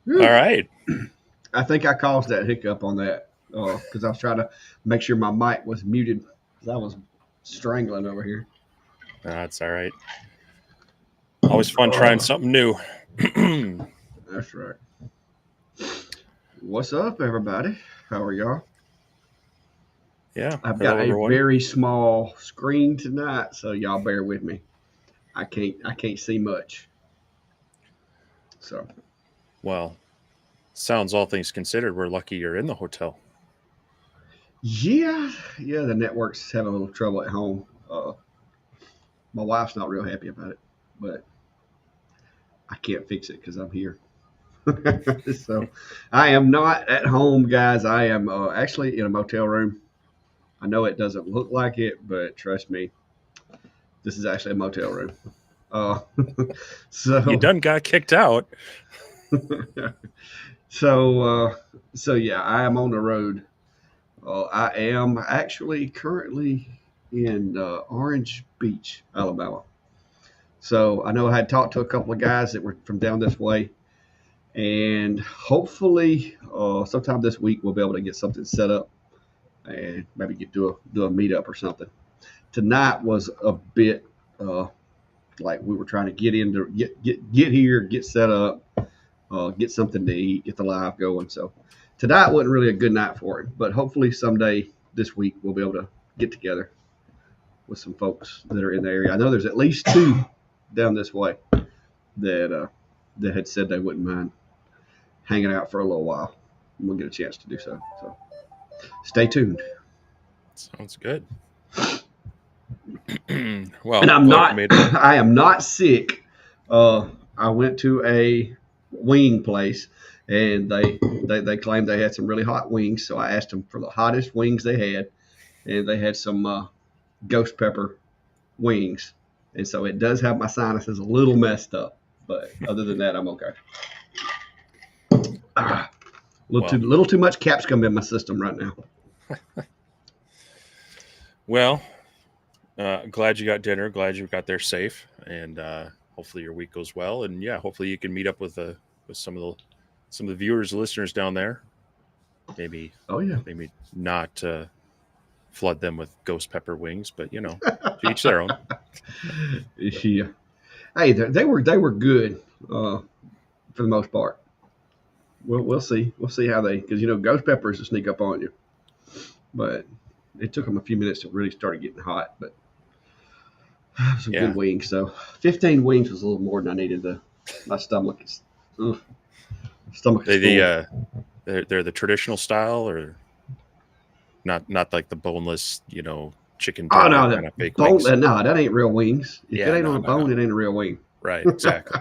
All right. I think I caused that hiccup on that because I was trying to make sure my mic was muted because I was strangling over here. That's all right. Always fun trying something new. That's right. What's up, everybody? How are y'all? Yeah. I've Hello, got a everyone. very small screen tonight, so y'all bear with me. I can't see much. So Well, sounds all things considered, we're lucky you're in the hotel. yeah, the network's having a little trouble at home. My wife's not real happy about it, but I can't fix it because I'm here. So I am not at home, guys. I am actually in a motel room. I know it doesn't look like it, but trust me, this is actually a motel room. Uh, You so done got kicked out. so so yeah, I am on the road. I am actually currently in Orange Beach, Alabama. So I know I had talked to a couple of guys that were from down this way, and hopefully, sometime this week we'll be able to get something set up and maybe do a meetup or something. Tonight was a bit like we were trying to get into get here, get set up, get something to eat, get the live going. So tonight wasn't really a good night for it, but hopefully someday this week we'll be able to get together with some folks that are in the area. I know there's at least two down this way that had said they wouldn't mind hanging out for a little while. We'll get a chance to do so. So stay tuned. Sounds good. Well, And I'm glad you not. made it. I am not sick. I went to a wing place, and they claimed they had some really hot wings. So I asked them for the hottest wings they had, and they had some ghost pepper wings. And so it does have my sinuses a little messed up, but other than that, I'm okay. Little too much capsicum in my system right now. Well, glad you got dinner. Glad you got there safe, and hopefully your week goes well. And yeah, hopefully you can meet up with some of the viewers, listeners down there. Maybe, Oh yeah, maybe not flood them with ghost pepper wings, but to each their own. yeah. Hey, they were good for the most part. We'll see. We'll see how they because ghost peppers will sneak up on you, but it took them a few minutes to really start getting hot. But some Yeah. good wings. So 15 wings was a little more than I needed. My stomach is stomach is full. They're the traditional style, or not like the boneless, chicken Oh tender no, kind the of fake bone. wings. No, that ain't real wings. If it Yeah, ain't on no, a no, bone, no. it ain't a real wing. Right, exactly.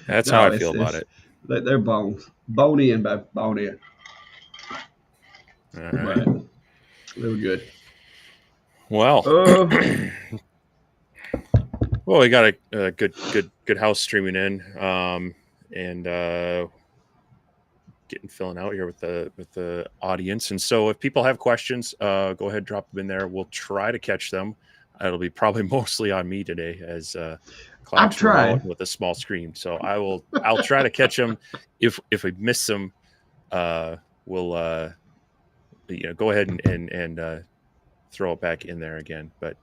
That's how No, I feel about it. they're bones, bone in, bone in. All But right. they were good. Well, Uh, well, we got a good house streaming in, and getting filling out here with the audience. And so, if people have questions, go ahead, drop them in there. We'll try to catch them. It'll be probably mostly on me today, as I'm Clark's remote trying. with a small screen. So I'll try to catch them. If we miss them, we'll go ahead and throw it back in there again. But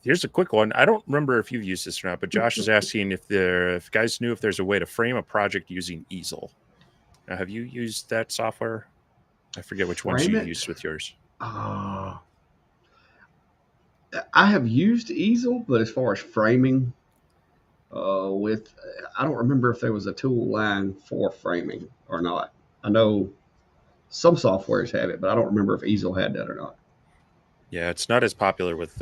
here's a quick one. I don't remember if you've used this or not, but Josh is asking if guys knew if there's a way to frame a project using easel. Now, have you used that software? I forget which ones Frame you've it. used with yours. I have used easel, but as far as framing, I don't remember if there was a tool line for framing or not. I know some softwares have it, but I don't remember if Easel had that or not. Yeah, it's not as popular with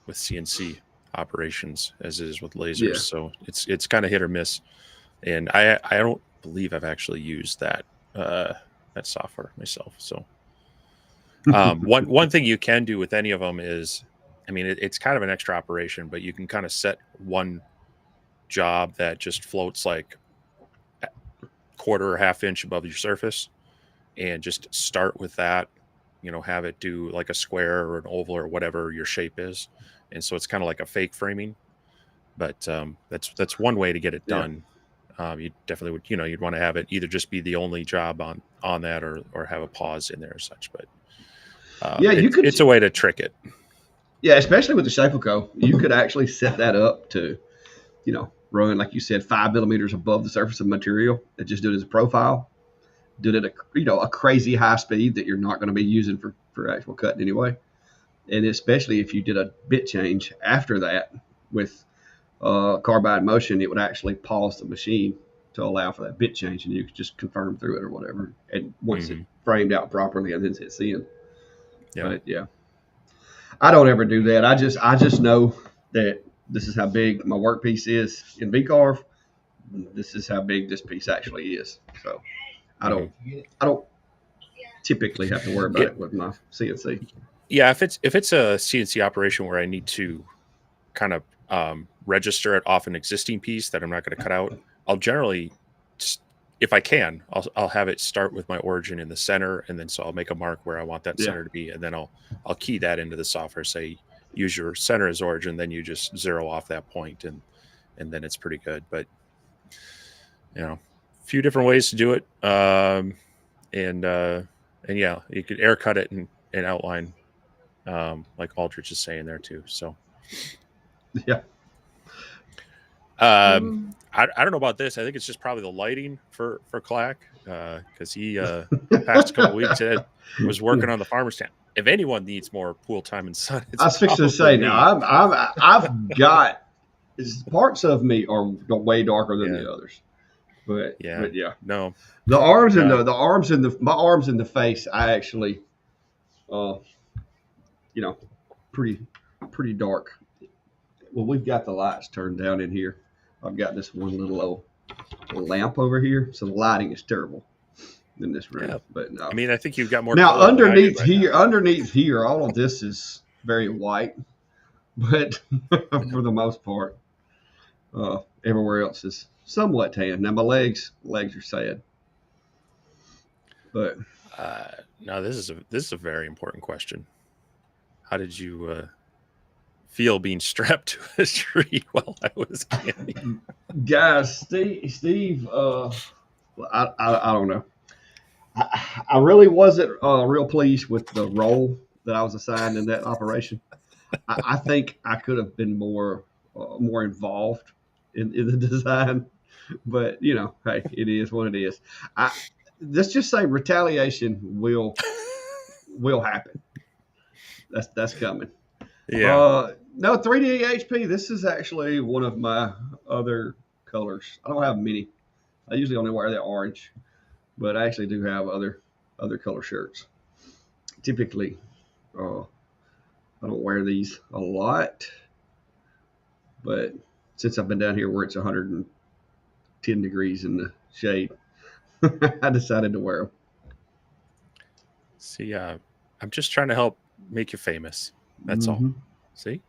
CNC operations as it is with lasers, Yeah. so it's kind of hit or miss. And I don't believe I've actually used uh, that software myself. So one thing you can do with any of them is, I mean, it's kind of an extra operation, but you can kind of set one job that just floats like a quarter or half inch above your surface, and just start with that. You know, have it do like a square or an oval or whatever your shape is, and so it's kind of like a fake framing. But that's one way to get it Yeah. done. You definitely would, you know, you'd want to have it either just be the only job on that, or have a pause in there or such. But Yeah, you could. it's a way to trick it. Yeah, especially with the Shapeco, you could actually set that up to, run like you said, 5 millimeters above the surface of material. And just do it as a profile. Do it at a crazy high speed that you're not going to be using for actual cutting anyway. And especially if you did a bit change after that with carbide motion, it would actually pause the machine to allow for that bit change, and you could just confirm through it or whatever. And once it Hmm. framed out properly, and then hit send. Yeah. But yeah, I don't ever do that. I just know that this is how big my workpiece is in VCarve. This is how big this piece actually is. So I Hmm. don't I don't typically have to worry about It, it with my CNC. yeah. If it's a CNC operation where I need to kind of register it off an existing piece that I'm not going to cut out, I'll generally, if I can, I'll have it start with my origin in the center, and then so I'll make a mark where I want that Yeah. center to be, and then I'll key that into the software. Say use your center as origin, then you just zero off that point, and then it's pretty good. But a few different ways to do it, and yeah, you could air cut it and outline, like Aldrich is saying there too. So. Yeah. Um, I don't know about this. I think it's just probably the lighting for Clack, because he past couple weeks was working on the farmer's stand. If anyone needs more pool time and sun, I it's was fixing to probably say now. me. I've got parts of me are way darker than Yeah, the others, but yeah, but yeah, no, the arms and no, the arms and the my arms and the face. I actually, uh, you know, pretty dark. Well, we've got the lights turned down in here. I've got this one little old lamp over here, so the lighting is terrible in this room. yeah. But I no. mean, I think you've got more Now color than I do right now. underneath here, all of this is very white, but for the most part, everywhere else is somewhat tan. Now my legs are sad, but No, this is a very important question. How did you feel being strapped to a tree while I was camping? guys, Steve, I don't know. I really wasn't real pleased with the role that I was assigned in that operation. I think I could have been more involved in the design, but hey, it is what it is. I Let's just say retaliation will happen. That's coming. Yeah. No, 3D HP. This is actually one of my other colors. I don't have many. I usually only wear the orange, but I actually do have other color shirts. Typically, I don't wear these a lot, but since I've been down here where it's 110 degrees in the shade, I decided to wear them. See, I'm just trying to help make you famous. That's all. Mm-hmm. See?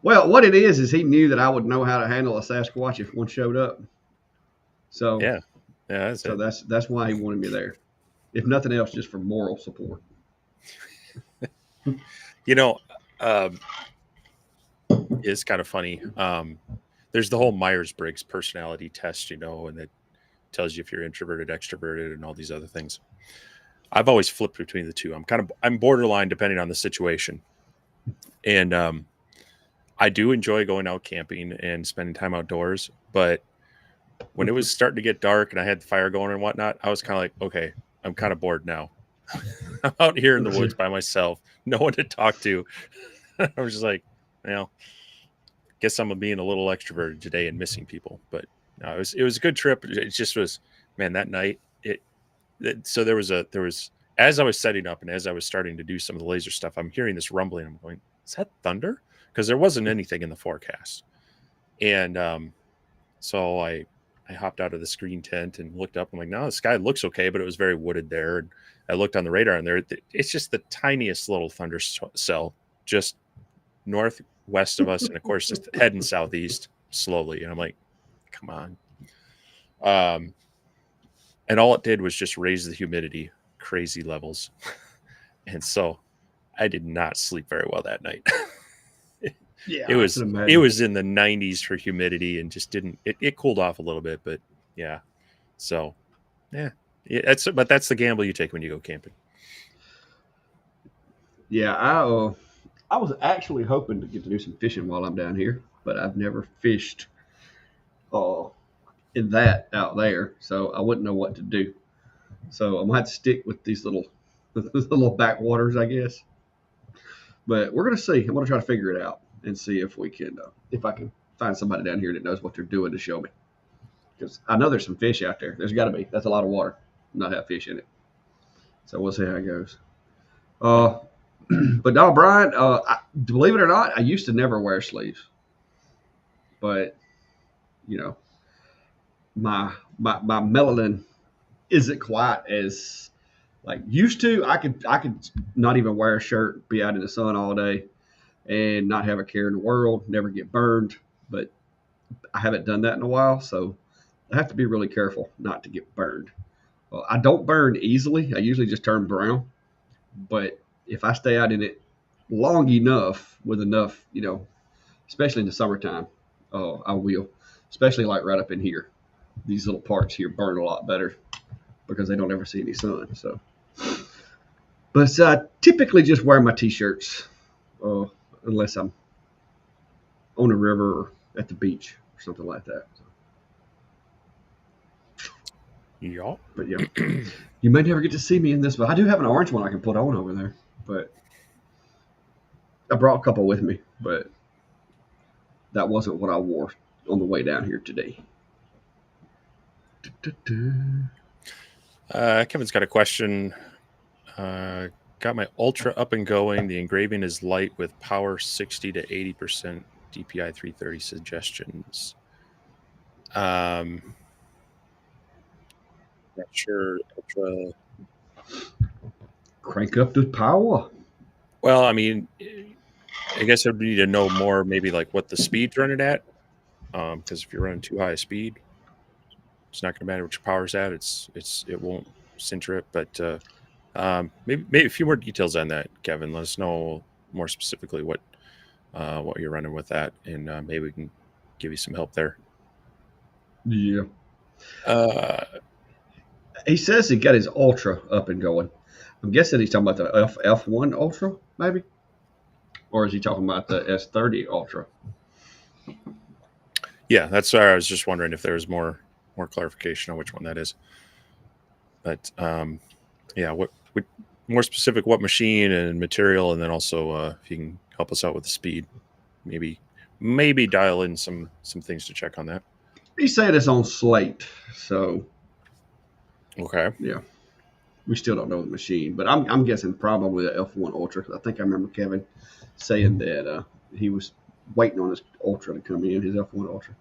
Well, what it is he knew that I would know how to handle a Sasquatch if one showed up. So, Yeah. Yeah, that's so it. that's why he wanted me there. If nothing else, just for moral support. You know, um, it's kind of funny. There's the whole Myers-Briggs personality test, and it tells you if you're introverted, extroverted, and all these other things. I've always flipped between the two. I'm borderline depending on the situation. And I do enjoy going out camping and spending time outdoors, but when it was starting to get dark and I had the fire going and whatnot, I was kind of like, okay, I'm kind of bored now. I'm out here in the woods by myself, no one to talk to. I was just like, well, guess I'm being a little extroverted today and missing people. But no, it was a good trip. It just was, man, that night so there was as I was setting up and as I was starting to do some of the laser stuff, I'm hearing this rumbling. I'm going, is that thunder? Because there wasn't anything in the forecast. And so I hopped out of the screen tent and looked up. I'm like, no, the sky looks okay, but it was very wooded there. And I looked on the radar, and it's just the tiniest little thunder cell just northwest of us, and of course, just heading southeast slowly. And I'm like, come on. And all it did was just raise the humidity crazy levels. And so I did not sleep very well that night. Yeah, it I was can it imagine. was in the 90s for humidity and just didn't it cooled off a little bit, but yeah. So yeah. That's the gamble you take when you go camping. Yeah, I was actually hoping to get to do some fishing while I'm down here, but I've never fished uh, in that out there, so I wouldn't know what to do. So I might stick with these little these little backwaters, I guess. But we're gonna see. I'm gonna try to figure it out and see if we can if I can find somebody down here that knows what they're doing to show me. Because I know there's some fish out there. There's got to be. That's a lot of water, not have fish in it. So we'll see how it goes. Yeah. Uh, but no, Brian, believe it or not, I used to never wear sleeves, but you know, my melanin isn't quite as like used to. I could not even wear a shirt, be out in the sun all day, and not have a care in the world, never get burned. But I haven't done that in a while, so I have to be really careful not to get burned. Well, I don't burn easily. I usually just turn brown, but if I stay out in it long enough with enough, especially in the summertime, oh, I will. Especially like right up in here, these little parts here burn a lot better because they don't ever see any sun. So, but I typically just wear my t-shirts, uh, unless I'm on a river or at the beach or something like that. Yeah. But yeah, you may never get to see me in this, but I do have an orange one I can put on over there. But I brought a couple with me, but that wasn't what I wore on the way down here today. Kevin's got a question. Got my Ultra up and going. The engraving is light with power 60 to 80%, DPI 330 suggestions. Not sure. Ultra. Crank up the power. Well, I mean, I guess I'd need to know more, maybe like what the speed's running at. Because if you're running too high a speed, it's not going to matter what your power's at. It won't center it. But maybe a few more details on that, Kevin. Let us know more specifically what you're running with that, and maybe we can give you some help there. Yeah. Uh, He says he got his Ultra up and going. I'm guessing he's talking about the F1 Ultra, maybe? Or is he talking about the S30 Ultra? Yeah, that's why I was just wondering if there was more clarification on which one that is. But yeah, what more specific, what machine and material, and then also if you can help us out with the speed, maybe dial in some things to check on that. He said it's on slate, so Okay. yeah, we still don't know the machine, but I'm guessing probably the F1 Ultra. I think I remember Kevin saying that he was waiting on his Ultra to come in, his F1 Ultra.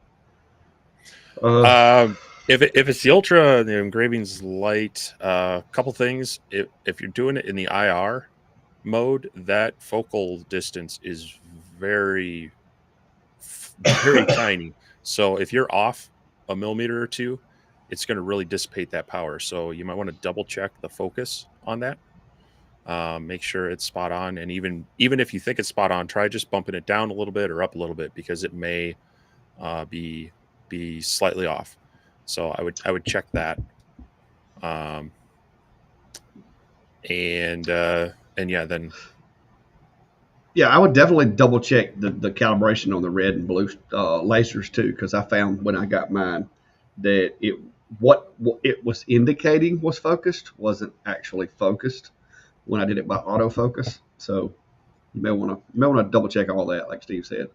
If it's the Ultra, the engraving's light. A couple things. If you're doing it in the IR mode, that focal distance is very tiny. So if you're off a millimeter or two, it's going to really dissipate that power. So you might want to double check the focus on that. Make sure it's spot on, and even if you think it's spot on, try just bumping it down a little bit or up a little bit because it may be slightly off. So I would check that. And yeah, then. Yeah, I would definitely double check the calibration on the red and blue lasers too, because I found when I got mine that what it was indicating was focused wasn't actually focused when I did it by autofocus. So you may want to double check all that, like Steve said,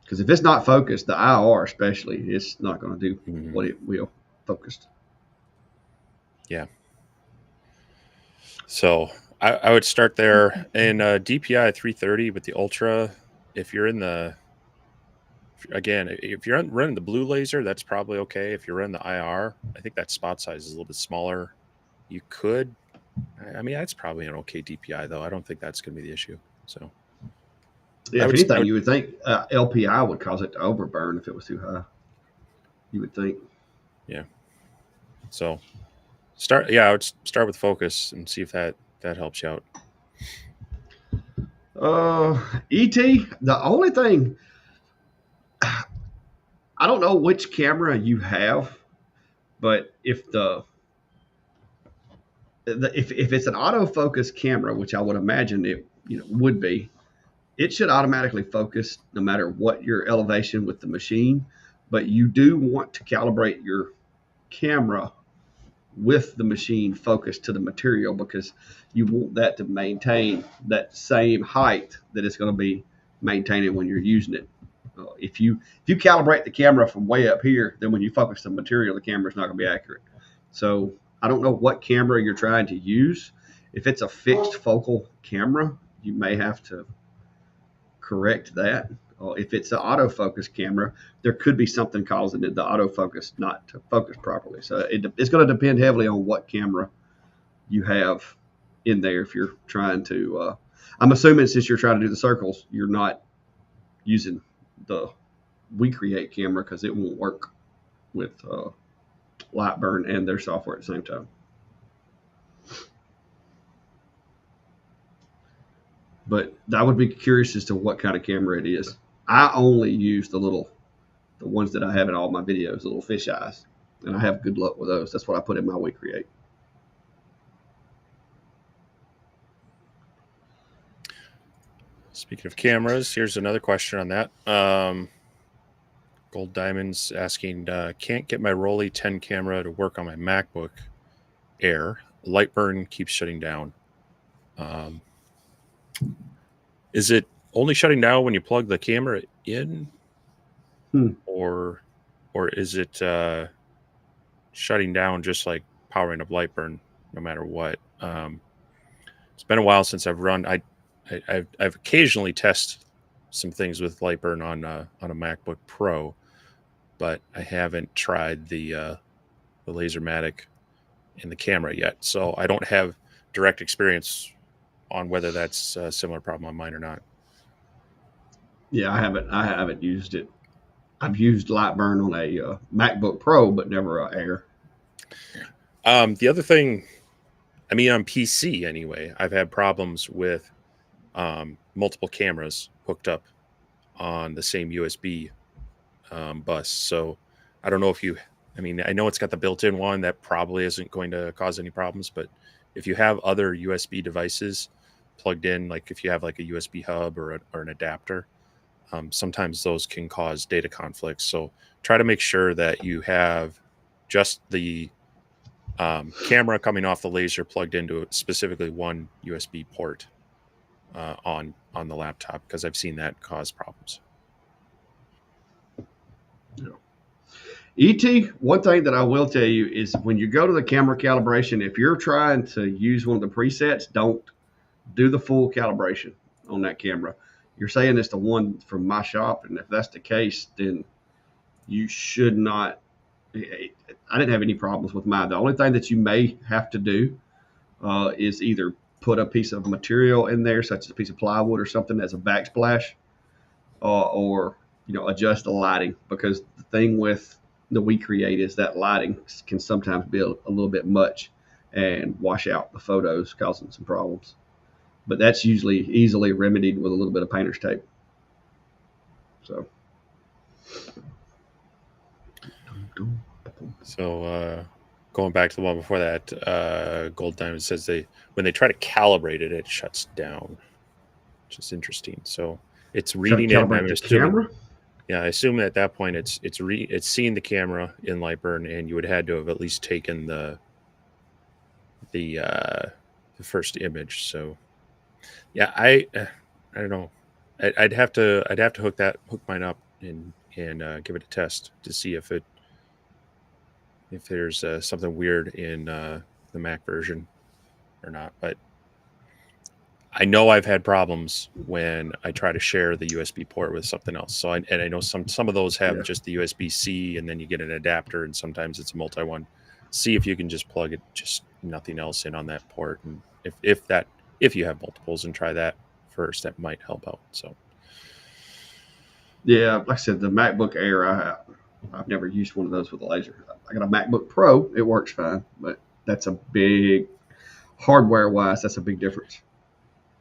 because if it's not focused, the IR especially, it's not going to do what it will focused. Yeah. So I would start there. And DPI 330 with the Ultra, if you're in the, again, if you're running the blue laser, that's probably okay. If you're running the IR, I think that spot size is a little bit smaller. You could, I mean, that's probably an okay DPI though. I don't think that's going to be the issue. So Yeah, I if would, anything, you would think LPI would cause it to overburn if it was too high. You would think. yeah. So start, yeah, I would start with focus and see if that helps you out. ET. The only thing I don't know which camera you have, but if it's an autofocus camera, which I would imagine it would be, it should automatically focus no matter what your elevation with the machine. But you do want to calibrate your camera with the machine focused to the material because you want that to maintain that same height that it's going to be maintaining when you're using it. If you calibrate the camera from way up here, then when you focus the material, the camera's not going to be accurate. So I don't know what camera you're trying to use. If it's a fixed focal camera, you may have to correct that. If it's an autofocus camera, there could be something causing the autofocus not to focus properly. So it's going to depend heavily on what camera you have in there. If you're trying to, I'm assuming since you're trying to do the circles, you're not using the We Create camera because it won't work with Lightburn and their software at the same time. But I would be curious as to what kind of camera it is. I only use the ones that I have in all my videos, the little fish eyes, and I have good luck with those. That's what I put in my We Create. Speaking of cameras, here's another question on that. Gold Diamonds asking, can't get my Rollei 10 camera to work on my MacBook Air. Lightburn keeps shutting down. Is it only shutting down when you plug the camera in, or is it shutting down just like powering up Lightburn no matter what? It's been a while since I've run. I've occasionally tested some things with Lightburn on a MacBook Pro, but I haven't tried the Lasermatic in the camera yet. So I don't have direct experience on whether that's a similar problem on mine or not. Yeah, I haven't used it. I've used Lightburn on a MacBook Pro, but never a Air. The other thing, I mean, on PC anyway, I've had problems with multiple cameras hooked up on the same USB bus. So I don't know if you, I mean, I know it's got the built-in one that probably isn't going to cause any problems, but if you have other USB devices plugged in, like if you have like a USB hub or an adapter, sometimes those can cause data conflicts. So try to make sure that you have just the camera coming off the laser plugged into specifically one USB port on the laptop, because I've seen that cause problems. Yeah. ET, one thing that I will tell you is when you go to the camera calibration, if you're trying to use one of the presets, don't do the full calibration on that camera. You're saying it's the one from my shop, and if that's the case, then you should not. I didn't have any problems with mine. The only thing that you may have to do is either put a piece of material in there, such as a piece of plywood or something as a backsplash, or adjust the lighting, because the thing with the We Create is that lighting can sometimes be a little bit much and wash out the photos, causing some problems. But that's usually easily remedied with a little bit of painter's tape. So going back to the one before that, Gold Diamond says when they try to calibrate it, it shuts down, which is interesting. So it's reading it. I'm assuming, camera. Yeah, I assume at that point it's seeing the camera in Lightburn, and you would have had to have at least taken the first image. So yeah, I don't know. I'd have to hook mine up and give it a test to see if there's something weird in the Mac version. or not, but I know I've had problems when I try to share the USB port with something else. So I know some of those have Yeah. just the USB C, and then you get an adapter, and sometimes it's a multi one. See if you can just plug it, just nothing else in on that port, and if you have multiples, and try that first, that might help out. So Yeah, like I said, the MacBook Air, I've never used one of those with a laser. I got a MacBook Pro, it works fine, but that's a big hardware wise. That's a big difference.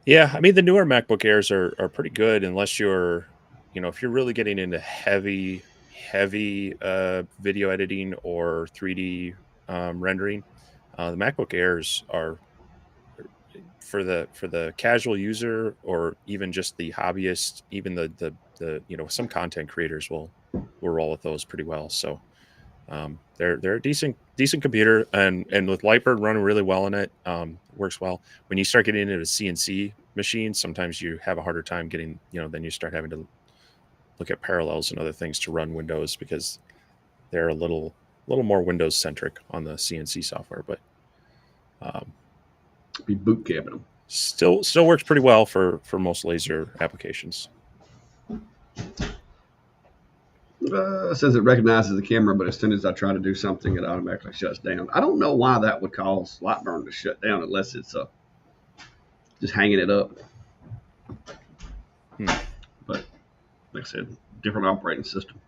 yeah, I mean the newer MacBook Airs are pretty good unless you're, if you're really getting into heavy video editing or 3D rendering. The MacBook Airs are for the casual user, or even just the hobbyist. Even the some content creators will roll with those pretty well. So they're a decent computer, and with Lightbird running really well in it, works well. When you start getting into CNC machines, sometimes you have a harder time getting, then you start having to look at parallels and other things to run Windows, because they're a little more Windows centric on the CNC software, but um, Be boot camping them. still works pretty well for most laser applications. It says it recognizes the camera, but as soon as I try to do something, it automatically shuts down. I don't know why that would cause Lightburn to shut down unless it's just hanging it up. But like I said, different operating system.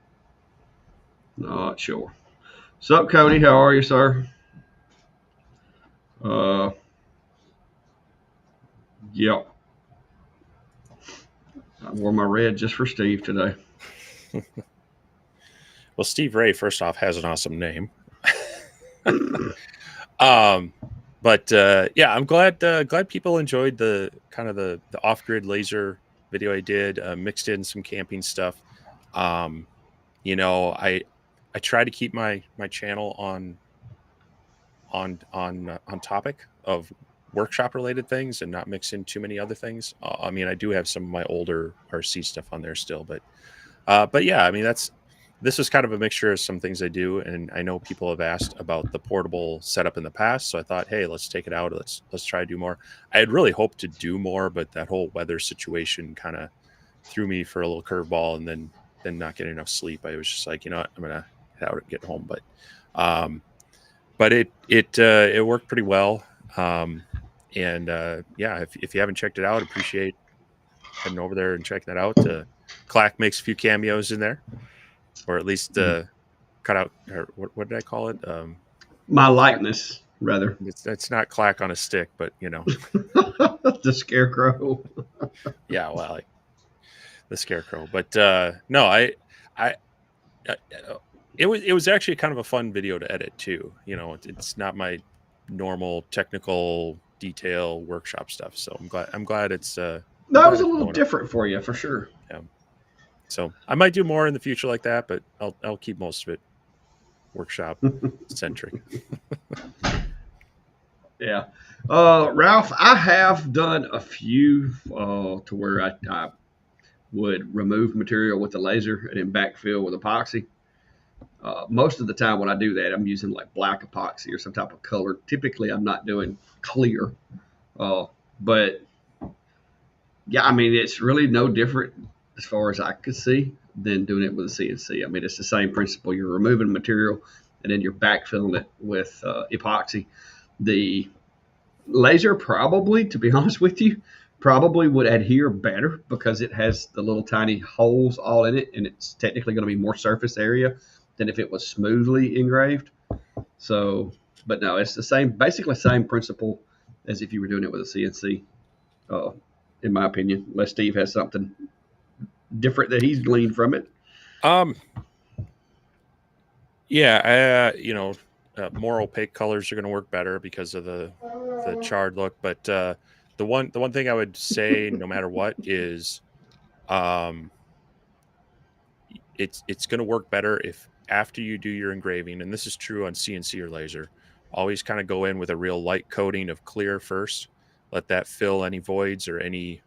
Not sure. Sup, Cody? How are you, sir? Uh, yep. I wore my red just for Steve today. Well, Steve Ray, first off, has an awesome name. um, but yeah, I'm glad people enjoyed the kind of the off grid laser video I did. Mixed in some camping stuff. Um, I try to keep my channel on topic of workshop related things and not mix in too many other things. I mean, I do have some of my older RC stuff on there still, but yeah, I mean this is kind of a mixture of some things I do, and I know people have asked about the portable setup in the past, so I thought, hey, let's take it out. Let's try to do more. I had really hoped to do more, but that whole weather situation kind of threw me for a little curveball, and then not getting enough sleep. I was just like, you know what, I'm gonna head out and get home. Um, but it worked pretty well. And yeah, if you haven't checked it out, appreciate heading over there and checking that out. Clack makes a few cameos in there, or at least cut out, or what did I call it? My likeness, rather. It's not Clack on a stick, but The scarecrow. yeah, well, the scarecrow. But no, I it was actually kind of a fun video to edit too. It's not my normal technical detail workshop stuff, so I'm glad it's That was a it's little blowing up. different for you, for sure. Yeah. So I might do more in the future like that, but I'll keep most of it workshop centric. Yeah. Ralph, I have done a few to where I would remove material with the laser and then backfill with epoxy. Most of the time when I do that, I'm using like black epoxy or some type of color. Typically, I'm not doing clear. But yeah, I mean, it's really no different as far as I could see than doing it with a CNC. I mean, it's the same principle. You're removing material and then you're backfilling it with epoxy. The laser probably, to be honest with you, probably would adhere better because it has the little tiny holes all in it, and it's technically going to be more surface area than if it was smoothly engraved. So, but no, it's the same, basically same principle as if you were doing it with a CNC, uh, in my opinion. Unless Steve has something different that he's gleaned from it. Um, yeah, more opaque colors are going to work better because of the charred look. But the one thing I would say, no matter what, is um, it's going to work better if after you do your engraving, and this is true on CNC or laser, always kind of go in with a real light coating of clear first. Let that fill any voids or any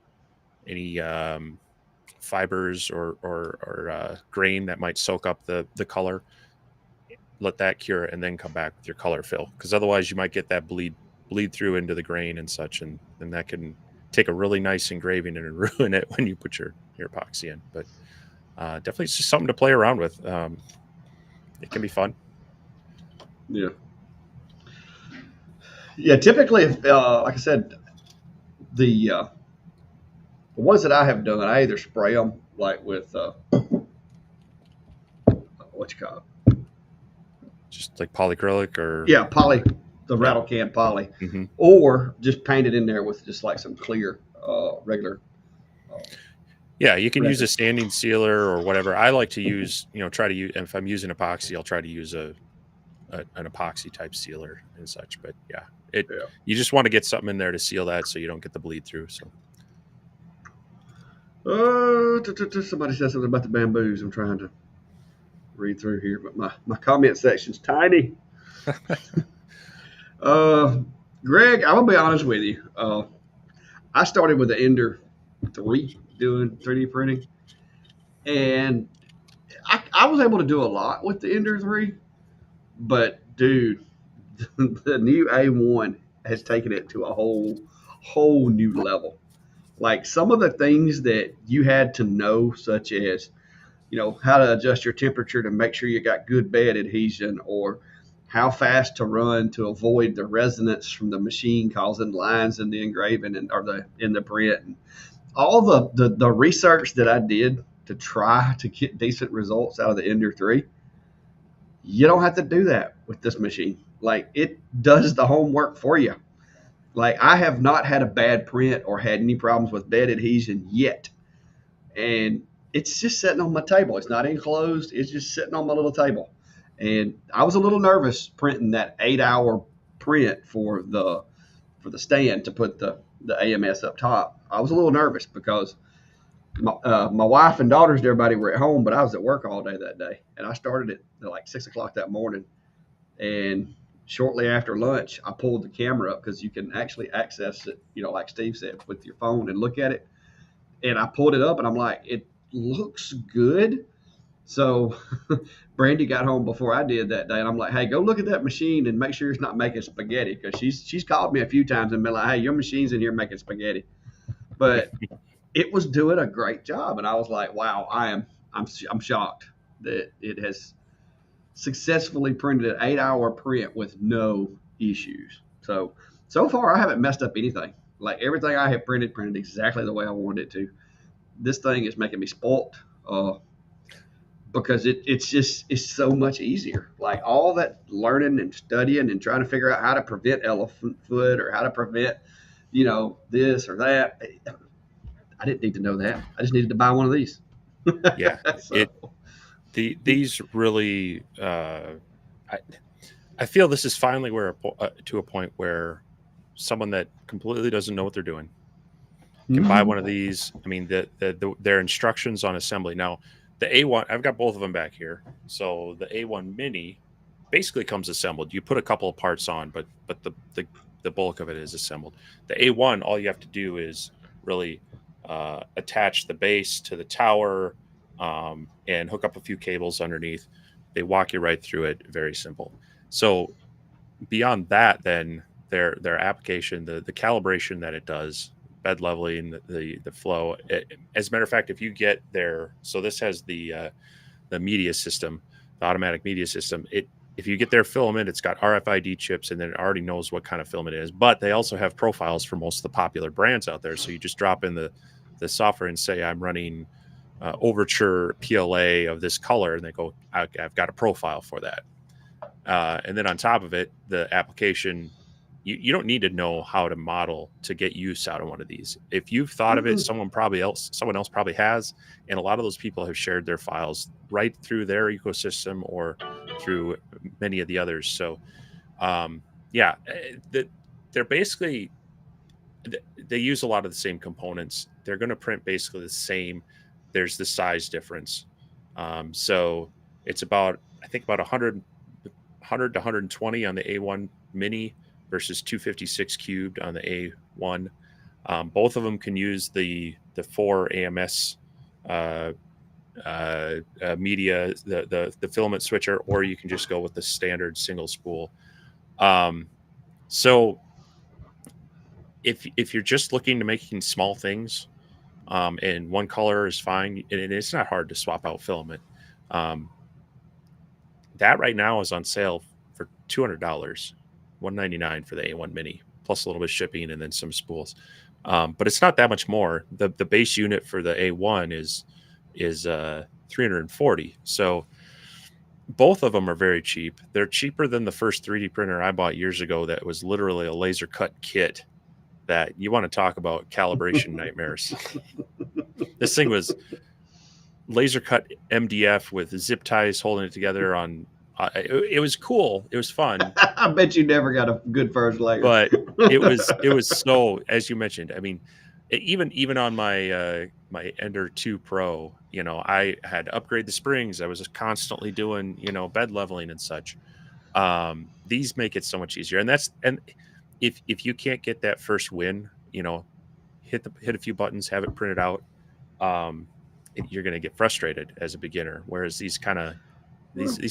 fibers or grain that might soak up the color. Let that cure and then come back with your color fill, because otherwise you might get that bleed through into the grain and such, and that can take a really nice engraving and ruin it when you put your epoxy in. But definitely, it's just something to play around with. It can be fun. Yeah. Yeah. Typically, if, like I said, the ones that I have done, I either spray them like with what you call it? Just like polyacrylic or Yeah, poly, the yeah. rattle can poly, Hmm. or just paint it in there with just like some clear, regular uh, Yeah, you can use a resin. standing sealer or whatever. I like to use, try to use, if I'm using epoxy, I'll try to use an epoxy type sealer and such. But yeah, Yeah. you just want to get something in there to seal that so you don't get the bleed through. So Somebody said something about the bamboos. I'm trying to read through here, but my comment section's tiny. Uh, Greg, I'm gonna be honest with you. I started with the Ender 3 doing 3D printing, and I was able to do a lot with the Ender 3, but dude, the new A1 has taken it to a whole new level. Like some of the things that you had to know, such as how to adjust your temperature to make sure you got good bed adhesion, or how fast to run to avoid the resonance from the machine causing lines in the engraving and or the in the print. And all the research that I did to try to get decent results out of the Ender 3, you don't have to do that with this machine. Like it does the homework for you. Like I have not had a bad print or had any problems with bed adhesion yet. And it's just sitting on my table. It's not enclosed. It's just sitting on my little table. And I was a little nervous printing that 8 hour print for the stand to put the AMS up top. I was a little nervous because my wife and daughters and everybody were at home, but I was at work all day that day. And I started at like 6 o'clock that morning. And shortly after lunch, I pulled the camera up because you can actually access it, like Steve said, with your phone and look at it. And I pulled it up and I'm like, it looks good. So Brandy got home before I did that day, and I'm like, "Hey, go look at that machine and make sure it's not making spaghetti," because she's called me a few times and been like, "Hey, your machine's in here making spaghetti," but it was doing a great job, and I was like, "Wow, I'm shocked that it has successfully printed an 8 hour print with no issues." So far, I haven't messed up anything. Like everything I have printed exactly the way I wanted it to. This thing is making me spoilt. Because it's so much easier. Like all that learning and studying and trying to figure out how to prevent elephant foot or how to prevent, this or that. I didn't need to know that. I just needed to buy one of these. yeah, So these really, I I feel this is finally to a point where someone that completely doesn't know what they're doing can buy one of these. I mean, their instructions on assembly. Now, the A1, I've got both of them back here. So the A1 Mini basically comes assembled. You put a couple of parts on, but the bulk of it is assembled. The A1, all you have to do is really attach the base to the tower and hook up a few cables underneath. They walk you right through it. Very simple. So beyond that, then their application, the calibration that it does, bed leveling, the flow. As a matter of fact, if you get there, so this has the media system, the automatic media system. If you get their filament, it's got RFID chips, and then it already knows what kind of film it is. But they also have profiles for most of the popular brands out there. So you just drop in the software and say, I'm running Overture PLA of this color, and they go, I've got a profile for that. And then on top of it, the application, you don't need to know how to model to get use out of one of these. If you've thought of it, someone else probably has, and a lot of those people have shared their files right through their ecosystem or through many of the others. So, yeah, they're basically they use a lot of the same components. They're going to print basically the same. There's the size difference. So it's about, I think, about 100 to 120 on the A1 Mini versus 256 cubed on the A1. Both of them can use the 4 AMS media, the filament switcher, or you can just go with the standard single spool. So if you're just looking to making small things, and one color is fine, and it's not hard to swap out filament. Um, that right now is on sale for $200, $199 for the A1 Mini, plus a little bit of shipping and then some spools. But it's not that much more. The base unit for the A1 is 340. So both of them are very cheap. They're cheaper than the first 3D printer I bought years ago. That was literally a laser cut kit. That you want to talk about calibration nightmares. This thing was laser cut MDF with zip ties holding it together on. It was cool. It was fun. I bet you never got a good first layer. But it was so, as you mentioned. I mean, even on my my Ender 2 Pro, I had to upgrade the springs. I was constantly doing bed leveling and such. These make it so much easier, and if you can't get that first win, hit a few buttons, have it printed out. You're going to get frustrated as a beginner. Whereas these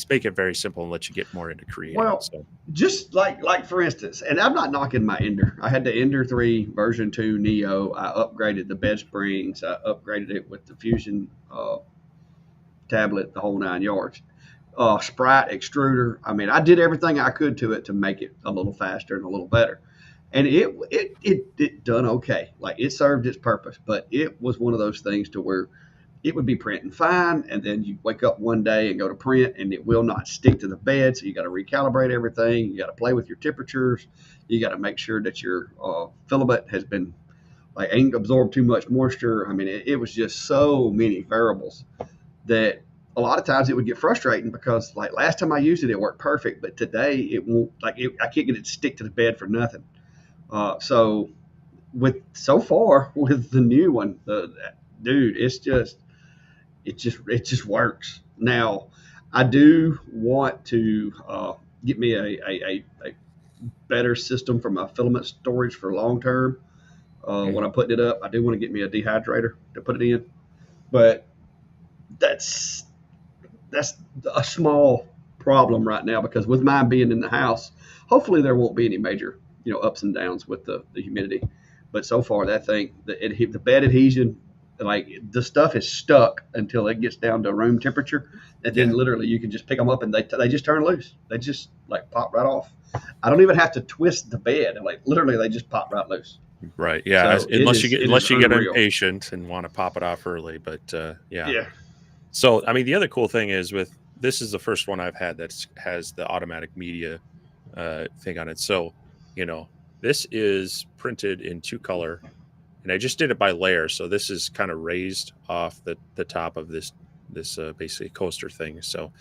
make it very simple and let you get more into creating. Well, so. Just like for instance, and I'm not knocking my Ender. I had the Ender 3 version 2 Neo. I upgraded the bed springs. I upgraded it with the Fusion tablet, the whole 9 yards. Sprite extruder. I mean, I did everything I could to it to make it a little faster and a little better. And it done okay. Like, it served its purpose, but it was one of those things to where it would be printing fine, and then you wake up one day and go to print, and it will not stick to the bed. So you got to recalibrate everything. You got to play with your temperatures. You got to make sure that your filament has been ain't absorbed too much moisture. I mean, it was just so many variables that a lot of times it would get frustrating because last time I used it, it worked perfect, but today it won't. I can't get it to stick to the bed for nothing. So far with the new one, dude, it just works. Now, I do want to get me a better system for my filament storage for long term. When I'm putting it up, I do want to get me a dehydrator to put it in, but that's a small problem right now because with mine being in the house, hopefully there won't be any major ups and downs with the humidity. But so far, that thing, the bed adhesion, the stuff is stuck until it gets down to room temperature, and then literally you can just pick them up and they just turn loose. They just pop right off. I don't even have to twist the bed. Literally they just pop right loose. Right. Yeah. So unless you get unreal. impatient and want to pop it off early, but yeah. Yeah. So I mean, the other cool thing is this is the first one I've had that has the automatic media thing on it. So this is printed in 2 color. And I just did it by layer, so this is kind of raised off the top of this basically coaster thing. So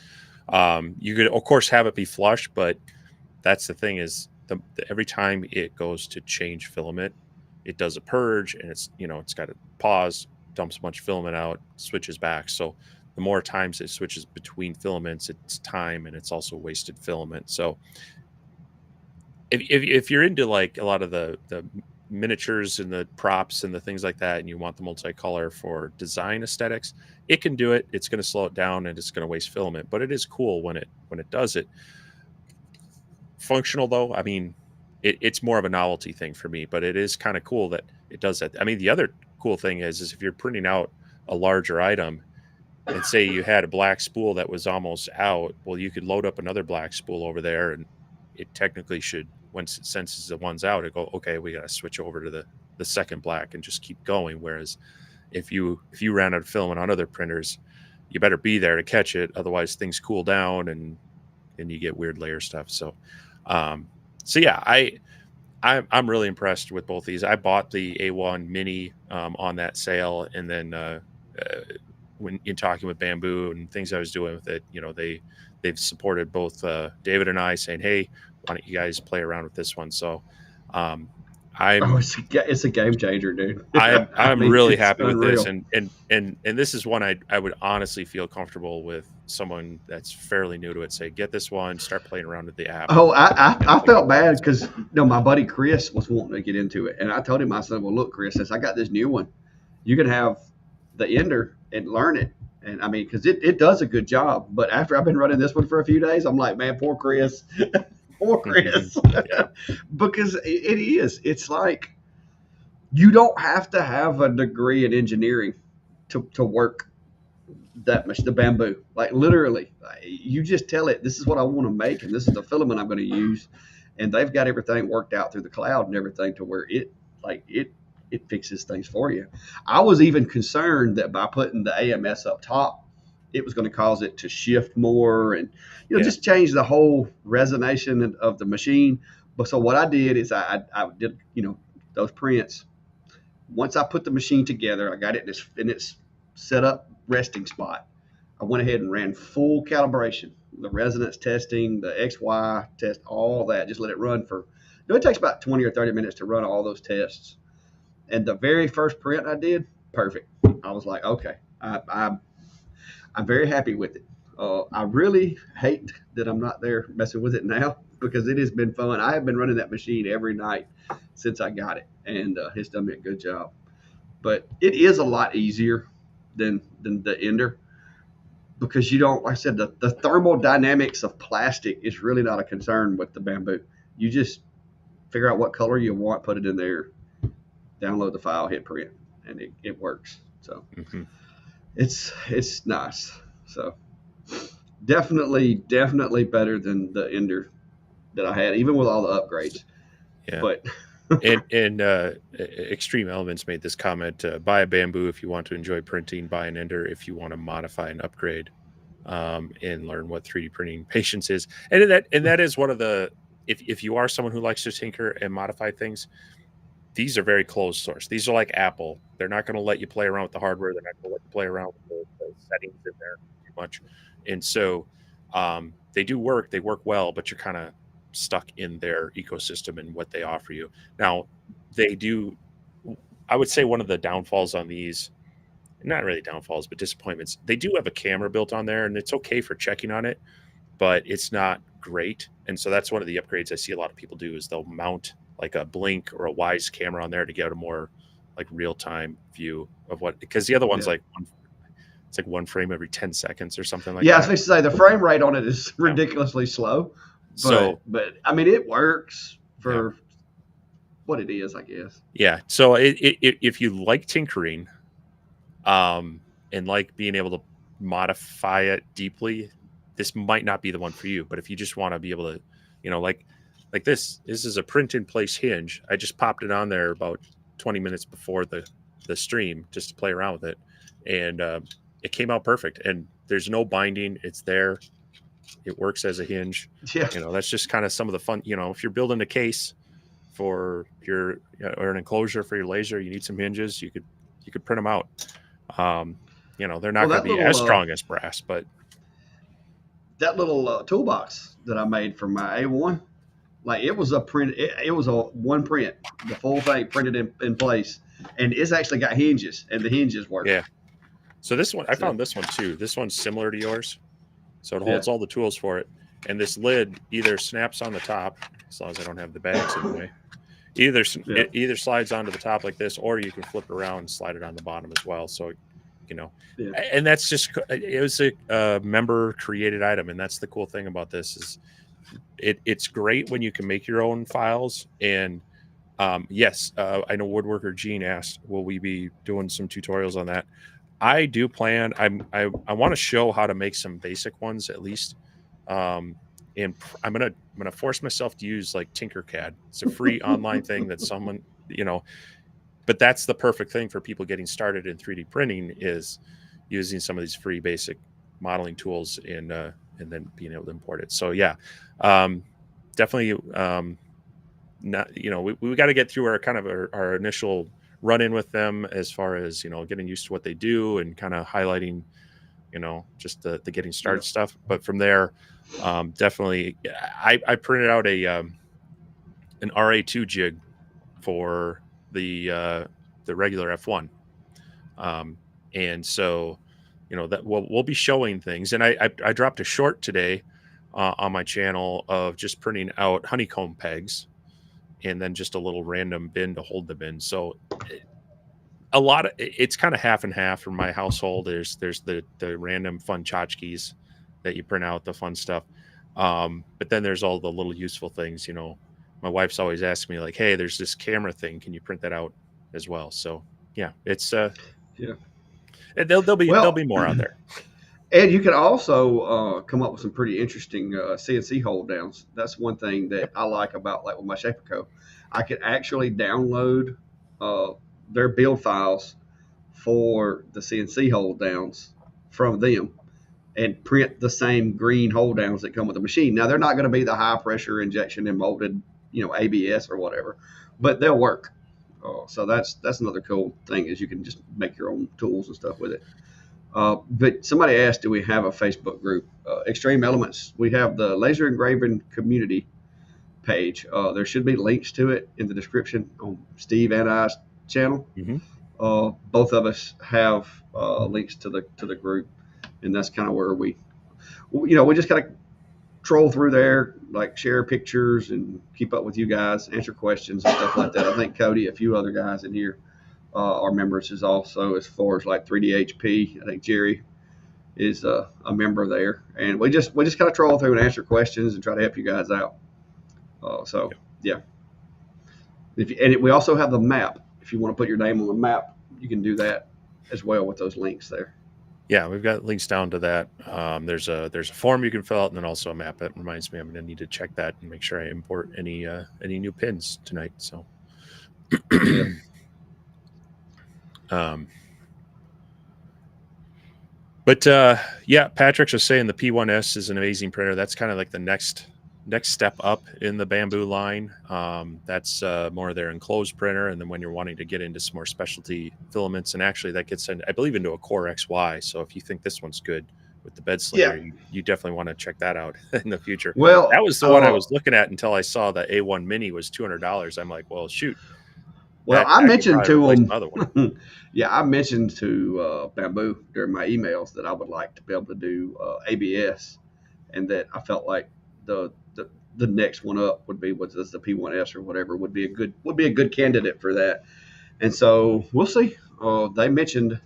you could of course have it be flush, but that's the thing is every time it goes to change filament, it does a purge, and it's got to pause, dumps a bunch of filament out, switches back. So the more times it switches between filaments, it's time, and it's also wasted filament. So if you're into a lot of the miniatures and the props and the things like that, and you want the multicolor for design aesthetics, it can do it. It's going to slow it down and it's going to waste filament, but it is cool when it does it. Functional though, I mean, it's more of a novelty thing for me, but it is kind of cool that it does that. I mean, the other cool thing is if you're printing out a larger item and say you had a black spool that was almost out, well, you could load up another black spool over there, and it technically should, once it senses the one's out, it go, okay, we got to switch over to the second black and just keep going. Whereas if you ran out of filament on other printers, you better be there to catch it. Otherwise things cool down and you get weird layer stuff. So yeah, I'm really impressed with both these. I bought the A1 Mini on that sale, and then when in talking with Bamboo and things I was doing with it, they've supported both David and I, saying, hey, why don't you guys play around with this one? So it's a game changer, dude. I'm really happy with this, and this is one I would honestly feel comfortable with someone that's fairly new to it. Say, get this one, start playing around with the app. Oh, I felt bad because my buddy Chris was wanting to get into it, and I told him, I said, well, look, Chris, since I got this new one, you can have the Ender and learn it. And I mean, because it does a good job, but after I've been running this one for a few days, I'm like, man, poor Chris. Poor Chris. Yeah. Because it is. It's like You don't have to have a degree in engineering to work that much the bamboo. Like literally, you just tell it this is what I want to make, and this is the filament I'm going to use, and they've got everything worked out through the cloud and everything to where it fixes things for you. I was even concerned that by putting the AMS up top, it was going to cause it to shift more and Yeah. just change the whole resonance of the machine. But so what I did is I did those prints. Once I put the machine together, I got it in its set up resting spot. I went ahead and ran full calibration, the resonance testing, the XY test, all that. Just let it run for. It takes about 20 or 30 minutes to run all those tests. And the very first print I did, perfect. I was like, okay, I'm very happy with it. I really hate that I'm not there messing with it now because it has been fun. I have been running that machine every night since I got it, and it's done me a good job. But it is a lot easier than the Ender because you don't, like I said, the thermodynamics of plastic is really not a concern with the bamboo. You just figure out what color you want, put it in there, download the file, hit print, and it works. So it's nice. So definitely better than the Ender that I had, even with all the upgrades. Yeah. But and Extreme Elements made this comment: buy a bamboo if you want to enjoy printing. Buy an Ender if you want to modify and upgrade, and learn what 3D printing patience is. And that is one of the if you are someone who likes to tinker and modify things, these are very closed source. These are like Apple. They're not going to let you play around with the hardware. They're not going to let you play around with the settings in there too much. And so they do work. They work well, but you're kind of stuck in their ecosystem and what they offer you. Now, they do. I would say one of the downfalls on these, not really downfalls, but disappointments. They do have a camera built on there, and it's okay for checking on it, but it's not great. And so that's one of the upgrades I see a lot of people do is they'll mount like a Blink or a Wise camera on there to get a more like real time view of what, because the other one's like it's like one frame every 10 seconds or something like yeah, I that. was going to say the frame rate on it is ridiculously slow. But I mean, it works for what it is, I guess. Yeah. So if you like tinkering, and like being able to modify it deeply, this might not be the one for you. But if you just want to be able to, like this is a print in place hinge. I just popped it on there about 20 minutes before the stream just to play around with it, and it came out perfect. And there's no binding. It's there. It works as a hinge. Yeah. That's just kind of some of the fun. If you're building a case for your or an enclosure for your laser, you need some hinges. You could print them out. They're not going to be as strong as brass, but that little toolbox that I made for my A1, like it was a print. It was a one print, the full thing printed in place, and it's actually got hinges, and the hinges work. Yeah. So this one, I found this one too. This one's similar to yours, so it holds all the tools for it. And this lid either snaps on the top, as long as I don't have the bags in the way. It either slides onto the top like this, or you can flip it around and slide it on the bottom as well. So, and that's just, it was a member created item. And that's the cool thing about this is it's great when you can make your own files. And yes, I know Woodworker Gene asked, will we be doing some tutorials on that? I do plan. I want to show how to make some basic ones at least. And I'm gonna force myself to use like Tinkercad. It's a free online thing that someone, but that's the perfect thing for people getting started in 3D printing is using some of these free basic modeling tools and then being able to import it. So yeah, definitely. Not we got to get through our kind of our initial run in with them as far as getting used to what they do and kind of highlighting just the getting started stuff. But from there, definitely I printed out an RA2 jig for the regular F1, and so that we'll be showing things. And I dropped a short today on my channel of just printing out honeycomb pegs and then just a little random bin to hold them in. So it's kind of half and half for my household. There's the random fun tchotchkes that you print out, the fun stuff. But then there's all the little useful things. My wife's always asking me like, hey, there's this camera thing. Can you print that out as well. So yeah, it's Yeah. there'll Well, be more out there. and you can also come up with some pretty interesting CNC hold downs. That's one thing that Yep. I like about like with my Shaperco. I can actually download uh, their build files for the CNC hold downs from them and print the same green hold downs that come with the machine. Now they're not going to be the high pressure injection and molded, ABS or whatever, but they'll work. So that's another cool thing is you can just make your own tools and stuff with it. But somebody asked, do we have a Facebook group? Extreme Elements. We have the laser engraving community page. There should be links to it in the description on Steve and I's channel. Hmm. Both of us have links to the group, and that's kind of where we just kind of troll through there, like share pictures and keep up with you guys, answer questions and stuff like that. I think Cody, a few other guys in here are members is also as far as like 3DHP. I think Jerry is a member there, and we just kind of troll through and answer questions and try to help you guys out. So Yep. yeah, we also have the map. If you want to put your name on the map, you can do that as well with those links there. Yeah, we've got links down to that. There's a form you can fill out, and then also a map. That reminds me, I'm going to need to check that and make sure I import any new pins tonight. So, Yeah. um, but yeah, Patrick's was saying the P1S is an amazing printer. That's kind of like the next step up in the Bamboo line. That's more their enclosed printer, and then when you're wanting to get into some more specialty filaments, and actually that gets I believe into a Core XY. So if you think this one's good with the bed Yeah. slinger, you definitely want to check that out in the future. Well, That was the one I was looking at until I saw the A1 Mini was $200. I'm like, well, shoot, Well, I that could mentioned probably to replace my other one. them. Yeah, I mentioned to Bamboo during my emails that I would like to be able to do ABS, and that I felt like the the, the next one up would be what's this, the P1S or whatever would be a good candidate for that. And so we'll see. They mentioned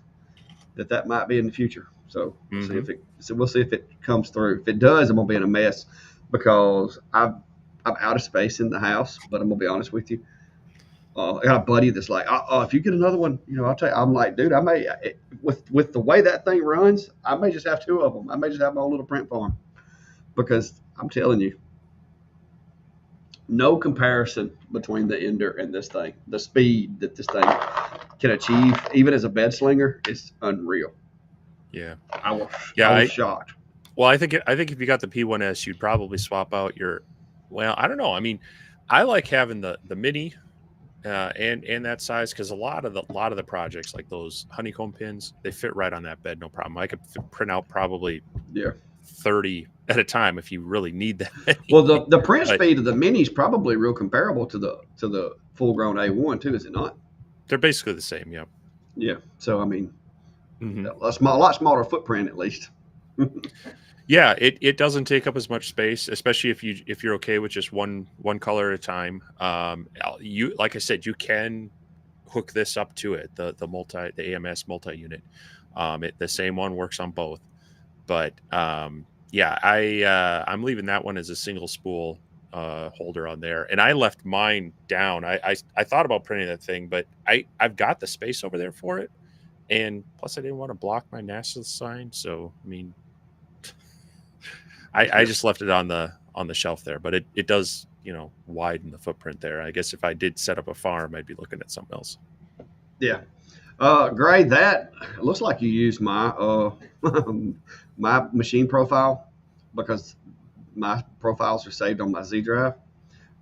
that might be in the future. So Hmm. we'll see if it comes through. If it does, I'm gonna be in a mess because I'm out of space in the house. But I'm gonna be honest with you. I got a buddy that's like, if you get another one, I'll tell you. I'm like, dude, I may with the way that thing runs, I may just have two of them. I may just have my own little print farm because I'm telling you, no comparison between the Ender and this thing. The speed that this thing can achieve, even as a bed slinger, is unreal. Yeah, I was yeah. I was shocked. Well, I think if you got the P1S, you'd probably swap out your. Well, I don't know. I mean, I like having the mini and that size because a lot of the projects like those honeycomb pins, they fit right on that bed, no problem. I could print out probably Yeah. 30 at a time if you really need that Well, many. the print But speed of the Mini is probably real comparable to the full grown A1 too, is it not? they're basically the same. Yeah. Yeah. So I mean, Hmm. a lot smaller footprint at least. Yeah, it doesn't take up as much space, especially if you're okay with just one color at a time. You like I said, you can hook this up to it, the AMS multi unit. The same one works on both, but yeah, I'm leaving that one as a single spool holder on there, and I left mine down. I thought about printing that thing, but I've got the space over there for it, and plus I didn't want to block my NASA sign, so I mean. I Yeah. just left it on the shelf there, but it does widen the footprint there. I guess if I did set up a farm, I'd be looking at something else. Yeah. Gray, that looks like you used my my machine profile because my profiles are saved on my Z drive.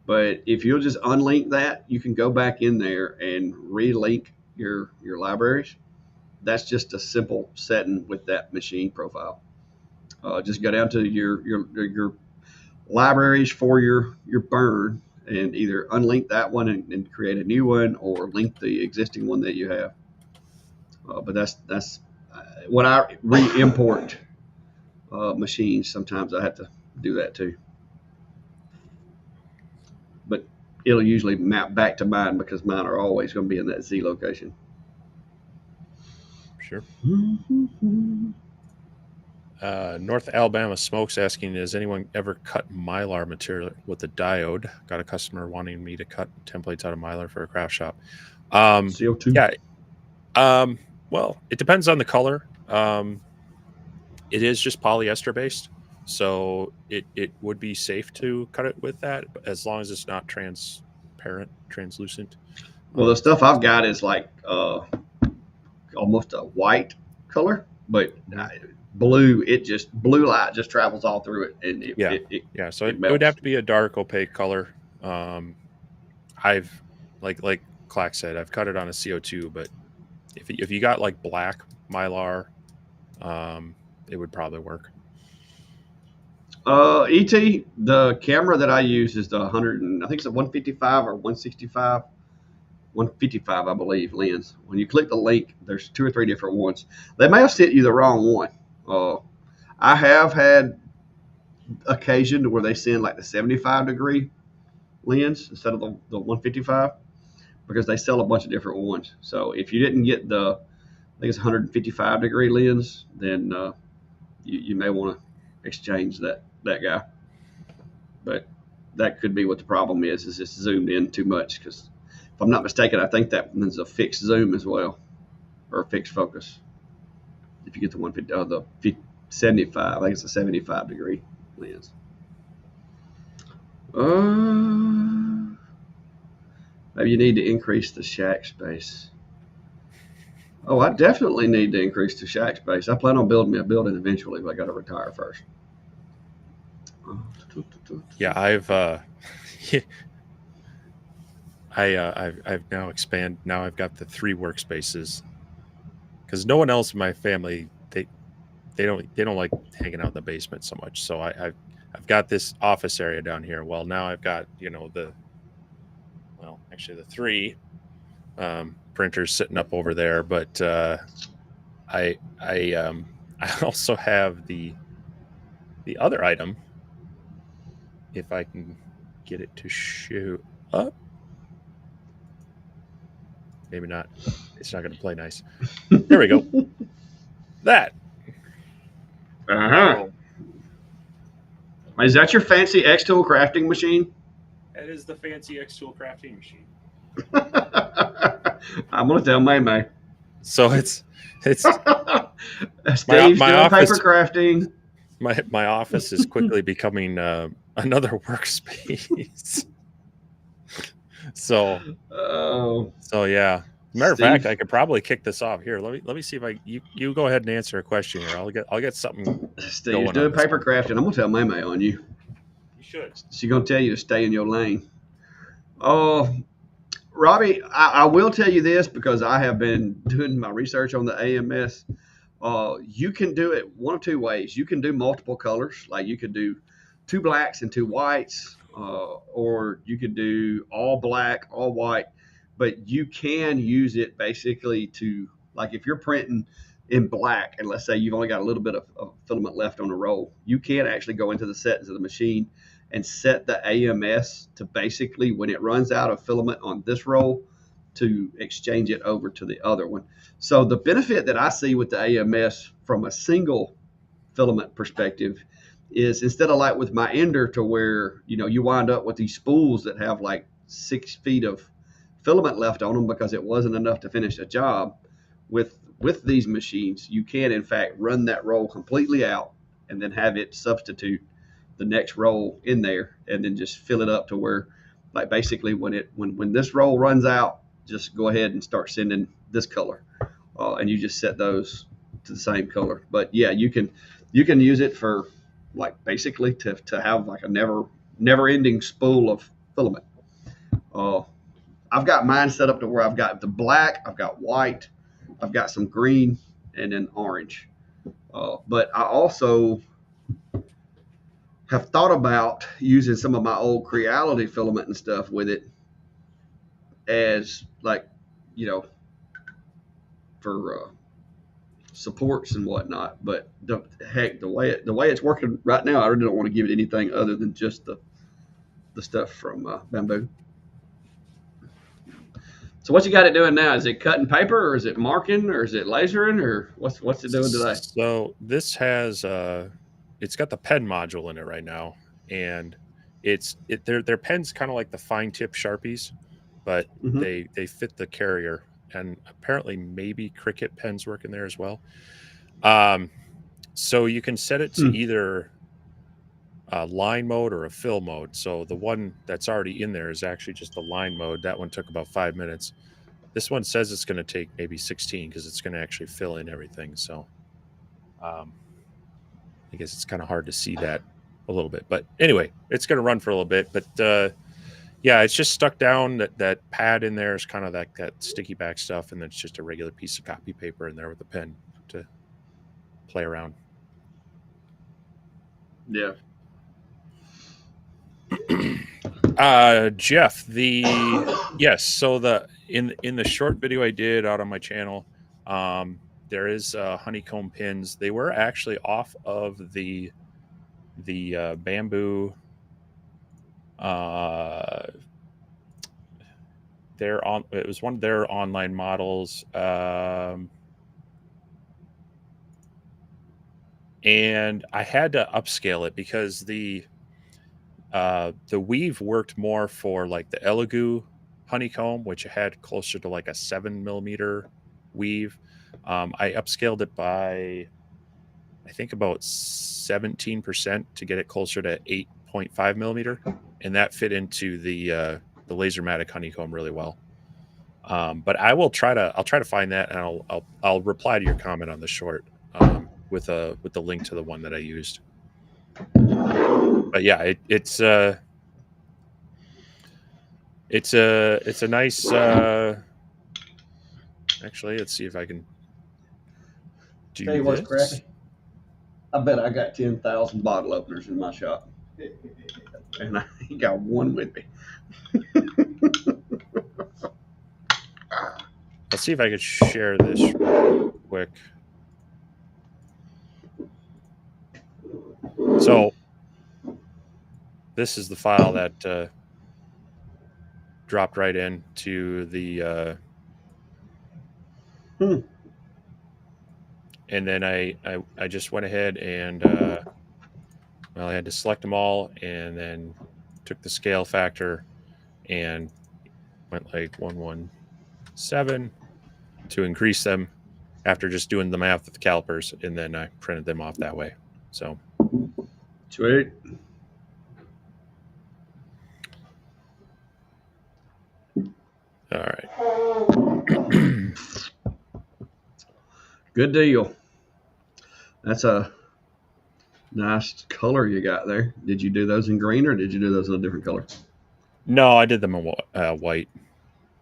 But if you'll just unlink that, you can go back in there and relink your libraries. That's just a simple setting with that machine profile. Just go down to your libraries for your burn and either unlink that one and create a new one or link the existing one that you have. But that's when I re-import machines. Sometimes I have to do that too. But it'll usually map back to mine because mine are always going to be in that Z location. Sure. North Alabama Smokes asking, has anyone ever cut Mylar material with a diode? Got a customer wanting me to cut templates out of Mylar for a craft shop. CO2. Yeah. Well, it depends on the color. It is just polyester based, so it would be safe to cut it with that, as long as it's not transparent, translucent. Well, the stuff I've So, got is like almost a white color, but mhm. blue. It just blue light just travels all through it, and it Yeah, it, it, yeah. So it it would have melts. to be a dark opaque color. Um, I've like Clack said, I've cut it on a CO2, but if you got like black mylar, um, it would probably work. ET, the camera that I use is the 100, and I think it's a 155 or 165, 155, I believe, lens. When you click the link, there's two or three different ones. They may have sent you the wrong one. I have had occasion where they send like the 75-degree lens instead of the 155 because they sell a bunch of different ones. So if you didn't get the, I think it's 155-degree lens, then you may want to exchange that guy. But that could be what the problem is it's zoomed in too much. Because if I'm not mistaken, I think that one's a fixed zoom as well, or a fixed focus. If you get the 150, the 75, I think it's a 75-degree lens. Uh, Maybe you need to increase the shack space. Oh, I definitely need to increase the shack space. I plan on building me a building eventually, but I got to retire first. Yeah, I've now expand. Now I've got the 3 workspaces because no one else in my family they don't like hanging out in the basement so much. So I've got this office area down here. Well, now I've got actually the 3 printers sitting up over there, but I I also have the other item if I can get it to show up. Maybe not. It's not going to play nice. There we go. That. Uh-huh. So Is that your fancy X tool crafting machine? that is the fancy X tool crafting machine. I'm gonna tell May May. So it's Steve's my doing paper office. crafting. My office is quickly becoming another workspace. so Oh, so yeah. Matter of fact, Steve. I could probably kick this off here. Let me see if you go ahead and answer a question here. I'll get something Steve's going on doing this paper one. crafting. I'm gonna tell May May on you. You should. She's gonna tell you to stay in your lane. Oh, Robbie, I will tell you this because I have been doing my research on the AMS. You can do it one of two ways. You can do multiple colors, like you could do 2 blacks and 2 whites, or you could do all black, all white. But you can use it basically to, like, if you're printing in black, and let's say you've only got a little bit of filament left on the roll, you can actually go into the settings of the machine and set the AMS to basically, when it runs out of filament on this roll, to exchange it over to the other one. So the benefit that I see with the AMS from a single filament perspective is, instead of like with my ender, to where you wind up with these spools that have like 6 feet of filament left on them because it wasn't enough to finish a job. With these machines, you can in fact run that roll completely out and then have it substitute the next roll in there, and then just fill it up to where, like, basically when this roll runs out, just go ahead and start sending this color, and you just set those to the same color. But yeah, you can use it for, like, basically to have like a never ending spool of filament. uh, I've got mine set up to where I've got the black, I've got white, I've got some green, and then orange. But I also have thought about using some of my old Creality filament and stuff with it, as, like, you know for supports and whatnot. But heck, the way it's working right now, I really don't want to give it anything other than just the stuff from Bamboo. So what you got it doing now? Is it cutting paper, or is it marking, or is it lasering, or what's it doing today? So this has it's got the pen module in it right now, and their pen's kind of like the fine tip Sharpies. but Mhm. they fit the carrier, and apparently maybe Cricut pens work in there as well. So you can set it to Hmm. either a line mode or a fill mode. So the one that's already in there is actually just a line mode. That one took about 5 minutes. This one says it's going to take maybe 16 because it's going to actually fill in everything. So I guess it's kind of hard to see that a little bit. But anyway, it's going to run for a little bit. But yeah, it's just stuck down. That pad in there is kind of that sticky back stuff. And then it's just a regular piece of copy paper in there with a pen to play around. Yeah. Jeff, yes, so the in the short video I did out on my channel, there is honeycomb pins. They were actually off of the bamboo. It was one of their online models, and I had to upscale it because the weave worked more for like the Elegoo honeycomb, which had closer to like a 7 millimeter weave. I upscaled it by, I think, about 17% to get it closer to 8.5 millimeter, and that fit into the Lasermatic honeycomb really well. But I'll try to find that, and I'll reply to your comment on the short with the link to the one that I used. But yeah, it's a nice. Actually, let's see if I can do Tell you what's this. crappy. I bet I got 10,000 bottle openers in my shop, and I ain't got one with me. Let's see if I could share this real quick. So this is the file that dropped right into the. And then I just went ahead and well, I had to select them all, and then took the scale factor and went like 117 to increase them after just doing the math with the calipers, and then I printed them off that way. So Sweet. all right. Good deal. That's a nice color you got there. Did you do those in green, or did you do those in a different color? No, I did them in white.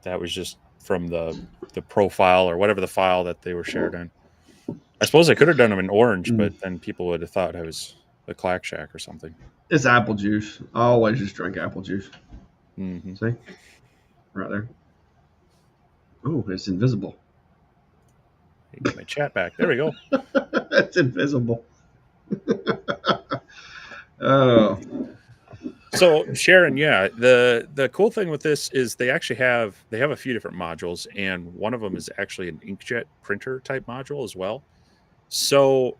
That was just from the profile or whatever the file that they were shared in. I suppose I could have done them in orange, but then people would have thought I was a clack shack or something. It's apple juice. I always just drink apple juice. Mm-hmm. See? Right there. Oh, it's invisible. Get my chat back. There we go. It's invisible. Oh. So Sharon, yeah, the cool thing with this is they actually have a few different modules, and one of them is actually an inkjet printer type module as well. So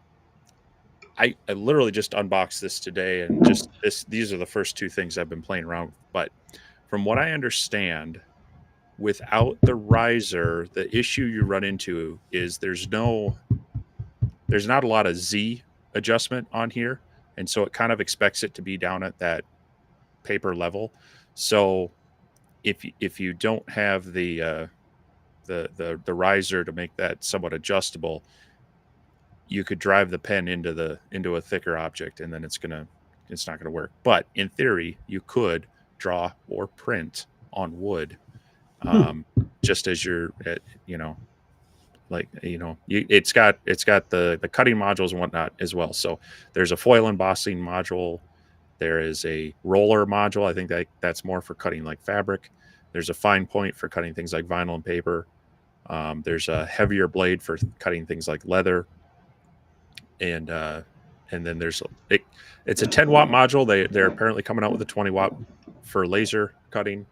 I literally just unboxed this today, and just these are the first two things I've been playing around with. But from what I understand, without the riser, the issue you run into is there's not a lot of Z adjustment on here, and so it kind of expects it to be down at that paper level. So if you don't have the riser to make that somewhat adjustable, you could drive the pen into a thicker object, and then it's not gonna work. But in theory, you could draw or print on wood, just as you're at, it's got the cutting modules and whatnot as well. So there's a foil embossing module. There is a roller module. I think that's more for cutting like fabric. There's a fine point for cutting things like vinyl and paper. There's a heavier blade for cutting things like leather. And then it's a 10-watt module. They're apparently coming out with a 20-watt for laser cutting.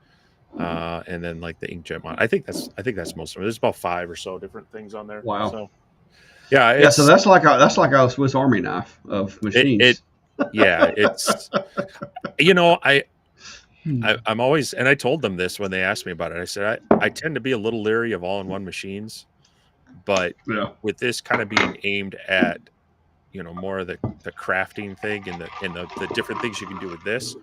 And then like the inkjet mod. I think that's most of it. There's about 5 or so different things on there. Wow. So yeah, Yeah, so that's like a Swiss Army knife of machines. Yeah, it's I I'm always, and I told them this when they asked me about it. I said I tend to be a little leery of all-in-one machines, but Yeah. with this kind of being aimed at more of the crafting thing and the different things you can do with this,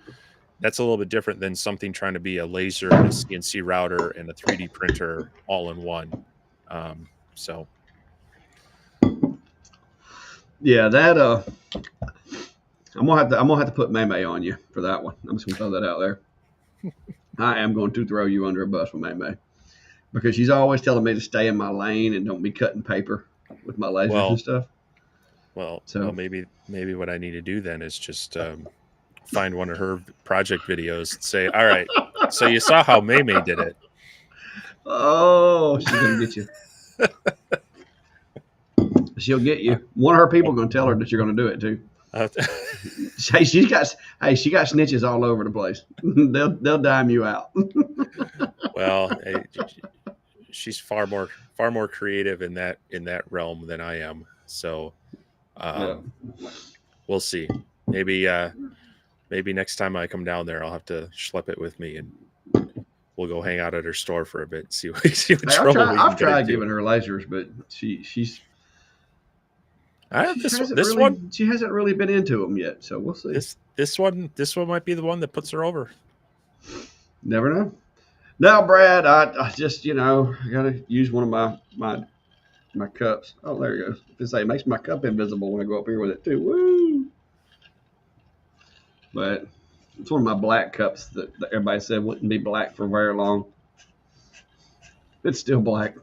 that's a little bit different than something trying to be a laser and a CNC router and a 3D printer all in one. So Yeah, that I'm gonna have to put May on you for that one. I'm just gonna throw that out there. I am going to throw you under a bus with May because she's always telling me to stay in my lane and don't be cutting paper with my lasers and well, stuff. well, So maybe what I need to do then is just find one of her project videos and say, all right, so you saw how May did it. oh, she's gonna get you. She'll get you. One of her people gonna tell her that you're gonna do it too. Hey, she got snitches all over the place. they'll dime you out. Well, she's far more creative in that realm than I am. So Yeah. we'll see. Maybe next time I come down there, I'll have to schlep it with me, and we'll go hang out at her store for a bit. See what trouble we can I've get tried into. giving her lasers, but she this one. She hasn't really been into them yet, so we'll see. This one might be the one that puts her over. Never know. Now, Brad, I just I gotta use one of my cups. Oh, there you go. It makes my cup invisible when I go up here with it too. Woo! But it's one of my black cups that everybody said wouldn't be black for very long. It's still black.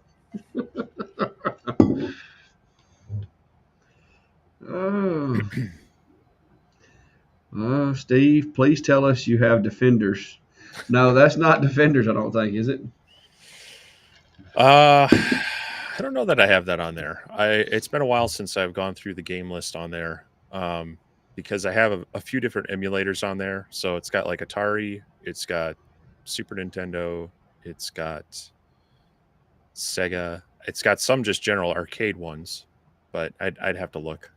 Oh. Oh, Steve, please tell us you have Defenders. No, that's not Defenders, I don't think, is it? I don't know that I have that on there. It's been a while since I've gone through the game list on there. Because I have a few different emulators on there. So it's got like Atari, it's got Super Nintendo, it's got Sega, it's got some just general arcade ones, but I'd have to look.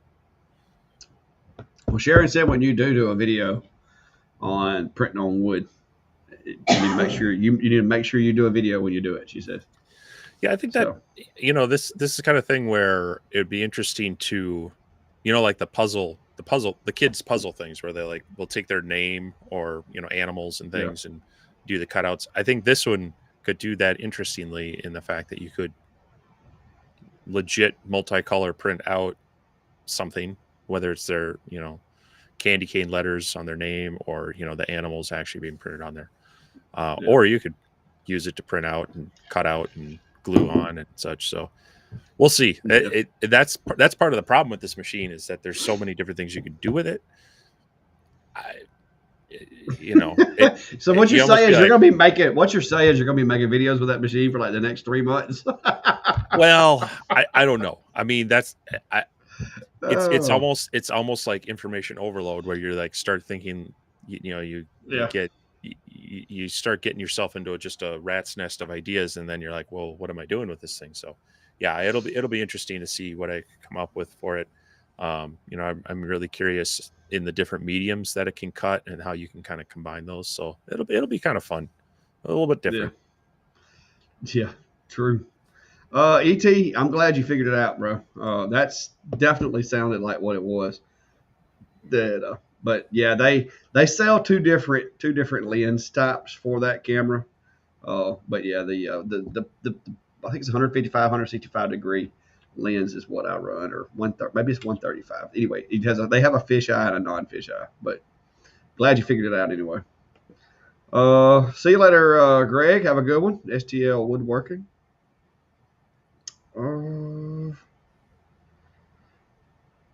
Well, Sharon said when you do a video on printing on wood, you need to make sure you need to make sure you do a video when you do it. She said. Yeah, I think that this is the kind of thing where it would be interesting to, like the kids puzzle things where they will take their name or animals and things and do the cutouts. I think this one could do that interestingly in the fact that you could legit multicolor print out something, whether it's their candy cane letters on their name or the animals actually being printed on there, or you could use it to print out and cut out and glue on and such. So we'll see. That's part of the problem with this machine is that there's so many different things you can do with it. So what you're saying is you're going to be making. What you're saying is you're going to be making videos with that machine for like the next 3 months. Well, I don't know. I mean, it's almost like information overload where you're like start thinking, you start getting yourself into just a rat's nest of ideas, and then you're like, well, what am I doing with this thing? So yeah, it'll be interesting to see what I come up with for it. I'm really curious in the different mediums that it can cut and how you can kind of combine those. So it'll be kind of fun, a little bit different. Yeah, true. ET, I'm glad you figured it out, bro. That's definitely sounded like what it was. But yeah, they sell two different lens types for that camera. But yeah, the I think it's 155, 165 degree lens is what I run, or maybe it's 135. Anyway, they have a fisheye and a non-fisheye. But glad you figured it out anyway. See you later, Greg. Have a good one. STL Woodworking.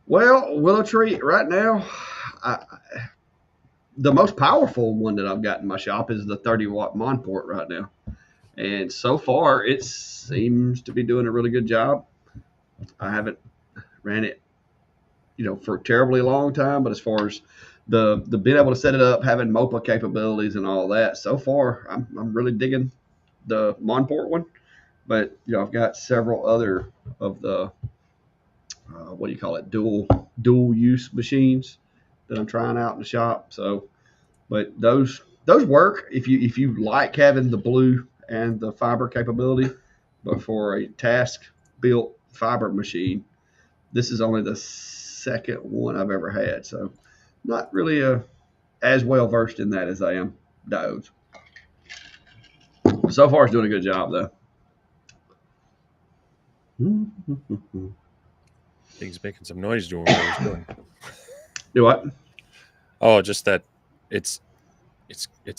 Well, Willow Tree right now, the most powerful one that I've got in my shop is the 30-watt Monport right now. And so far, it seems to be doing a really good job. I haven't ran it, for a terribly long time, but as far as the being able to set it up, having MOPA capabilities and all that, so far, I'm really digging the Monport one. But, I've got several other of the, what do you call it, dual use machines that I'm trying out in the shop. So, but those those work if you like having the blue and the fiber capability, but for a task built fiber machine, this is only the second one I've ever had, so not really as well versed in that as I am diodes. So far, it's doing a good job though. He's making some noise doing what he's doing. Do what? Oh, just that it's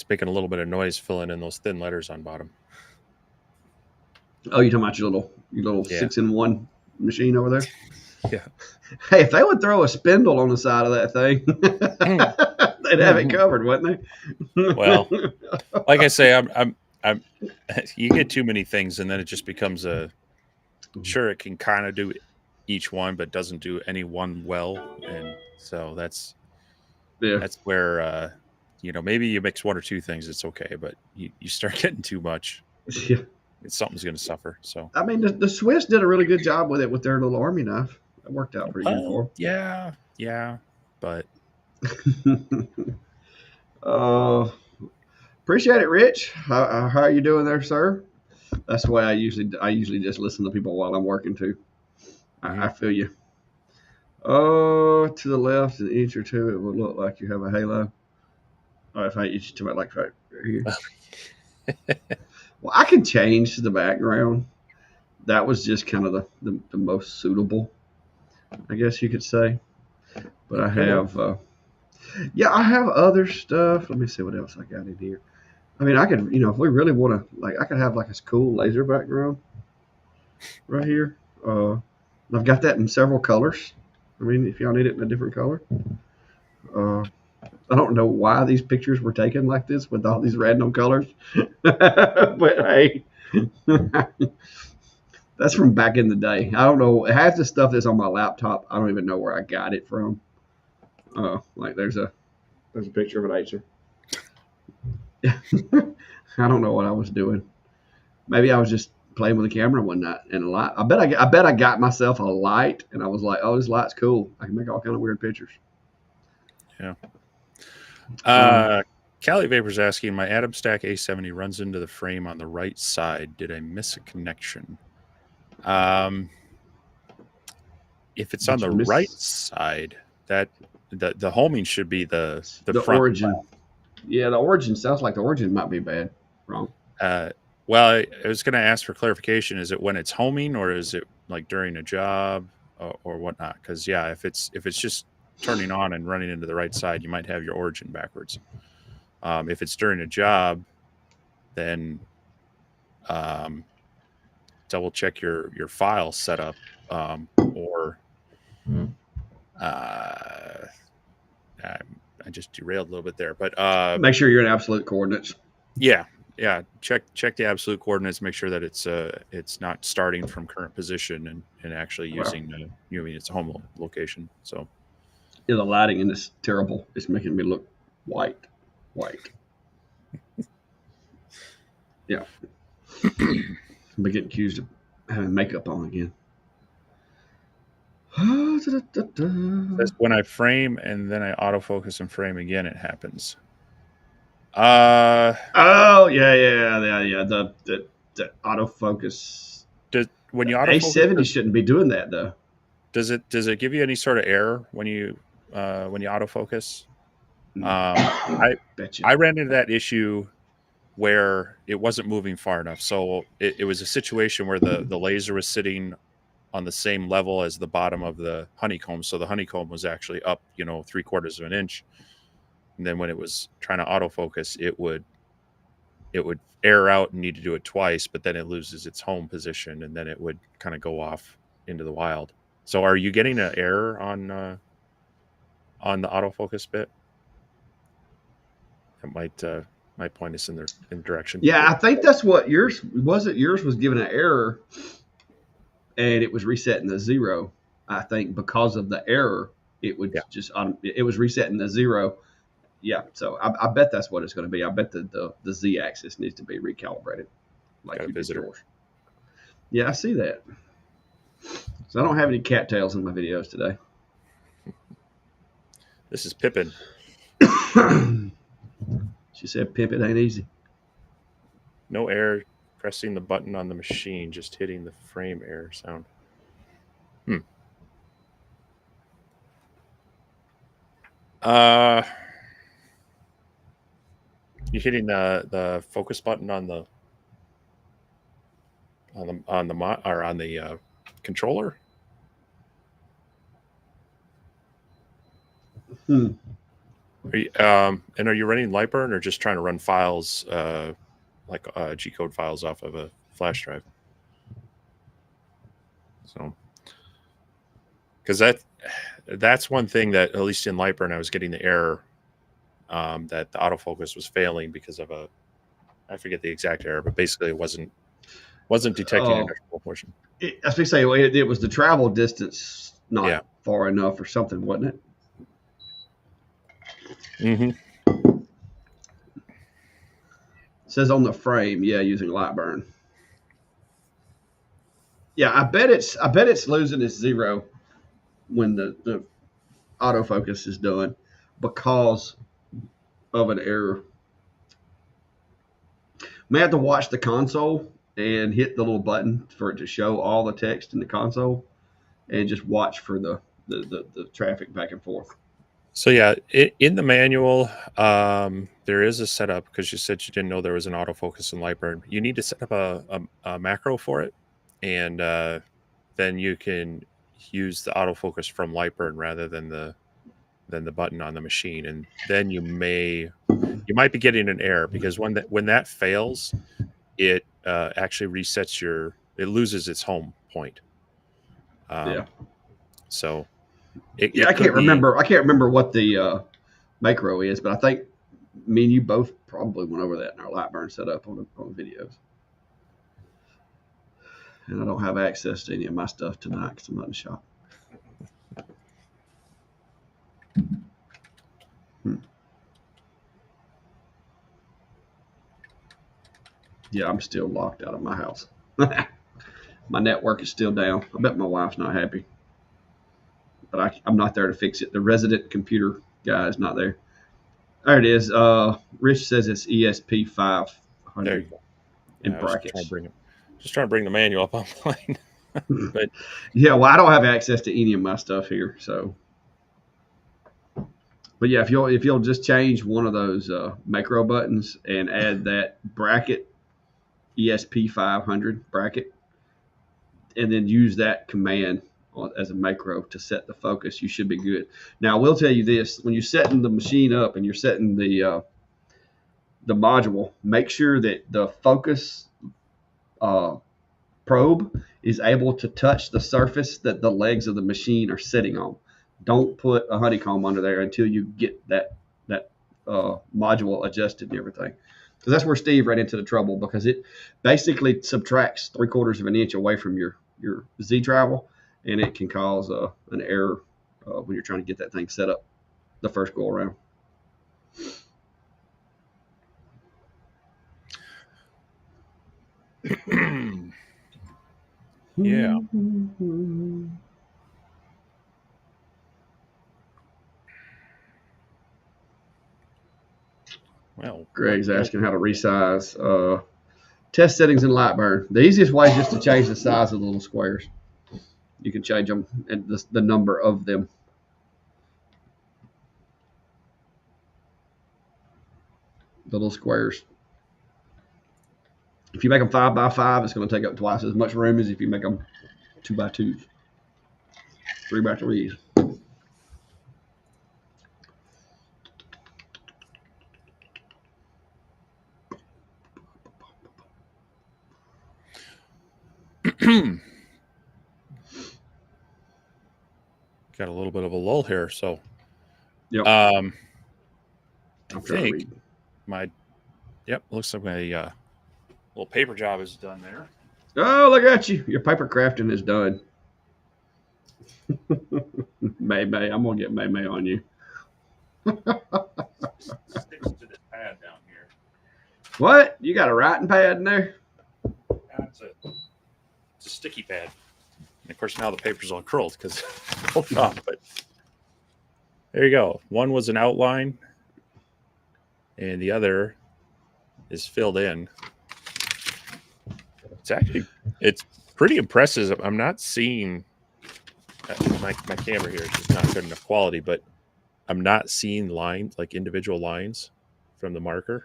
making a little bit of noise filling in those thin letters on bottom. Oh, you talking about your little Yeah. 6-in-1 machine over there? Yeah. Hey, if they would throw a spindle on the side of that thing, they'd have it covered, wouldn't they? Well, like I say, I'm you get too many things and then it just becomes sure it can kind of do each one but doesn't do any one well, and so that's where maybe you mix one or two things, it's okay, but you start getting too much, Yeah. something's going to suffer. So I mean, the Swiss did a really good job with it with their little army knife. It worked out pretty good for yeah, but appreciate it, Rich. How are you doing there, sir? That's the way I usually just listen to people while I'm working too. I feel you. Oh, to the left, an inch or two, it will look like you have a halo. Oh, if I inch to it like right here. Well, I can change the background. That was just kind of the most suitable, I guess you could say. But I have, I have other stuff. Let me see what else I got in here. I mean, I could, if we really want to, like, I could have like a cool laser background right here. I've got that in several colors. I mean, if y'all need it in a different color. I don't know why these pictures were taken like this with all these random colors, but hey, that's from back in the day. I don't know. Half the stuff that's on my laptop, I don't even know where I got it from. Like there's a picture of an Acer. I don't know what I was doing. Maybe I was just playing with the camera one night and a light. I bet I got myself a light and I was like, oh, this light's cool. I can make all kind of weird pictures. Yeah. Cali Vapor's asking, my Atom Stack A70 runs into the frame on the right side. Did I miss a connection? If it's on the right side, that the homing should be the front origin. Left. Yeah, the origin sounds like the origin might be bad. Wrong. Well, I was going to ask for clarification. Is it when it's homing or is it like during a job or whatnot? Because if it's just turning on and running into the right side, you might have your origin backwards. If it's during a job, then double check your file setup, or I just derailed a little bit there, but make sure you're in absolute coordinates. Yeah. Check the absolute coordinates. Make sure that it's not starting from current position and actually using its home location. So. Yeah, the lighting in this terrible. It's making me look white. Yeah. I'm getting accused of having makeup on again. When I frame and then I autofocus and frame again, it happens. Yeah. The autofocus. When you autofocus, A70 shouldn't be doing that though. Does it give you any sort of error when you autofocus? I ran into that issue where it wasn't moving far enough. So it was a situation where the laser was sitting on the same level as the bottom of the honeycomb. So the honeycomb was actually up, 3/4 of an inch. And then when it was trying to autofocus, it would air out and need to do it twice, but then it loses its home position and then it would kind of go off into the wild. So are you getting an error on the autofocus bit? It might point us in the direction. Yeah, I think that's what yours was. Yours was given an error, and it was resetting the 0. I think because of the error, it would it was resetting the 0. Yeah, so I bet that's what it's going to be. I bet the Z-axis needs to be recalibrated. Like you did yours. Yeah, I see that. So I don't have any cattails in my videos today. This is Pippin. She said, "Pimp, it ain't easy." No air pressing the button on the machine, just hitting the frame air sound. Uh, you hitting the focus button on the or on the controller? Hmm. And are you running Lightburn or just trying to run files like G code files off of a flash drive? So, because that's one thing that at least in Lightburn I was getting the error that the autofocus was failing because of I forget the exact error, but basically it wasn't detecting Oh, industrial motion. as we say, it was the travel distance not Yeah. far enough or something, wasn't it? Mm-hmm. It says on the frame, yeah, using Lightburn. Yeah, I bet it's losing its zero when the autofocus is done because of an error. May have to watch the console and hit the little button for it to show all the text in the console, and just watch for the traffic back and forth. So yeah, in the manual, there is a setup because you said you didn't know there was an autofocus in Lightburn. You need to set up a macro for it, and then you can use the autofocus from Lightburn rather than the button on the machine, and then you might be getting an error because when that fails, it actually resets it loses its home point. Yeah, So yeah. I it could can't be. remember. I can't remember what the macro is, but I think me and you both probably went over that in our Lightburn setup on the videos. And I don't have access to any of my stuff tonight because I'm not in the shop. Hmm. Yeah, I'm still locked out of my house. My network is still down. I bet my wife's not happy, but I'm not there to fix it. The resident computer guy is not there. There it is. Rich says it's ESP There you 500 go. in Yeah, I was brackets. just trying to bring the manual up online. But Yeah, well, I don't have access to any of my stuff here, so. But yeah, if you'll just change one of those macro buttons and add that bracket ESP 500 bracket, and then use that command as a macro to set the focus, you should be good. Now, I will tell you this: when you're setting the machine up and you're setting the module, make sure that the focus uh, probe is able to touch the surface that the legs of the machine are sitting on. Don't put a honeycomb under there until you get that module adjusted and everything. Because that's where Steve ran into the trouble, because it basically subtracts 3/4 of an inch away from your Z travel, and it can cause an error when you're trying to get that thing set up the first go around. yeah. Well, Greg's asking how to resize test settings in Lightburn. The easiest way is just to change the size of the little squares. You can change them and the number of them. The little squares. If you make them 5x5, it's going to take up twice as much room as if you make them 2x2s, 3x3s. got a little bit of a lull here, so Yep. I I'm trying to think read. looks like my little paper job is done there. Oh, look at you. Your paper crafting is done. May, I'm going to get May on you. Sticks to this pad down here. What? You got a writing pad in there? It's a sticky pad. And of course, now the paper's all curled because pulled off. But there you go. One was an outline, and the other is filled in. It's pretty impressive. I'm not seeing my camera here is just not good enough quality, but I'm not seeing lines like individual lines from the marker.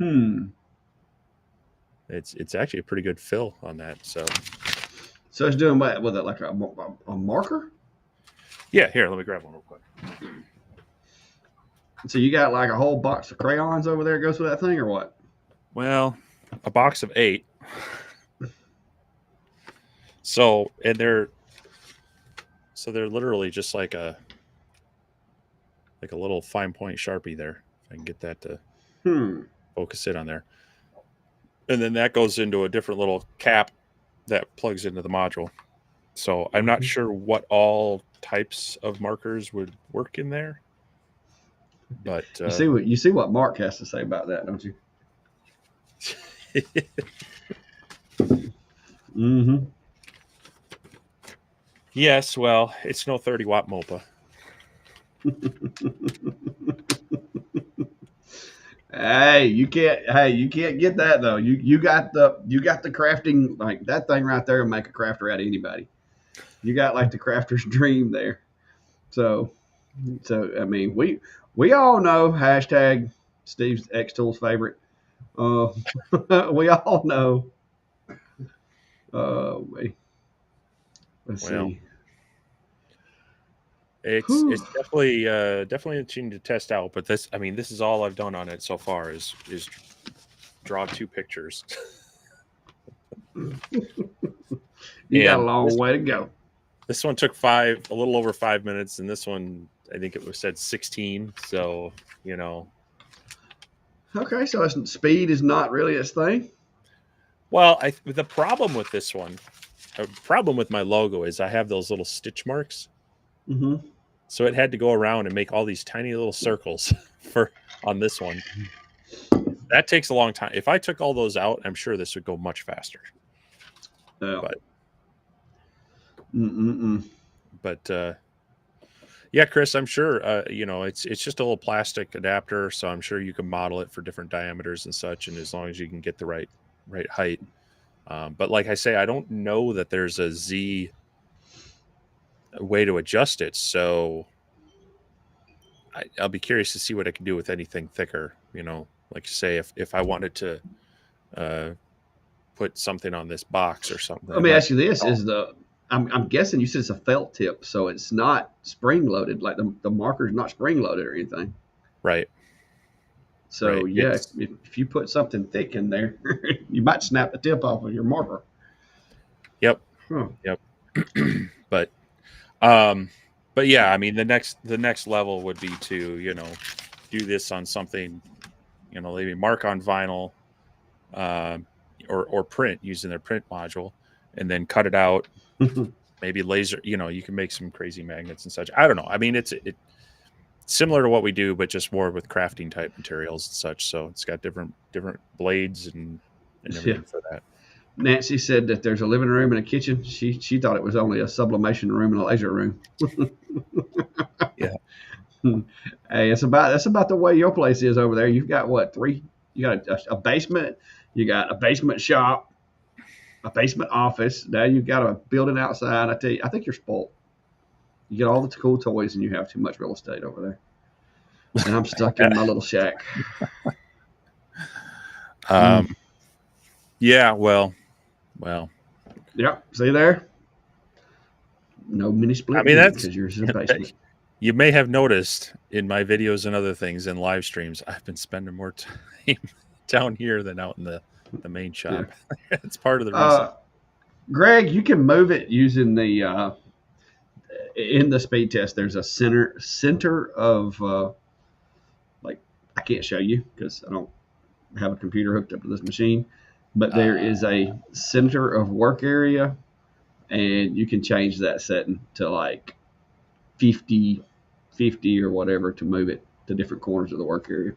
It's actually a pretty good fill on that. So it's doing what with it, like a marker? yeah, here, let me grab one real quick. So you got like a whole box of crayons over there goes with that thing, or what? Well, a box of 8. So they're literally just like a little fine point Sharpie there. If I can get that to focus in on there. And then that goes into a different little cap that plugs into the module. So I'm not sure what all types of markers would work in there. But you see what Mark has to say about that, don't you? Mm-hmm. Yes, well, it's no 30-watt MOPA. Hey, you can't get that though. You got the crafting, like that thing right there will make a crafter out of anybody. You got like the crafter's dream there. So I mean, we all know hashtag Steve's X Tools favorite. We all know. Let's see. It's definitely interesting to test out. But this is all I've done on it so far is draw 2 pictures. You got a long way to go. This one took a little over 5 minutes, and this one I think it was said 16. So Okay, so speed is not really its thing. Well, the problem with this one, the problem with my logo is I have those little stitch marks. Mm-hmm. So it had to go around and make all these tiny little circles on this one. That takes a long time. If I took all those out, I'm sure this would go much faster. But yeah, Chris, I'm sure it's just a little plastic adapter, so I'm sure you can model it for different diameters and such, and as long as you can get the right height. But like I say, I don't know that there's a Z way to adjust it, so I'll be curious to see what I can do with anything thicker. Like say if I wanted to put something on this box or something. Let me ask you this: I'm guessing you said it's a felt tip, so it's not spring loaded. Like the marker's not spring loaded or anything. Right. So right. Yeah, if you put something thick in there, you might snap the tip off of your marker. Yep. Huh. Yep. But yeah, I mean the next level would be to do this on something, maybe mark on vinyl, or print using their print module, and then cut it out. Maybe laser. You can make some crazy magnets and such. I don't know. I mean, it's similar to what we do, but just more with crafting type materials and such. So it's got different blades and everything for that. Nancy said that there's a living room and a kitchen. She thought it was only a sublimation room and a laser room. Yeah. Hey, that's about the way your place is over there. You've got what, 3? You got a basement. You got a basement shop, a basement office. Now you've got a building outside. I tell you, I think you're spoiled. You get all the cool toys, and you have too much real estate over there. And I'm stuck in my little shack. Yeah. Well. Yeah. See there? No mini split. I mean, that's because yours is a basement. You may have noticed in my videos and other things and live streams, I've been spending more time down here than out in the main shop. Yeah. It's part of the reason. Greg, you can move it using the in the speed test. There's a center of like, I can't show you because I don't have a computer hooked up to this machine, but there is a center of work area, and you can change that setting to like 50 or whatever to move it to different corners of the work area.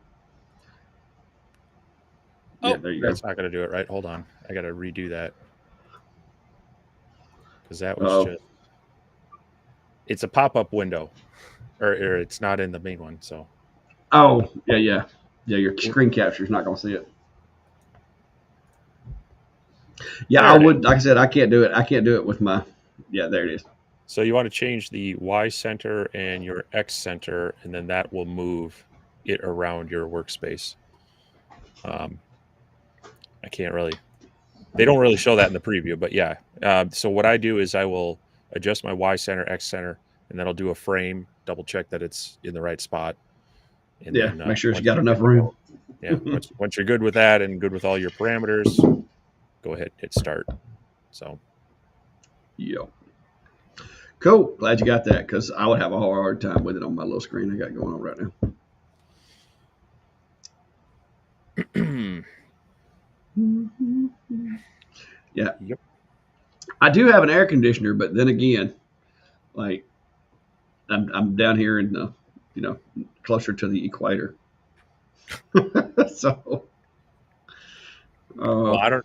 Yeah, there you go. That's not going to do it, right? Hold on. I got to redo that. Because that was just... It's a pop-up window. Or it's not in the main one, so... Oh, yeah. Yeah, your screen capture is not going to see it. Yeah, There I it is. would. Like I said, I can't do it. I can't do it with my. Yeah, there it is. So you want to change the Y center and your X center, and then that will move it around your workspace. Um, I can't really. They don't really show that in the preview, but yeah. So what I do is I will adjust my Y center, X center, and then I'll do a frame, double check that it's in the right spot, and Yeah, then make sure it's once got you're enough good to room. go, yeah. Once you're good with that and good with all your parameters, go ahead and hit start. So Yeah. Cool. Glad you got that because I would have a hard time with it on my little screen I got going on right now. Yeah. yep. I do have an air conditioner, but then again, like I'm down here in the, closer to the equator. So, Well, uh,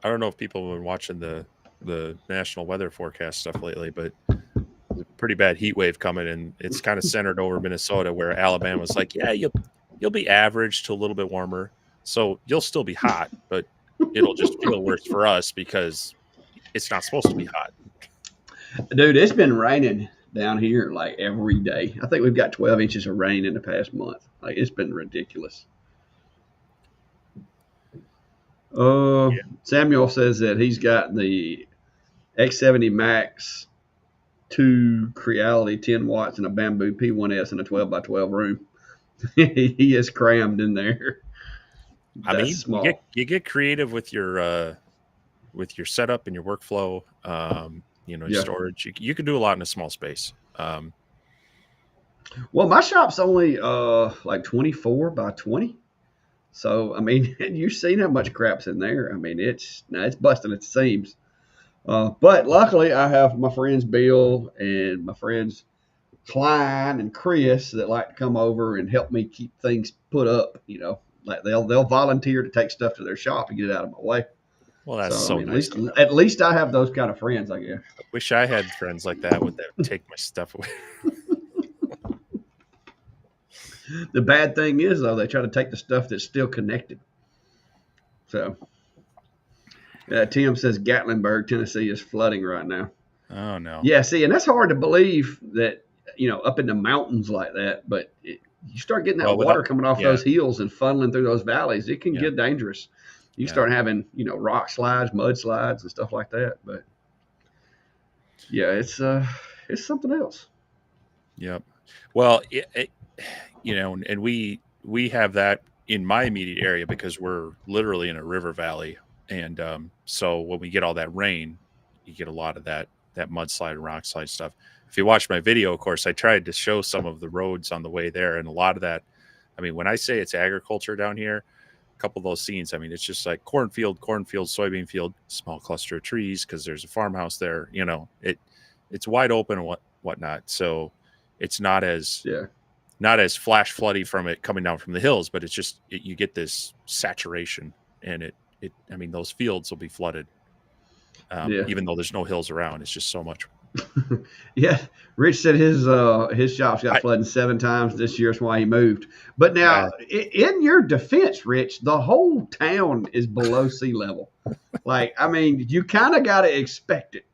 I don't know if people have been watching the national weather forecast stuff lately, but there's a pretty bad heat wave coming, and it's kind of centered over Minnesota, where Alabama's like, yeah, you'll be average to a little bit warmer, so you'll still be hot, but it'll just feel worse for us because it's not supposed to be hot. dude, it's been raining down here like every day. I think we've got 12 inches of rain in the past month. Like it's been ridiculous. Yeah. Samuel says that he's got the X70 Max 2 Creality 10 watts and a Bamboo P1S in a 12 by 12 room. He is crammed in there. I That's mean, you small. get creative with your setup and your workflow, your Yeah. storage. You can do a lot in a small space. Well, my shop's only like 24 by 20. So I mean, you've seen how much crap's in there. I mean, it's busting at the seams. But luckily, I have my friends Bill and my friends Klein and Chris that like to come over and help me keep things put up. Like they'll volunteer to take stuff to their shop and get it out of my way. Well, that's So I so mean, nice of them. at least I have those kind of friends, I guess. Wish I had friends like that would take my stuff away. The bad thing is though, they try to take the stuff that's still connected. So Tim says Gatlinburg, Tennessee is flooding right now. Oh no. Yeah, see, and that's hard to believe that up in the mountains like that. But you start getting that Well, water coming off yeah, those hills and funneling through those valleys, it can yeah, get dangerous. You yeah, start having rock slides, mud slides, and stuff like that. But yeah, it's something else. yep. Well, and we have that in my immediate area because we're literally in a river valley, and so when we get all that rain, you get a lot of that mudslide and rock slide stuff. If you watch my video, of course, I tried to show some of the roads on the way there, and a lot of that. I mean, when I say it's agriculture down here, a couple of those scenes, I mean, it's just like cornfield, soybean field, small cluster of trees because there's a farmhouse there. It's wide open and whatnot. So it's Yeah, not as flash floody from it coming down from the hills, but it's just you get this saturation, and it. I mean, those fields will be flooded, yeah. even though there's no hills around. It's just so much. Yeah, Rich said his shop's got I, flooding 7 times this year. That's why he moved. But now, in your defense, Rich, the whole town is below sea level. Like, I mean, you kind of got to expect it.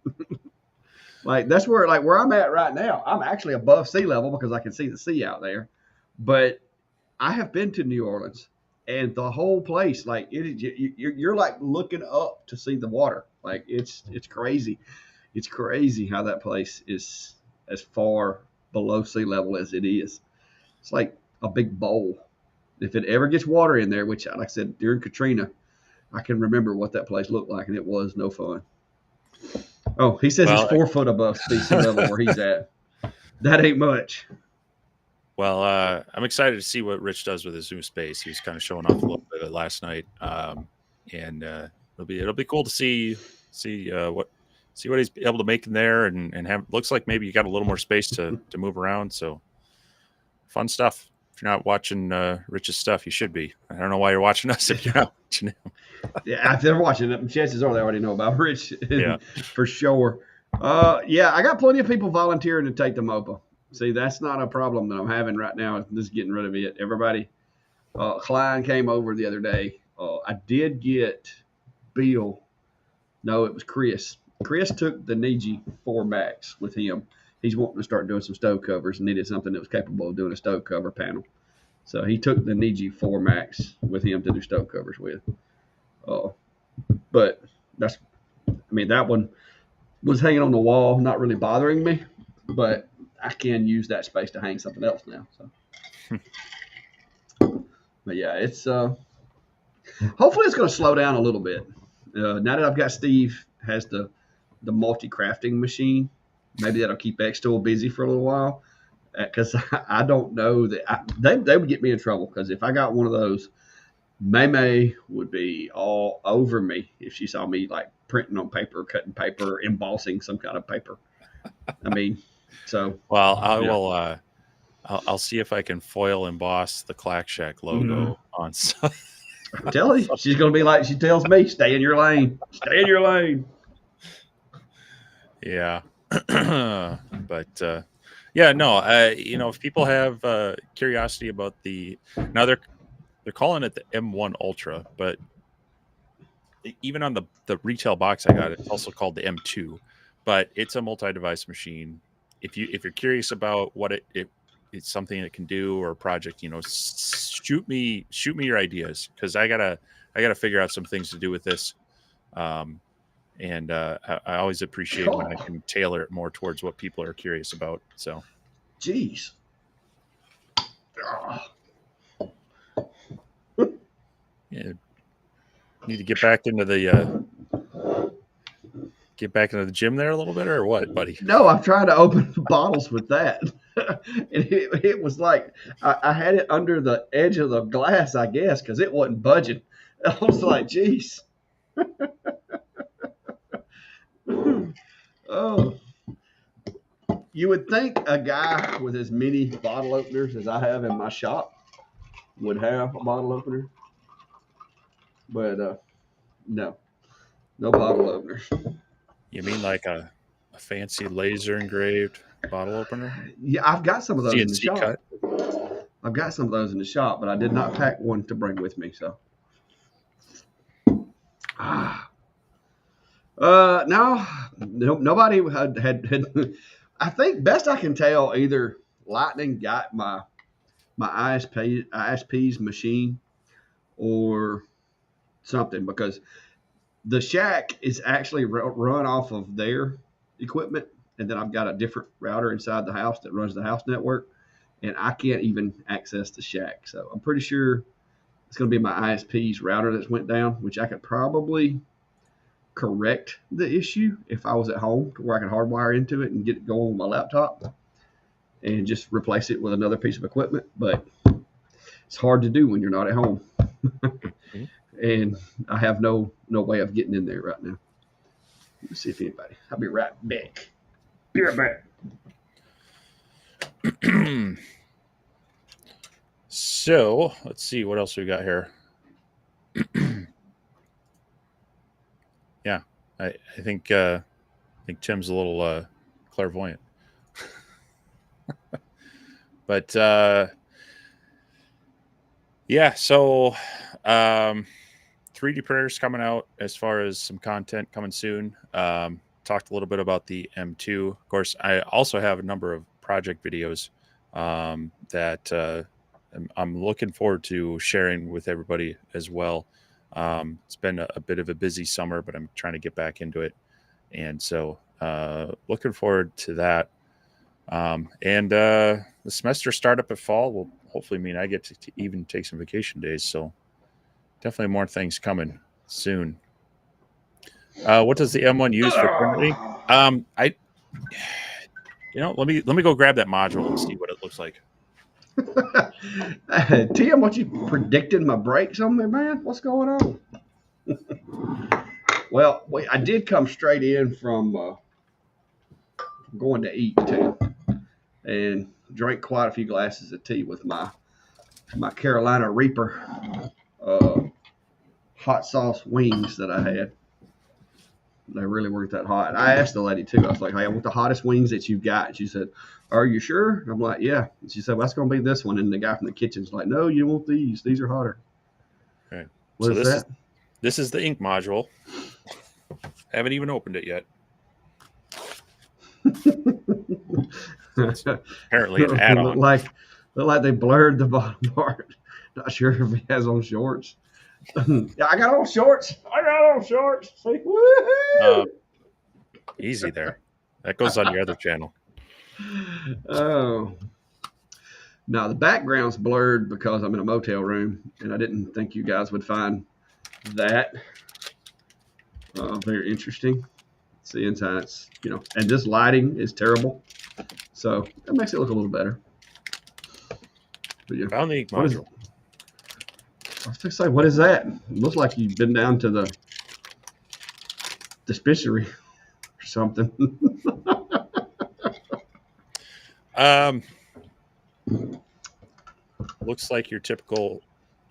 Like that's where I'm at right now. I'm actually above sea level because I can see the sea out there. But I have been to New Orleans, and the whole place, like it is, you're like looking up to see the water. Like it's crazy. It's crazy how that place is as far below sea level as it is. It's like a big bowl. If it ever gets water in there, which, like I said, during Katrina, I can remember what that place looked like, and it was no fun. Oh, he says he's well, 4 foot above sea level where he's at. That ain't much. well, I'm excited to see what Rich does with his new space. He was kind of showing off a little bit of it last night, and it'll be cool to see what he's able to make in there, and have looks like maybe you got a little more space to move around. So fun stuff. If you're not watching Rich's stuff, you should be. I don't know why you're watching us if you're not watching him. Yeah, if they're watching it, chances are they already know about Rich Yeah. for sure. Yeah, I got plenty of people volunteering to take the MOPA. See, that's not a problem that I'm having right now. Just getting rid of it. Everybody, Klein came over the other day. I did get Bill. No, it was Chris. Chris took the Niji 4 Max with him. He's wanting to start doing some stove covers and needed something that was capable of doing a stove cover panel. So he took the Niji 4 Max with him to do stove covers with. But that one was hanging on the wall, not really bothering me, but I can use that space to hang something else now. So, but yeah, it's hopefully it's going to slow down a little bit. Now that I've got Steve has the multi crafting machine, maybe that'll keep X-Tool busy for a little while. Because I don't know that they would get me in trouble. Because if I got one of those, May would be all over me if she saw me like printing on paper, cutting paper, embossing some kind of paper. I mean, so. Well, I will. I'll see if I can foil emboss the Clack Shack logo on stuff. I tell you, she's going to be like she tells me, "Stay in your lane. Stay in your lane." Yeah, but yeah, no. If people have curiosity about now they're calling it the M1 Ultra, but even on the retail box I got, it's also called the M2. But it's a multi-device machine. If you're curious about what it's something it can do or a project, shoot me your ideas, because I gotta figure out some things to do with this. And I always appreciate when I can tailor it more towards what people are curious about. So, jeez. Yeah, need to get back into the gym there a little bit, or what, buddy? No, I'm trying to open bottles with that. And it was like I had it under the edge of the glass, I guess, because it wasn't budging. I was like, geez. Oh, you would think a guy with as many bottle openers as I have in my shop would have a bottle opener, but no bottle openers. You mean like a fancy laser engraved bottle opener? Yeah, I've got some of those in the CNC shop. cut? I've got some of those in the shop, but I did not pack one to bring with me. So, no, nobody had. I think best I can tell, either Lightning got my ISP's machine or something, because the shack is actually run off of their equipment, and then I've got a different router inside the house that runs the house network, and I can't even access the shack. So I'm pretty sure it's going to be my ISP's router that's went down, which I could probably correct the issue if I was at home, to where I could hardwire into it and get it going on my laptop and just replace it with another piece of equipment. But it's hard to do when you're not at home. And I have no way of getting in there right now. Let's see if anybody. I'll be right back. Be right back. So let's see what else we got here. Yeah, I think Tim's a little clairvoyant, but yeah. So 3D printers coming out, as far as some content coming soon. Talked a little bit about the M2. Of course, I also have a number of project videos that I'm looking forward to sharing with everybody as well. It's been a bit of a busy summer, but I'm trying to get back into it. And so looking forward to that. And the semester startup at fall will hopefully mean I get to even take some vacation days. So definitely more things coming soon. What does the M1 use for printing? Let me go grab that module and see what it looks like. Tim, what you predicting my brakes on me, man? What's going on? Well, I did come straight in from going to eat too, and drank quite a few glasses of tea with my Carolina Reaper hot sauce wings that I had. They really weren't that hot. I asked the lady too. I was like, "Hey, I want the hottest wings that you've got." And she said, "Are you sure?" And I'm like, "Yeah." And she said, "Well, that's going to be this one." And the guy from the kitchen's like, "No, you want these. These are hotter." Okay. What So is that? this is the ink module. Haven't even opened it yet. So it's apparently an add-on. Look like they blurred the bottom part. Not sure if he has on shorts. Yeah, I got on shorts. I got on shorts. See, Uh, woohoo! easy there. That goes on your other channel. Oh, now the background's blurred because I'm in a motel room, and I didn't think you guys would find that very interesting. Seeing how it's and this lighting is terrible, so that makes it look a little better. But yeah, Found the ink what is? module. I was going to say, what is that? It looks like you've been down to the dispensary or something. Looks like your typical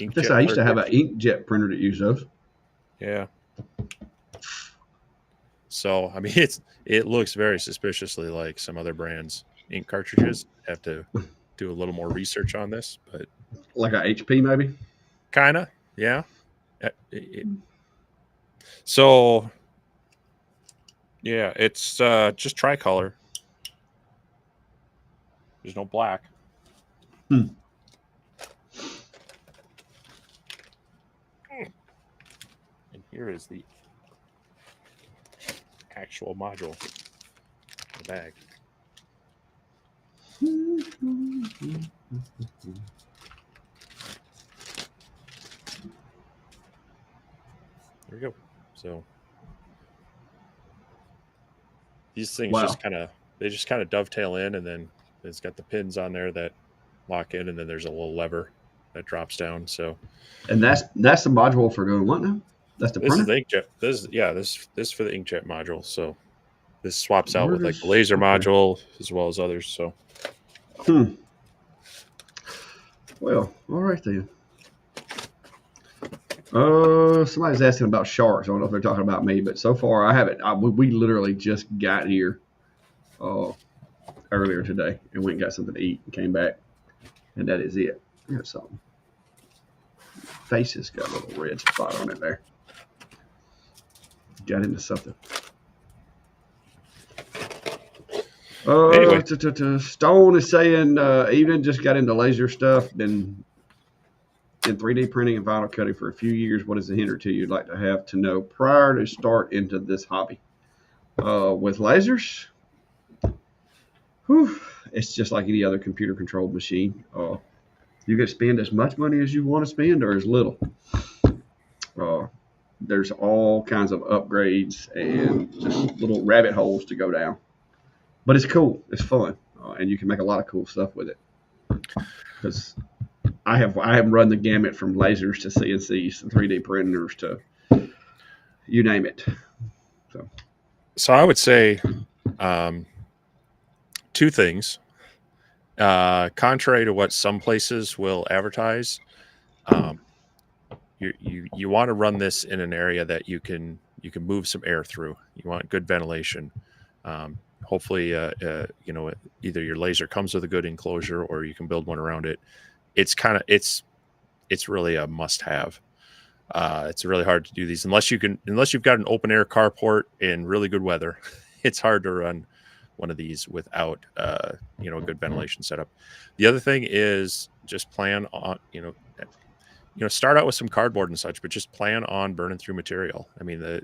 I inkjet used to have cartridge. an inkjet printer to use those. Yeah. So I mean, it looks very suspiciously like some other brands' ink cartridges. Have to do a little more research on this, but Like a HP maybe. kind of, yeah. So yeah, it's just tricolor. There's no black. Hmm. And here is the actual module, the bag. There we go. So these things Wow. just kind of dovetail in, and then it's got the pins on there that lock in, and then there's a little lever that drops down. So And that's the module for doing what now? That's the this is printer. the inkjet. This for the inkjet module. So this swaps out Where with like the does laser okay? module as well as others. So Hmm. Well, all right then. Somebody's asking about sharks. I don't know if they're talking about me, but so far I haven't. We literally just got here earlier today and went and got something to eat and came back, and that is it. Here's something. Face has got a little red spot on it there. Got into something. anyway, Stone is saying Evening just got into laser stuff, been in 3D printing and vinyl cutting for a few years. What is the hinder to you'd like to have to know prior to start into this hobby? With lasers, it's just like any other computer controlled machine. You can spend as much money as you want to spend or as little. There's all kinds of upgrades and just little rabbit holes to go down. But it's cool. It's fun, and you can make a lot of cool stuff with it. Because I have run the gamut from lasers to CNCs to 3D printers to you name it. so I would say two things. Contrary to what some places will advertise, you want to run this in an area that you can move some air through. You want good ventilation. Hopefully, either your laser comes with a good enclosure or you can build one around it. It's really a must-have. It's really hard to do these unless you've got an open air carport in really good weather. It's hard to run one of these without a good ventilation setup. The other thing is just plan on start out with some cardboard and such, but just plan on burning through material. I mean,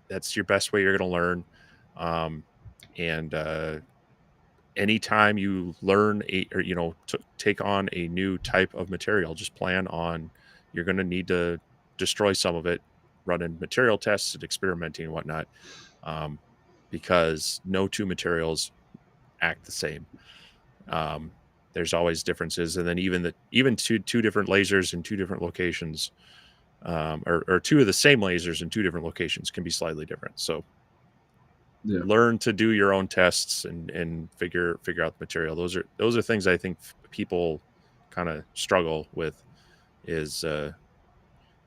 that's your best way you're going to learn. And anytime you learn take on a new type of material, just plan on you're going to need to destroy some of it, running material tests and experimenting and whatnot, because no two materials act the same. There's always differences, and then even two different lasers in two different locations, or two of the same lasers in two different locations can be slightly different. So Yeah. learn to do your own tests and figure out the material. Those are things I think people kind of struggle with. Is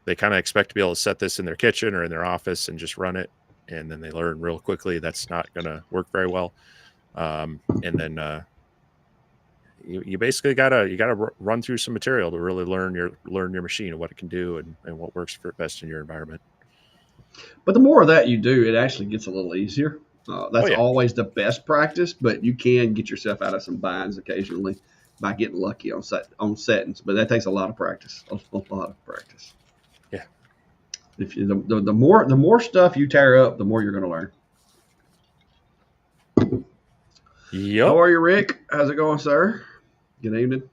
they kind of expect to be able to set this in their kitchen or in their office and just run it, and then they learn real quickly that's not going to work very well. And then you basically gotta run through some material to really learn your machine and what it can do and what works for best in your environment. But the more of that you do, it actually gets a little easier. Oh That's yeah, always the best practice, but you can get yourself out of some binds occasionally by getting lucky on settings. But that takes a lot of practice, a lot of practice. yeah. If you, the more stuff you tear up, the more you're going to learn. Yep. How are you, Rick? How's it going, sir? Good evening.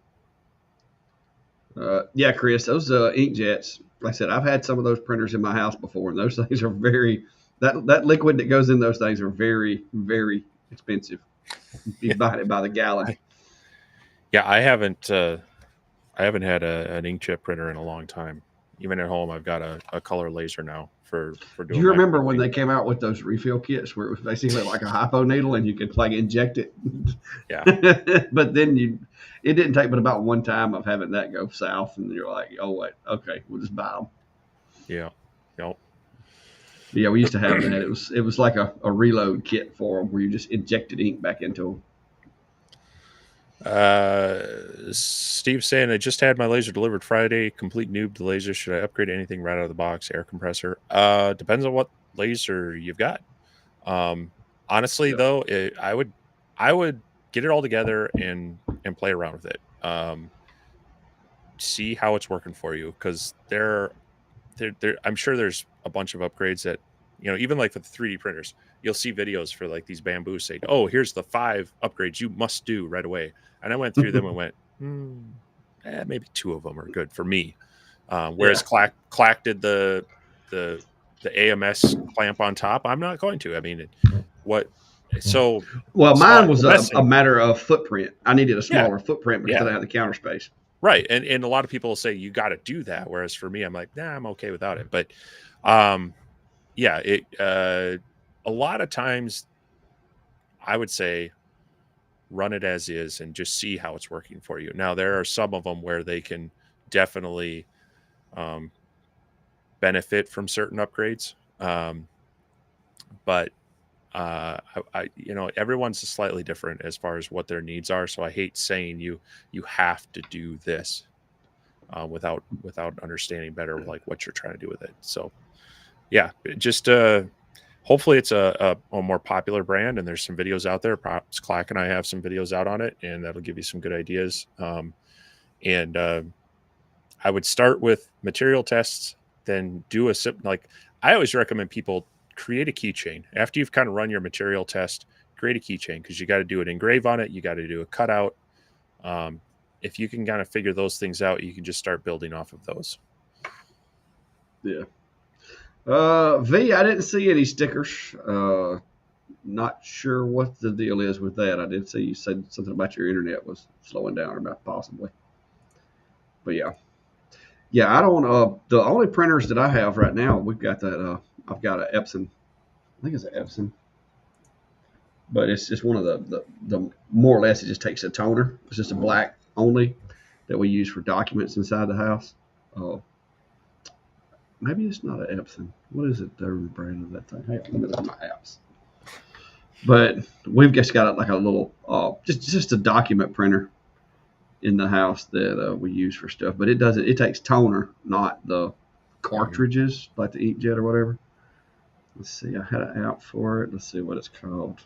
Yeah, Chris, those inkjets. Like I said, I've had some of those printers in my house before, and those things are that liquid that goes in those things are very, very expensive. You buy it by the gallon. Yeah, I haven't had an inkjet printer in a long time. Even at home, I've got a color laser now for Do doing you my remember when printing. they came out with those refill kits where it was basically like a hypo needle and you could like inject it? Yeah, But then it didn't take but about one time of having that go south, and you're like, oh wait, okay, we'll just buy them. yeah, yep. But yeah, we used to have that. It was like a reload kit for them where you just injected ink back into them. Steve saying I just had my laser delivered Friday. Complete noob to laser. Should I upgrade anything right out of the box? Air compressor. Depends on what laser you've got. Um, honestly Yeah. though, I would get it all together and play around with it. See how it's working for you because I'm sure there's a bunch of upgrades that even like with the 3D printers, you'll see videos for like these bamboo saying, "Oh, here's the 5 upgrades you must do right away." And I went through them and went, maybe 2 of them are good for me. Whereas Yeah. Clack did the AMS clamp on top. I'm not going to. I mean, what? So Well, mine was the best a thing, matter of footprint. I needed a yeah, smaller footprint because I yeah, didn't have the counter space. right. And a lot of people say you got to do that. Whereas for me, I'm like, nah, I'm okay without it. But um, yeah, a lot of times I would say run it as is and just see how it's working for you. Now there are some of them where they can definitely um, benefit from certain upgrades, but everyone's slightly different as far as what their needs are. So I hate saying you have to do this without understanding better like what you're trying to do with it. So yeah, just hopefully it's a more popular brand and there's some videos out there. Perhaps Clack and I have some videos out on it, and that'll give you some good ideas. And I would start with material tests, then do a sip. Like I always recommend people create a keychain after you've kind of run your material test. Create a keychain because you got to do an engrave on it. You got to do a cutout. If you can kind of figure those things out, you can just start building off of those. Yeah. V, I didn't see any stickers. Not sure what the deal is with that. I did see you said something about your internet was slowing down or about possibly. But yeah. Yeah, I don't the only printers that I have right now, we've got that I've got an Epson. I think it's an Epson. But it's just one of the more or less it just takes a toner. It's just a black only that we use for documents inside the house. Uh, Maybe it's not an Epson. What is it? The brand of that thing? Hey, let me look at my apps. But we've just got like a little, just a document printer in the house that we use for stuff. But it doesn't. It takes toner, not the cartridges like the inkjet or whatever. Let's see. I had an app for it. Let's see what it's called.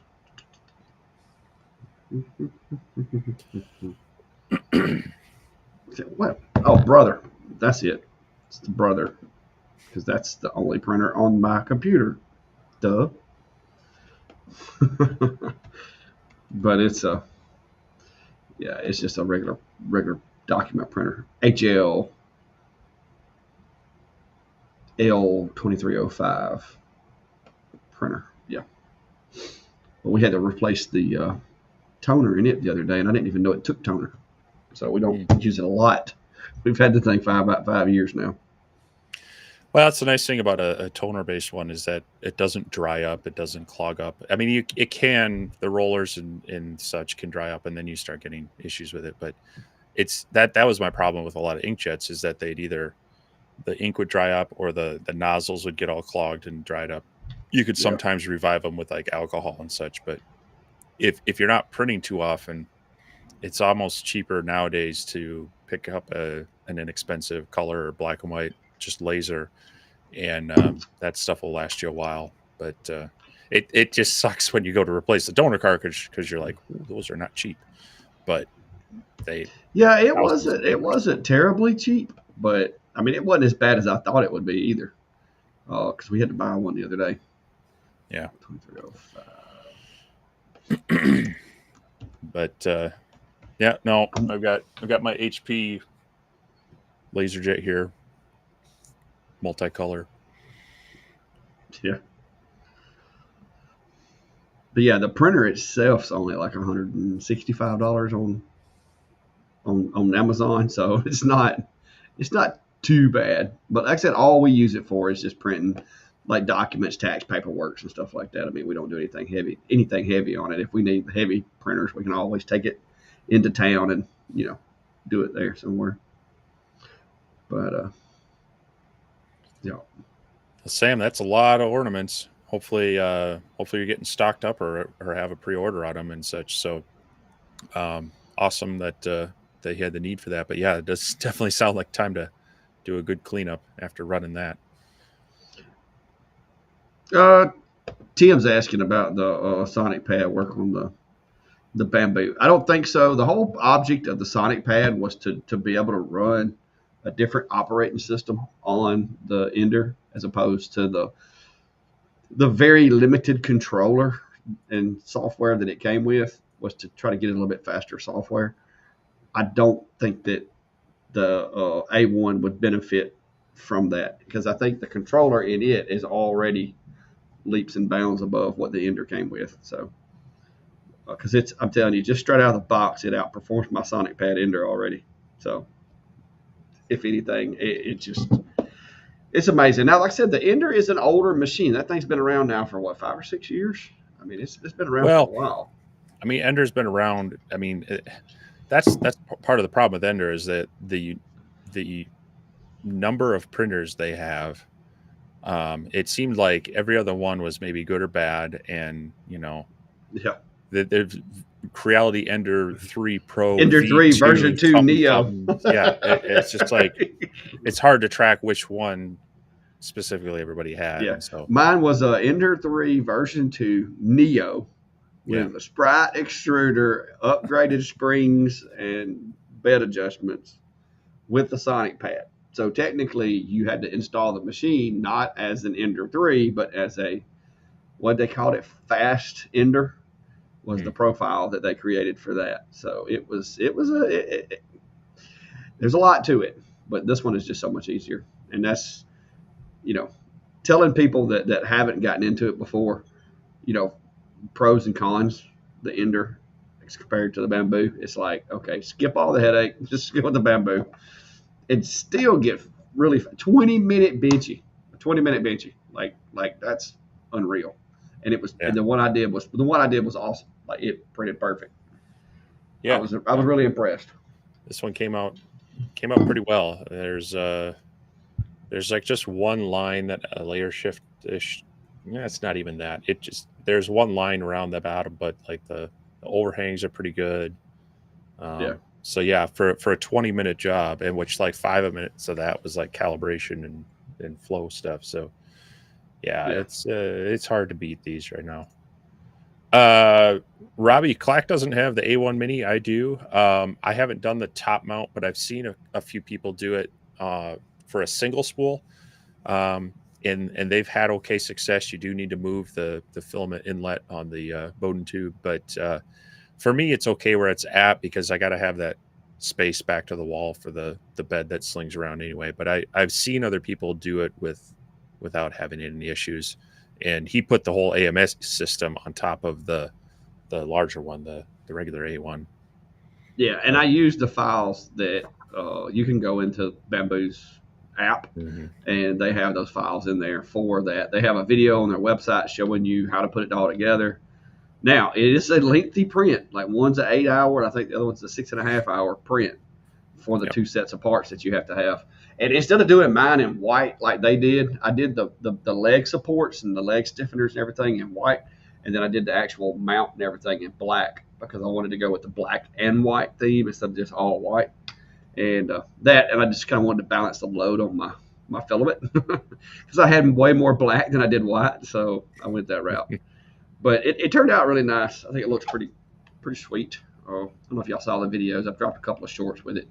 What? Oh, Brother. That's it. It's the Brother because that's the only printer on my computer. Duh. But it's just a regular document printer. HL L2305 printer. Yeah. But we had to replace the toner in it the other day, and I didn't even know it took toner. So we don't use it a lot. We've had the thing about 5 years now. Well, that's the nice thing about a toner-based one is that it doesn't dry up, it doesn't clog up. I mean, it can, the rollers and such can dry up, and then you start getting issues with it. But it's that was my problem with a lot of inkjets is that they'd either the ink would dry up or the nozzles would get all clogged and dried up. You could Yeah. sometimes revive them with like alcohol and such, but if you're not printing too often, it's almost cheaper nowadays to pick up an inexpensive color or black and white, just laser, and that stuff will last you a while. But it just sucks when you go to replace the donor cartridge because you're like, "Ooh, those are not cheap," but they Yeah, it thousands of wasn't it papers. wasn't terribly cheap, but I mean it wasn't as bad as I thought it would be either. Because we had to buy one the other day. Yeah, 2305. but yeah, no, I've got my HP LaserJet here, multicolor. Yeah. But yeah, the printer itself's only like $165 on Amazon, so it's not too bad. But like I said, all we use it for is just printing like documents, tax paperwork, and stuff like that. I mean, we don't do anything heavy on it. If we need the heavy printers, we can always take it into town and do it there somewhere. But yeah, Sam, that's a lot of ornaments. Hopefully you're getting stocked up or have a pre-order on them and such. So awesome that they had the need for that. But yeah, it does definitely sound like time to do a good cleanup after running that. uh, Tim's asking about the Sonic Pad work on the bamboo. I don't think so. The whole object of the Sonic Pad was to be able to run a different operating system on the Ender as opposed to the very limited controller and software that it came with, was to try to get a little bit faster software. I don't think that the A1 would benefit from that because I think the controller in it is already leaps and bounds above what the Ender came with. So because I'm telling you, just straight out of the box, it outperforms my Sonic Pad Ender already. So if anything, it's amazing. Now, like I said, the Ender is an older machine. That thing's been around now for what, 5 or 6 years? I mean, it's been around for a Well, while. I mean, Ender's been around. I mean, that's part of the problem with Ender is that the number of printers they have. It seemed like every other one was maybe good or bad, and Yeah. the Creality Ender 3 Pro Ender 3 version V2 2 something Neo. something. Yeah, it's just like it's hard to track which one specifically everybody had, Yeah. and so Mine was a Ender 3 version 2 Neo yeah, with a Sprite extruder, upgraded springs, and bed adjustments with the Sonic Pad. So technically, you had to install the machine not as an Ender 3, but as what they called it, fast Ender was the hmm, profile that they created for that. So there's a lot to it, but this one is just so much easier. And that's, you know, telling people that haven't gotten into it before, you know, pros and cons, the Ender compared to the bamboo. It's like, okay, skip all the headache, just go with the bamboo and still get really 20-minute benchy, 20-minute benchy. Like that's unreal. And it was, yeah, and the one I did was awesome. Like it printed perfect. I yeah. was I was really impressed. This one came out pretty well. There's like just one line that a layer shift ish. Yeah, it's not even that. It just there's one line around the bottom, but like the overhangs are pretty good. Yeah, So yeah, for a 20-minute job, and which like 5 minutes of that was like calibration and flow stuff. So yeah, yeah. it's hard to beat these right now. Uh, Robbie Clack doesn't have the A1 Mini. I do. I haven't done the top mount, but I've seen a few people do it for a single spool, and they've had okay success. You do need to move the filament inlet on the Bowden tube, but for me, it's okay where it's at because I got to have that space back to the wall for the bed that slings around anyway. But I've seen other people do it without having any issues, and he put the whole AMS system on top of the larger one, the regular A1. Yeah, and I use the files that you can go into Bamboo's app, Mm-hmm. and they have those files in there for that. They have a video on their website showing you how to put it all together. Now, it is a lengthy print. Like one's an 8 hour, and I think the other one's a 6.5 hour print for the Yep. two sets of parts that you have to have. And instead of doing mine in white like they did, I did the leg supports and the leg stiffeners and everything in white, and then I did the actual mount and everything in black because I wanted to go with the black and white theme instead of just all white. And I just kind of wanted to balance the load on my filament because I had way more black than I did white, so I went that route. But it turned out really nice. I think it looks pretty sweet. I don't know if y'all saw the videos. I've dropped a couple of shorts with it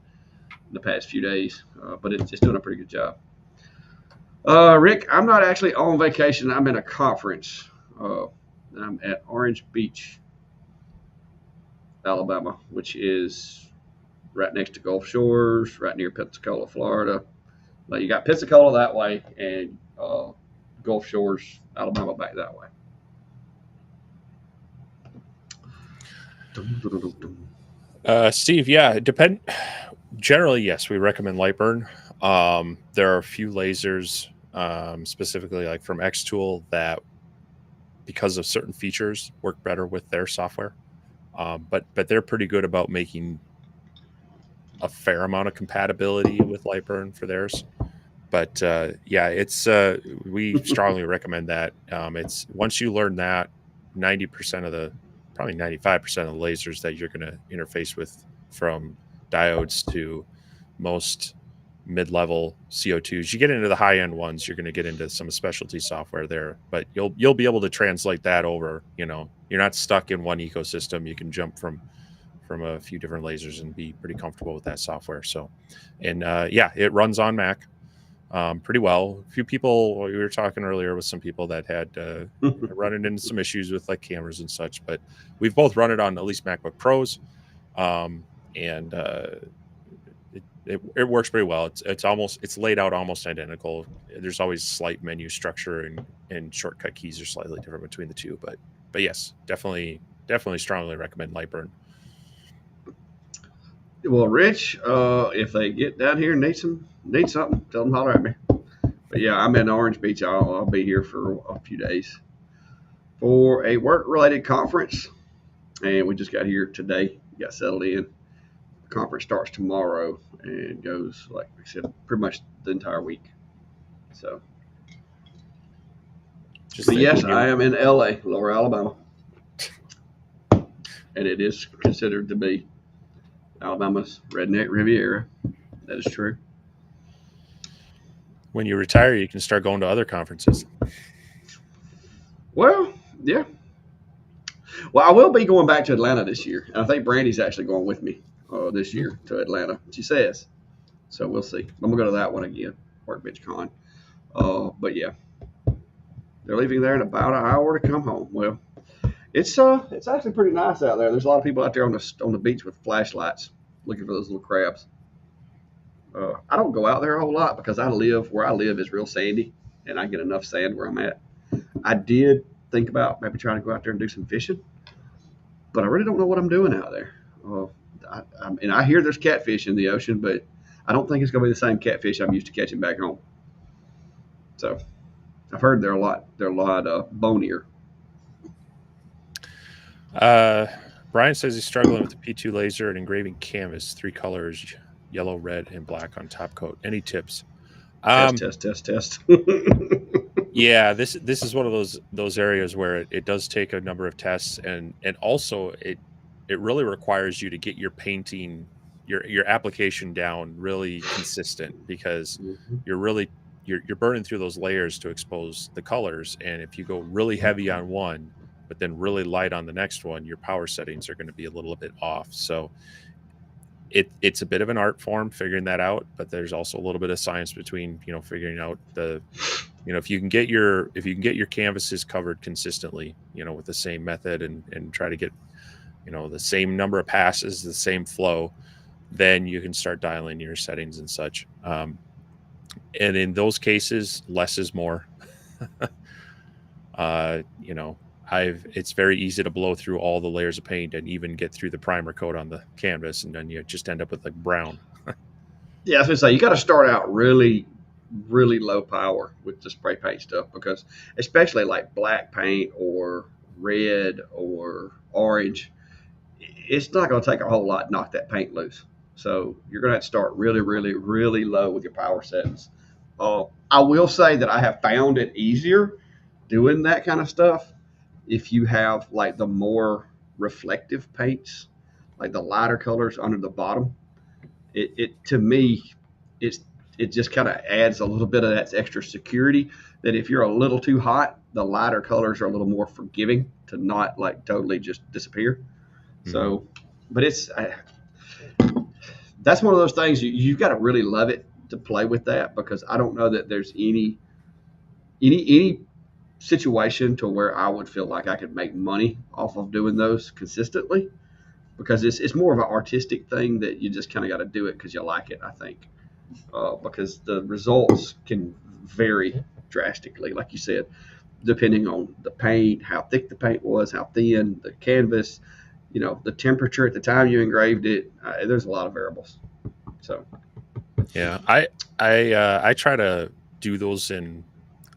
in the past few days, but it's doing a pretty good job. Rick, I'm not actually on vacation. I'm in a conference. I'm at Orange Beach, Alabama, which is right next to Gulf Shores, right near Pensacola, Florida. Like you got Pensacola that way, and Gulf Shores, Alabama, back that way. Steve, yeah, generally, yes, we recommend Lightburn. There are a few lasers, specifically like from Xtool, that because of certain features work better with their software. But they're pretty good about making a fair amount of compatibility with Lightburn for theirs. But yeah, it's we strongly recommend that. It's once you learn that, 90% of the probably 95% of the lasers that you're going to interface with, from diodes to most mid-level CO2s. You get into the high-end ones, you're going to get into some specialty software there, but you'll be able to translate that over. You're not stuck in one ecosystem. You can jump from a few different lasers and be pretty comfortable with that software. So, and yeah, it runs on Mac pretty well. A few people, we were talking earlier with some people that had running into some issues with like cameras and such, but we've both run it on at least MacBook Pros, and it works pretty well. It's laid out almost identical. There's always slight menu structure and shortcut keys are slightly different between the two, but yes, definitely strongly recommend Lightburn. Well, Rich, if they get down here and need something, tell them holler at me. But yeah, I'm in Orange Beach. I'll be here for a few days for a work-related conference, and we just got here today. Got settled in. The conference starts tomorrow and goes, like I said, pretty much the entire week. So, but yes, I am in LA, Lower Alabama, and it is considered to be Alabama's redneck Riviera. That is true. When you retire, you can start going to other conferences. Well, yeah. Well, I will be going back to Atlanta this year. And I think Brandy's actually going with me this year to Atlanta. She says. So we'll see. I'm going to go to that one again, Workbench Con. But yeah, they're leaving there in about an hour to come home. Well, it's actually pretty nice out there. There's a lot of people out there on the beach with flashlights looking for those little crabs. I don't go out there a whole lot because where I live is real sandy, and I get enough sand where I'm at. I did think about maybe trying to go out there and do some fishing, but I really don't know what I'm doing out there. I hear there's catfish in the ocean, but I don't think it's going to be the same catfish I'm used to catching back home. So I've heard they're a lot bonier. Brian says he's struggling with the P2 laser and engraving canvas, 3 colors, yellow, red, and black on top coat. Any tips? Test. Yeah, this is one of those areas where it does take a number of tests, and also it really requires you to get your painting, your application down really consistent, because you're burning through those layers to expose the colors, and if you go really heavy on one but then really light on the next one, your power settings are going to be a little bit off. So it's a bit of an art form figuring that out, but there's also a little bit of science between figuring out if you can get your canvases covered consistently, with the same method, and try to get the same number of passes, the same flow, then you can start dialing your settings and such. And in those cases, less is more. It's very easy to blow through all the layers of paint and even get through the primer coat on the canvas, and then you just end up with like brown. Yeah, I was gonna say, you got to start out really, really low power with the spray paint stuff, because especially like black paint or red or orange, it's not going to take a whole lot to knock that paint loose. So you're going to have to start really, really, really low with your power settings. I will say that I have found it easier doing that kind of stuff if you have like the more reflective paints, like the lighter colors under the bottom. It to me, it's it just kind of adds a little bit of that extra security. That if you're a little too hot, the lighter colors are a little more forgiving to not like totally just disappear. Mm-hmm. So, but that's one of those things you've got to really love it to play with that, because I don't know that there's any situation to where I would feel like I could make money off of doing those consistently, because it's more of an artistic thing that you just kind of got to do it because you like it, I think. Because the results can vary drastically, like you said, depending on the paint, how thick the paint was, how thin the canvas, the temperature at the time you engraved it. There's a lot of variables. So Yeah, I try to do those in.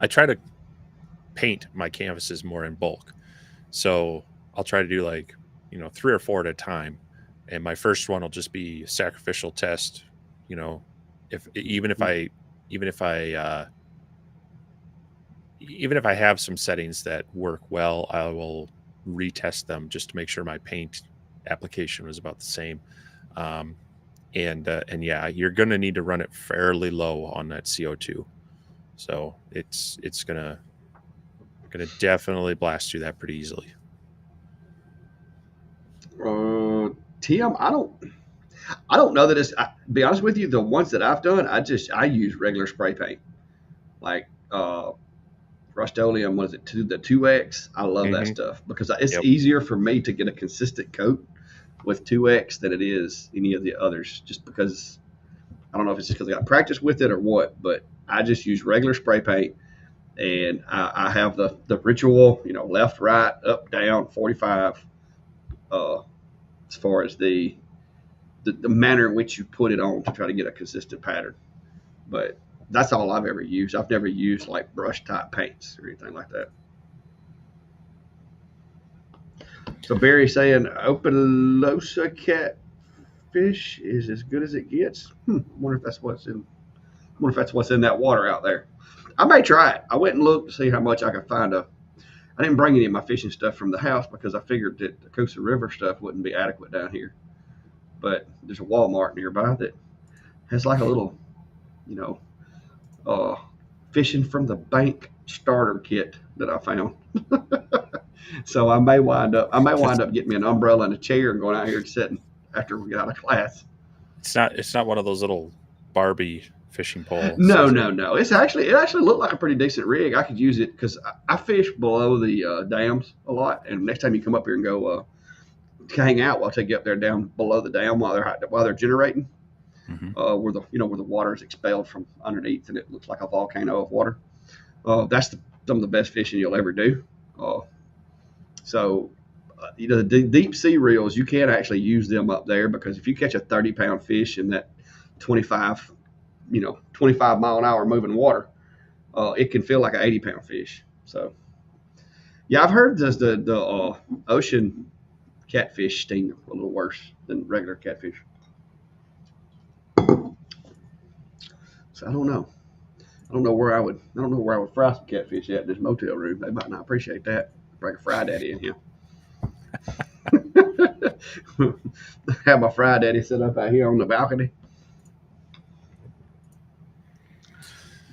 I try to paint my canvases more in bulk. So I'll try to do like 3 or 4 at a time, and my first one will just be sacrificial test. You know, if even if I even if I have some settings that work well, I will retest them just to make sure my paint application was about the same. Um, and yeah, you're gonna need to run it fairly low on that CO2. So it's gonna definitely blast through that pretty easily. uh, Tim, I don't know that be honest with you, the ones that I've done, I use regular spray paint, like Rust-Oleum. Was it the 2X? I love that Hmm. stuff because it's Yep. easier for me to get a consistent coat with 2X than it is any of the others. Just because I don't know if it's just because I got practice with it or what, but I just use regular spray paint, and I have the ritual, left, right, up, down, 45. Uh, as far as the manner in which you put it on to try to get a consistent pattern. But that's all I've ever used. I've never used like brush type paints or anything like that. So Barry's saying Opelosa catfish is as good as it gets. Wonder if that's what's in. Wonder if that's what's in that water out there. I may try it. I went and looked to see how much I could find. I didn't bring any of my fishing stuff from the house because I figured that the Coosa River stuff wouldn't be adequate down here. But there's a Walmart nearby that has like a little, you know, uh, fishing from the bank starter kit that I found. So I may wind up getting me an umbrella and a chair and going out here and sitting after we get out of class. It's not one of those little Barbie fishing poles, No, is it? no, no. It actually looked like a pretty decent rig. I could use it because I fish below the dams a lot. And next time you come up here and go hang out, I'll take you up there down below the dam while they're generating, Hmm. where the water is expelled from underneath and it looks like a volcano of water. That's some of the best fishing you'll ever do. Uh, so the deep sea reels, you can actually use them up there because if you catch a 30-pound fish in that 25 mile an hour moving water, it can feel like an 80-pound fish. So yeah, I've heard the ocean catfish sting a little worse than regular catfish. So I don't know. I don't know where I would fry some catfish at in this motel room. They might not appreciate that. Bring a fry daddy in here. Have my fry daddy sit up out here on the balcony.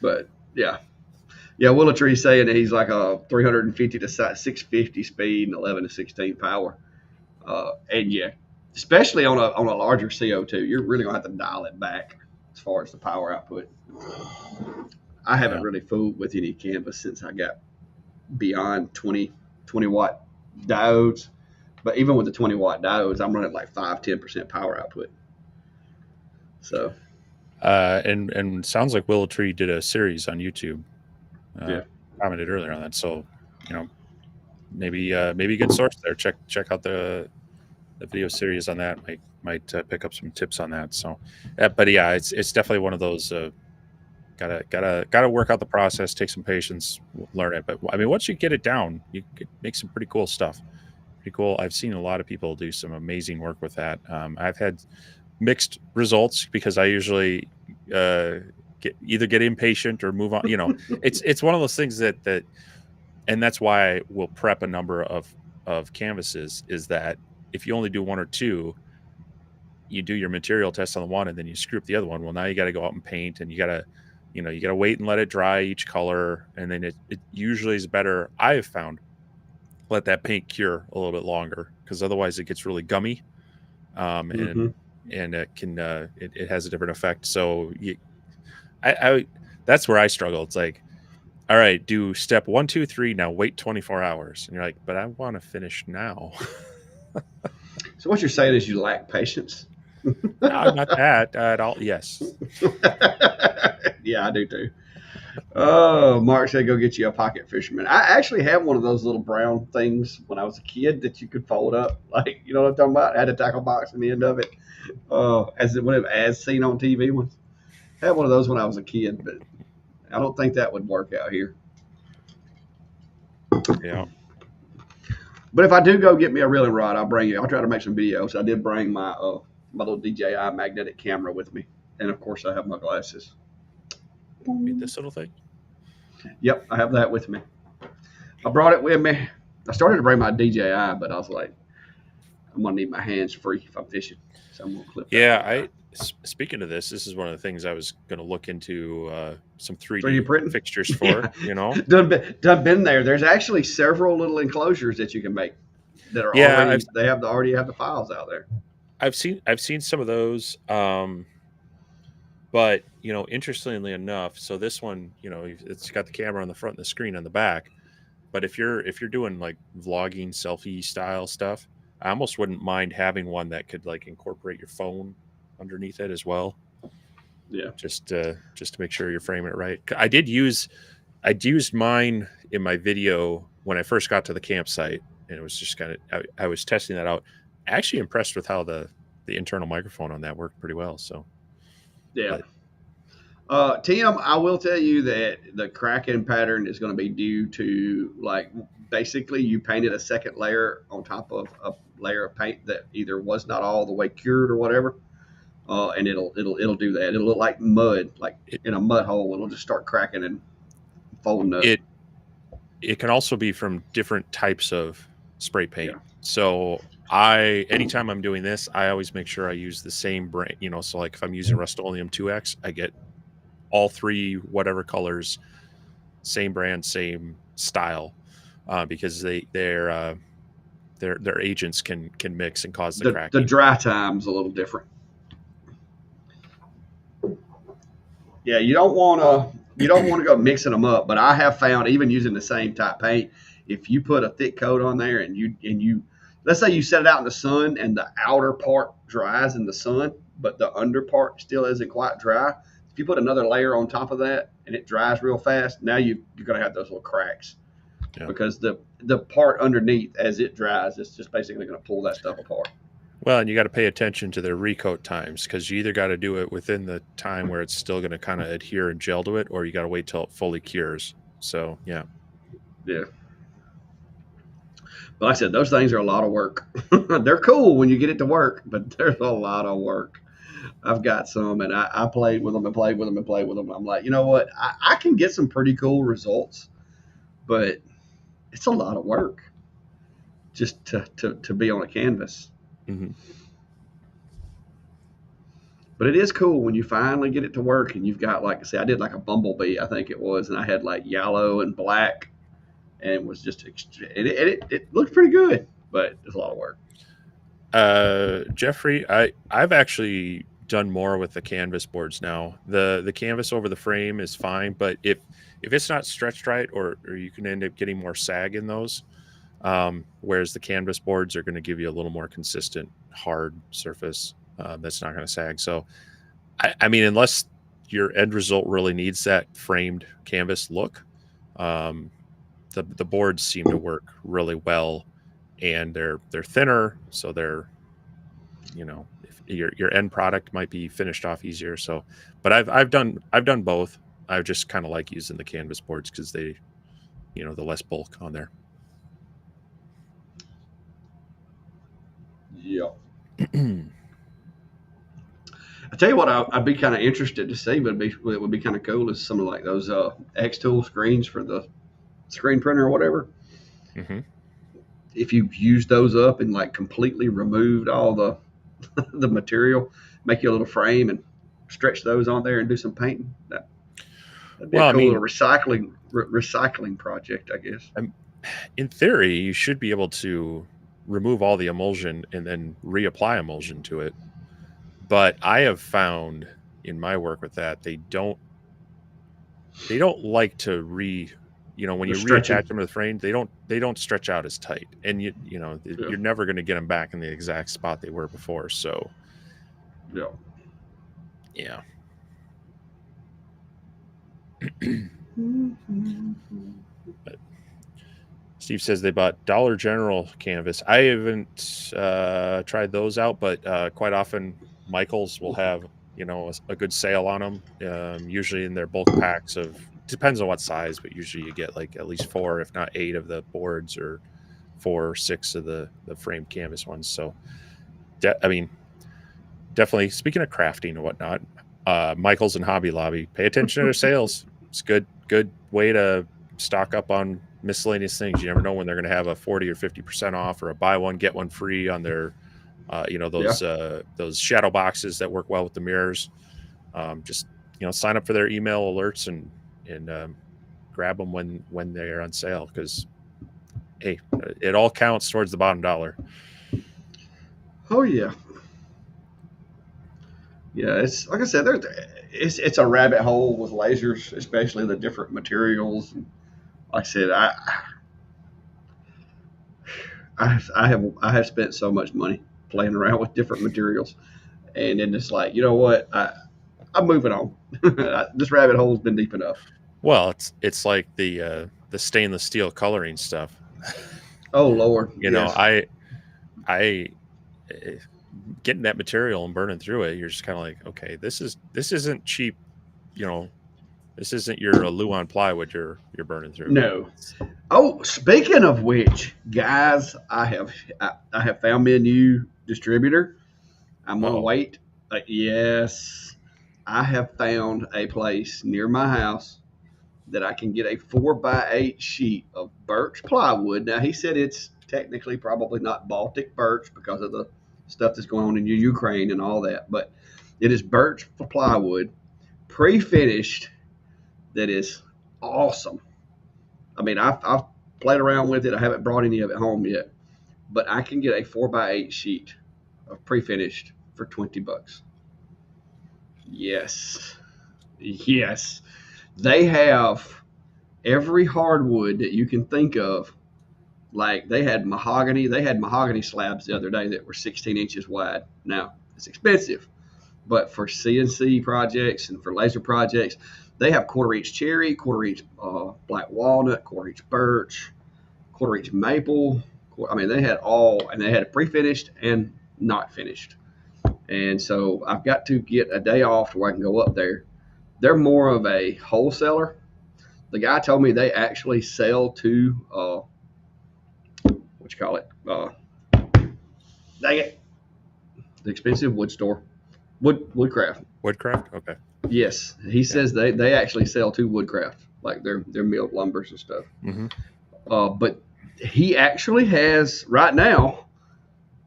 But yeah, yeah. Willow Tree saying that he's like a 350 to 650 speed and 11 to 16 power. And yeah, especially on a larger CO2, you're really gonna have to dial it back as far as the power output. I haven't Yeah. really fooled with any canvas since I got beyond 20 watt diodes. But even with the 20-watt diodes, I'm running like 5-10% power output. So And sounds like Willow Tree did a series on YouTube. Uh, yeah, commented earlier on that, so you know maybe a good source there. Check out the video series on that. Might pick up some tips on that. So, but yeah, it's definitely one of those. Gotta work out the process, take some patience, learn it. But I mean, once you get it down, you can make some pretty cool stuff. Pretty cool. I've seen a lot of people do some amazing work with that. I've had mixed results because I usually get impatient or move on. It's one of those things that and that's why I will prep a number of canvases. Is that if you only do one or two, you do your material test on the one and then you screw up the other one. Well, now you got to go out and paint, and you got to wait and let it dry each color, and then it usually is better. I have found let that paint cure a little bit longer because otherwise it gets really gummy, Mm-hmm. and it can it has a different effect. So I that's where I struggle. It's like, all right, do step 1, 2, 3, now wait 24 hours, and you're like, but I want to finish now. So what you're saying is you lack patience. No, not that at all. Yes. Yeah, I do too. Oh, Mark said go get you a pocket fisherman. I actually have one of those little brown things when I was a kid that you could fold up, like you know what I'm talking about. It had a tackle box in the end of it, as seen on TV ones. I had one of those when I was a kid, but I don't think that would work out here. Yeah. But if I do go get me a reeling rod, I'll bring you. I'll try to make some videos. I did bring my little DJI magnetic camera with me, and of course I have my glasses. This little thing. Yep, I have that with me. I brought it with me. I started to bring my DJI, but I was like, I'm gonna need my hands free if I'm fishing, so I'm gonna clip that. Yeah. Thing. Speaking of this is one of the things I was going to look into some 3D 3D printing. fixtures for. Yeah, You know. done been there. There's actually several little enclosures that you can make that are Yeah, already they have the already have the files out there. I've seen some of those. But interestingly enough, so this one, it's got the camera on the front and the screen on the back. But if you're doing like vlogging, selfie style stuff, I almost wouldn't mind having one that could like incorporate your phone underneath it as well, Yeah. just to make sure you're framing it right. I'd used mine in my video when I first got to the campsite, and it was just kind of I was testing that out. Actually impressed with how the internal microphone on that worked pretty well. So, Yeah. but Tim, I will tell you that the cracking pattern is going to be due to like basically you painted a second layer on top of a layer of paint that either was not all the way cured or whatever, and it'll do that. It'll look like mud, like it in a mud hole. It'll just start cracking and folding up. it it can also be from different types of spray paint. Yeah. So anytime I'm doing this, I always make sure I use the same brand. So like if I'm using Rust-Oleum 2X, I get all three whatever colors, same brand, same style, because their agents can mix and cause the The cracking. dry time's a little different. Yeah, you don't want to go mixing them up. But I have found even using the same type paint, if you put a thick coat on there and you let's say you set it out in the sun and the outer part dries in the sun, but the under part still isn't quite dry. If you put another layer on top of that and it dries real fast, now you're going to have those little cracks Yeah. because the part underneath as it dries, it's just basically going to pull that stuff apart. Well, and you got to pay attention to their recoat times because you either got to do it within the time where it's still going to kind of adhere and gel to it, or you got to wait till it fully cures. So, yeah. Yeah. But like I said, those things are a lot of work. They're cool when you get it to work, but there's a lot of work. I've got some, and I played with them and played with them and played with them. I'm like, you know what? I can get some pretty cool results, but it's a lot of work just to be on a canvas. Mm-hmm. But it is cool when you finally get it to work, and you've got like I say, I did like a bumblebee, I think it was, and I had like yellow and black, and it was just it looked pretty good, but it's a lot of work. Jeffrey, I've actually done more with the canvas boards now. The canvas over the frame is fine, but if it's not stretched right, or you can end up getting more sag in those. Whereas the canvas boards are going to give you a little more consistent hard surface that's not going to sag. So I mean, unless your end result really needs that framed canvas look, um, the boards seem to work really well, and they're thinner, so they're if your end product might be finished off easier. So, but I've done both. I just kind of like using the canvas boards because they the less bulk on there. Yeah. tell you what, I'd be kind of interested to see, but it would be kind of cool is some of like those X tool screens for the screen printer or whatever. Hmm. If you used those up and like completely removed all the the material, make you a little frame and stretch those on there and do some painting. That'd be a Well, I cool mean, little recycling project, I guess. in theory, you should be able to remove all the emulsion and then reapply emulsion to it. But I have found in my work with that they don't like to when The you reattach stretching. them to the frame, they don't stretch out as tight, and Yeah. you're never going to get them back in the exact spot they were before. So Yeah. yeah. But Steve says they bought Dollar General canvas. I haven't tried those out, but quite often Michaels will have a good sale on them. Usually in their bulk packs of depends on what size, but usually you get like at least 4, if not 8, of the boards, or 4 or 6 of the framed canvas ones. So I mean, definitely. Speaking of crafting and whatnot, Michaels and Hobby Lobby, pay attention to their sales. It's good way to stock up on miscellaneous things. You never know when they're going to have a 40 or 50% off, or a buy one get one free on their Yeah. those shadow boxes that work well with the mirrors. Just sign up for their email alerts and grab them when they're on sale, because hey, it all counts towards the bottom dollar. Oh yeah. Yeah. It's like I said, it's a rabbit hole with lasers, especially the different materials. Like I said, I have spent so much money playing around with different materials, and then it's like, you know what, I'm moving on. This rabbit hole's been deep enough. Well, it's like the stainless steel coloring stuff. Oh Lord, you know, yes. I eh, getting that material and burning through it. You're just kind of like, okay, this isn't cheap. You know, this isn't your Luan plywood you're burning through. No. Oh, speaking of which, guys, I have found me a new distributor. I'm gonna Oh, wait. Yes, I have found a place near my house that I can get a 4x8 sheet of birch plywood. Now he said it's technically probably not Baltic birch because of the stuff that's going on in Ukraine and all that, but it is birch for plywood, pre-finished. That is awesome. I mean, I've played around with it. I haven't brought any of it home yet, but I can get a 4x8 sheet of pre-finished for $20. Yes, yes. They have every hardwood that you can think of. Like they had mahogany. They had mahogany slabs the other day that were 16 inches wide. Now it's expensive, but for CNC projects and for laser projects, they have quarter-inch cherry, quarter-inch black walnut, quarter-inch birch, quarter-inch maple. I mean, they had all, and they had it pre-finished and not finished. And so I've got to get a day off where I can go up there. They're more of a wholesaler. The guy told me they actually sell to what you call it? Dang it, the expensive wood store, woodcraft. Woodcraft. Okay. Yes, he Yeah. says they actually sell to woodcraft, like their milled lumbers and stuff. Mm-hmm. But he actually has right now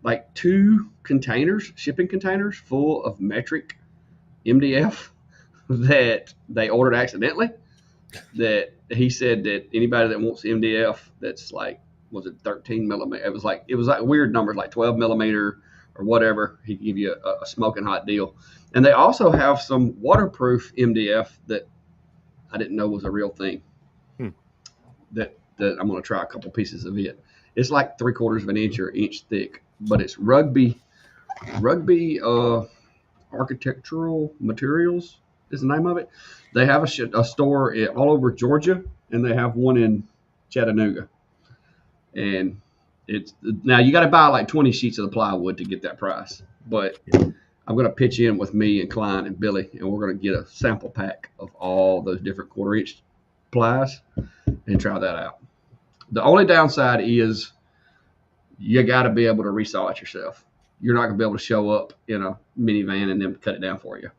like 2 containers, shipping containers full of metric MDF that they ordered accidentally. That he said that anybody that wants MDF that's like, was it 13 millimeter? It was like weird numbers, like 12 millimeter or whatever. He could give you a smoking hot deal. And they also have some waterproof MDF that I didn't know was a real thing. Hmm. That I'm going to try a couple pieces of it. It's like 3/4 of an inch or inch thick, but it's rugby architectural materials is the name of it. They have a store all over Georgia, and they have one in Chattanooga. And it's now you got to buy like 20 sheets of the plywood to get that price. But I'm going to pitch in with me and Klein and Billy, and we're going to get a sample pack of all those different quarter-inch plies and try that out. The only downside is you got to be able to resaw it yourself. you're not going to be able to show up in a minivan and then cut it down for you.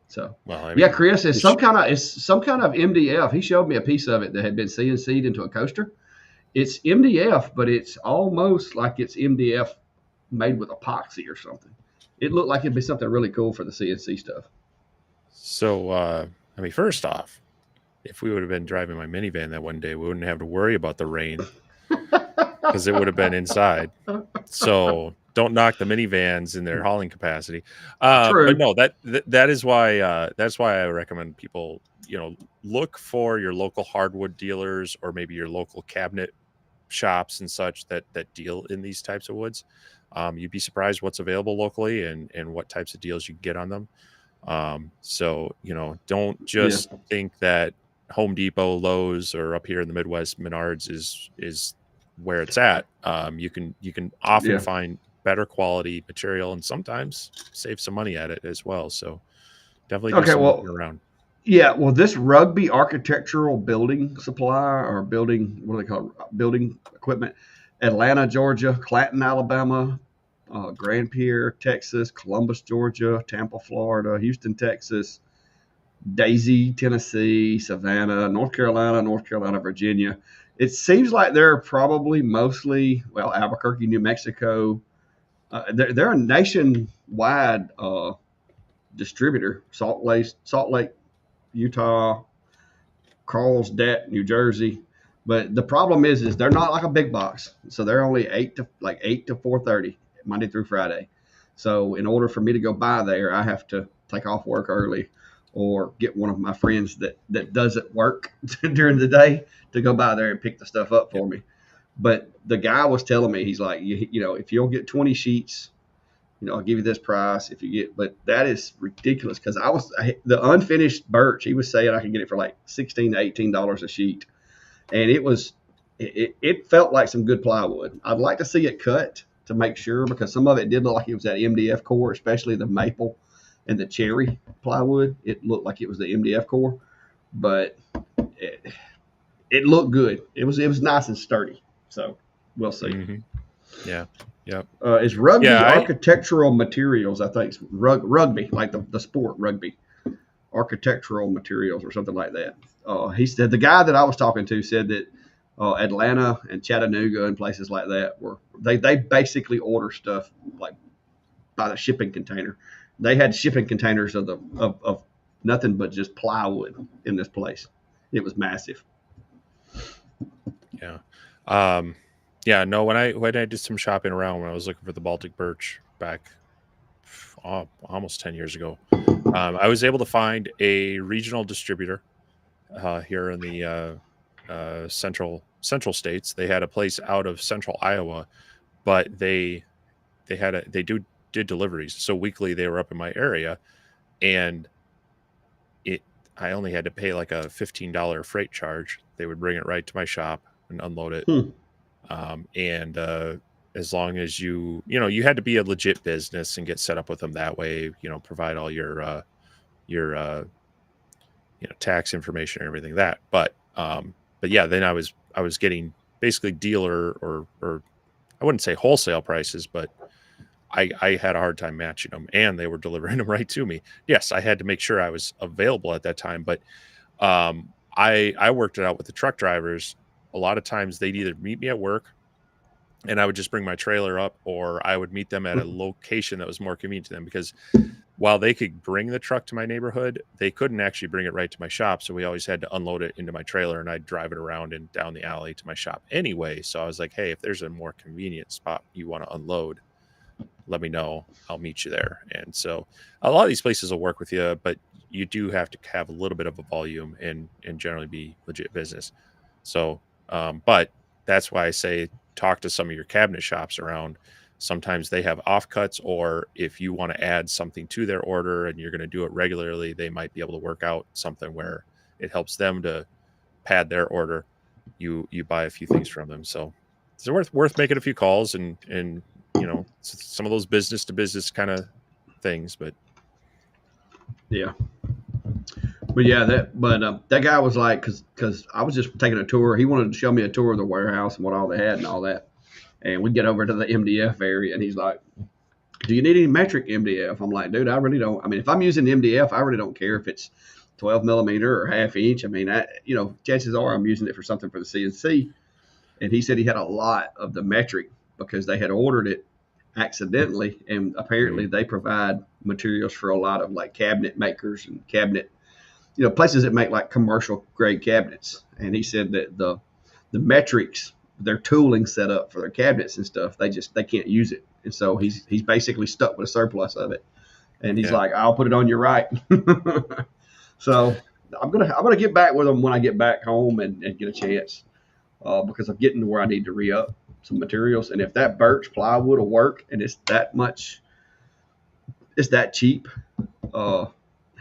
So, Well, I yeah, mean, Chris, it's some kind of MDF. He showed me a piece of it that had been CNC'd into a coaster. It's MDF, but it's almost like it's MDF made with epoxy or something. It looked like it'd be something really cool for the CNC stuff. so I mean, first off, if we would have been driving my minivan that one day, we wouldn't have to worry about the rain because it would have been inside. So don't knock the minivans in their hauling capacity. But True. no, that is why that's why I recommend people, look for your local hardwood dealers or maybe your local cabinet shops and such that deal in these types of woods. You'd be surprised what's available locally and what types of deals you can get on them. So don't Yeah. just think that Home Depot, Lowe's, or up here in the Midwest, Menards is where it's at. You can often Yeah. find better quality material and sometimes save some money at it as well. So definitely do Okay. some looking Well, around. yeah. Well, this Rugby Architectural Building Supply or building, what do they call it? Building equipment, Atlanta, Georgia, Clanton, Alabama, Grand Pierre, Texas, Columbus, Georgia, Tampa, Florida, Houston, Texas, Daisy, Tennessee, Savannah, North Carolina, Virginia. It seems like they're probably mostly, well, Albuquerque, New Mexico. They're a nationwide distributor. Salt Lake, Utah, Carlsbad, New Jersey. But the problem is they're not like a big box, so they're only 8 to 4:30 Monday through Friday. So in order for me to go by there, I have to take off work early, or get one of my friends that doesn't work during the day to go by there and pick the stuff up Yep. for me. But the guy was telling me, he's like, if you'll get 20 sheets, I'll give you this price if you get. But that is ridiculous because the unfinished birch. He was saying I could get it for like $16 to $18 a sheet, and it felt like some good plywood. I'd like to see it cut to make sure, because some of it did look like it was that MDF core, especially the maple and the cherry plywood. It looked like it was the MDF core, but it, it looked good. It was nice and sturdy. So we'll see. Mm-hmm. Yeah. Yep. It's Rugby Yeah. Architectural Materials. I think it's rugby, like the sport rugby. Architectural Materials or something like that. He said, the guy that I was talking to said that Atlanta and Chattanooga and places like that they basically order stuff like by the shipping container. They had shipping containers of nothing but just plywood in this place. It was massive. Yeah. Yeah. No. When I did some shopping around, when I was looking for the Baltic birch back almost 10 years ago, I was able to find a regional distributor here in the central states. They had a place out of central Iowa, but they did deliveries. So weekly they were up in my area, and I only had to pay like a $15 freight charge. They would bring it right to my shop and unload it. Hmm. And as long as you had to be a legit business and get set up with them that way, provide all your tax information and everything but yeah, then I was getting basically dealer or I wouldn't say wholesale prices, but I had a hard time matching them, and they were delivering them right to me. Yes, I had to make sure I was available at that time, but I worked it out with the truck drivers. A lot of times they'd either meet me at work and I would just bring my trailer up, or I would meet them at a location that was more convenient to them, because while they could bring the truck to my neighborhood, they couldn't actually bring it right to my shop. So we always had to unload it into my trailer, and I'd drive it around and down the alley to my shop anyway. So I was like, hey, if there's a more convenient spot you want to unload, let me know. I'll meet you there. And so a lot of these places will work with you, but you do have to have a little bit of a volume and generally be legit business. So, but that's why I say talk to some of your cabinet shops around. Sometimes they have offcuts, or if you want to add something to their order and you're going to do it regularly, they might be able to work out something where it helps them to pad their order. You buy a few things from them. So it's worth making a few calls and some of those business to business kind of things. But yeah. But yeah, that guy was like, because I was just taking a tour. He wanted to show me a tour of the warehouse and what all they had and all that. And we get over to the MDF area, and he's like, do you need any metric MDF? I'm like, dude, I really don't. I mean, if I'm using MDF, I really don't care if it's 12 millimeter or half inch. I mean, chances are I'm using it for something for the CNC. And he said he had a lot of the metric because they had ordered it accidentally, and apparently they provide materials for a lot of like cabinet makers and cabinet, places that make like commercial grade cabinets. And he said that the metrics, their tooling set up for their cabinets and stuff, they can't use it, and so he's basically stuck with a surplus of it. And he's like, I'll put it on your right. So I'm gonna get back with him when I get back home and get a chance, because I'm getting to where I need to re-up some materials. And if that birch plywood will work and it's that cheap,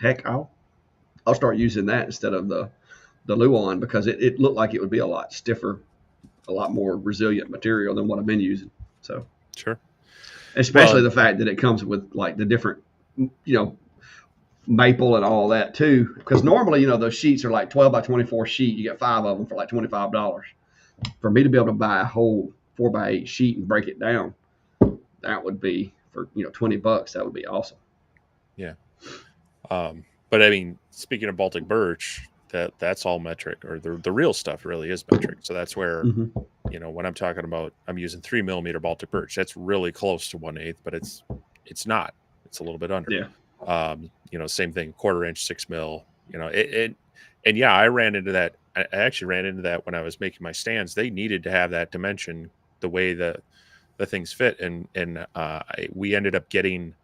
heck, I'll start using that instead of the Luan, because it looked like it would be a lot stiffer, a lot more resilient material than what I've been using. So sure, especially the fact that it comes with like the different, maple and all that too. Because normally, those sheets are like 12 by 24 sheet. You get 5 of them for like $25. For me to be able to buy a whole 4x8 sheet and break it down, that would be for $20. That would be awesome. Yeah. But I mean, speaking of Baltic birch, that's all metric, or the real stuff really is metric. So that's where, when I'm talking about, I'm using 3 millimeter Baltic birch, that's really close to 1/8, but it's not, it's a little bit under. Yeah. Same thing, 1/4 inch, 6 mil, and yeah, I ran into that. I actually ran into that when I was making my stands. They needed to have that dimension, the way the things fit. And we ended up getting,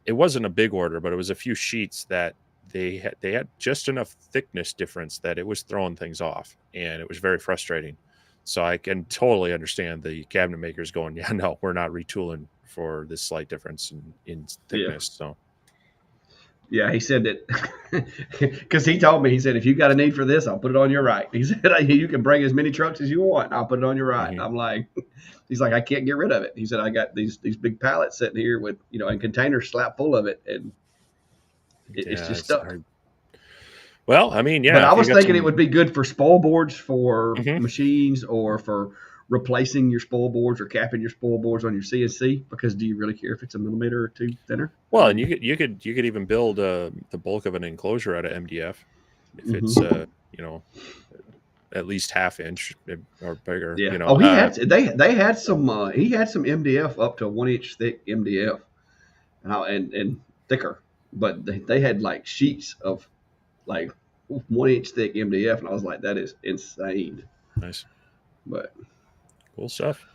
it wasn't a big order, but it was a few sheets that they had just enough thickness difference that it was throwing things off, and it was very frustrating. So I can totally understand the cabinet makers going, yeah, no, we're not retooling for this slight difference in thickness. So yeah, he said that because he told me, he said, if you got a need for this, I'll put it on your right. He said, you can bring as many trucks as you want, I'll put it on your right. I'm like, he's like, I can't get rid of it. He said, I got these big pallets sitting here with, and containers slapped full of it, and it's just stuck. Hard. Well, I mean, yeah. But I was thinking it would be good for spoil boards for machines, or for replacing your spoil boards or capping your spoil boards on your CNC, because do you really care if it's a millimeter or two thinner? Well, and you could even build the bulk of an enclosure out of MDF if it's at least half inch or bigger. Yeah. Oh, he had some he had some MDF up to 1 inch thick MDF, and thicker, but they had like sheets of like 1 inch thick MDF, and I was like, that is insane. Nice. But cool stuff.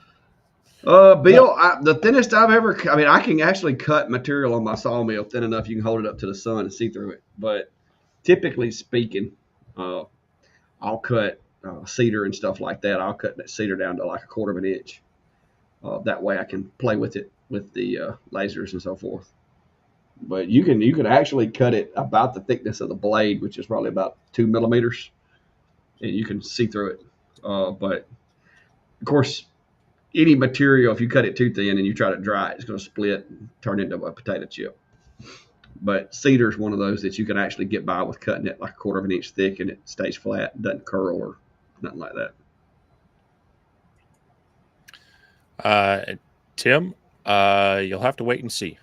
Bill, the thinnest I've ever, I mean, I can actually cut material on my sawmill thin enough you can hold it up to the sun and see through it. But typically speaking, I'll cut cedar and stuff like that. I'll cut that cedar down to like 1/4 of an inch. That way I can play with it with the lasers and so forth. But you can actually cut it about the thickness of the blade, which is probably about 2 millimeters, and you can see through it. But of course, any material, if you cut it too thin and you try to dry it, it's going to split and turn into a potato chip. But cedar is one of those that you can actually get by with cutting it like 1/4 of an inch thick, and it stays flat, doesn't curl or nothing like that. Tim, you'll have to wait and see.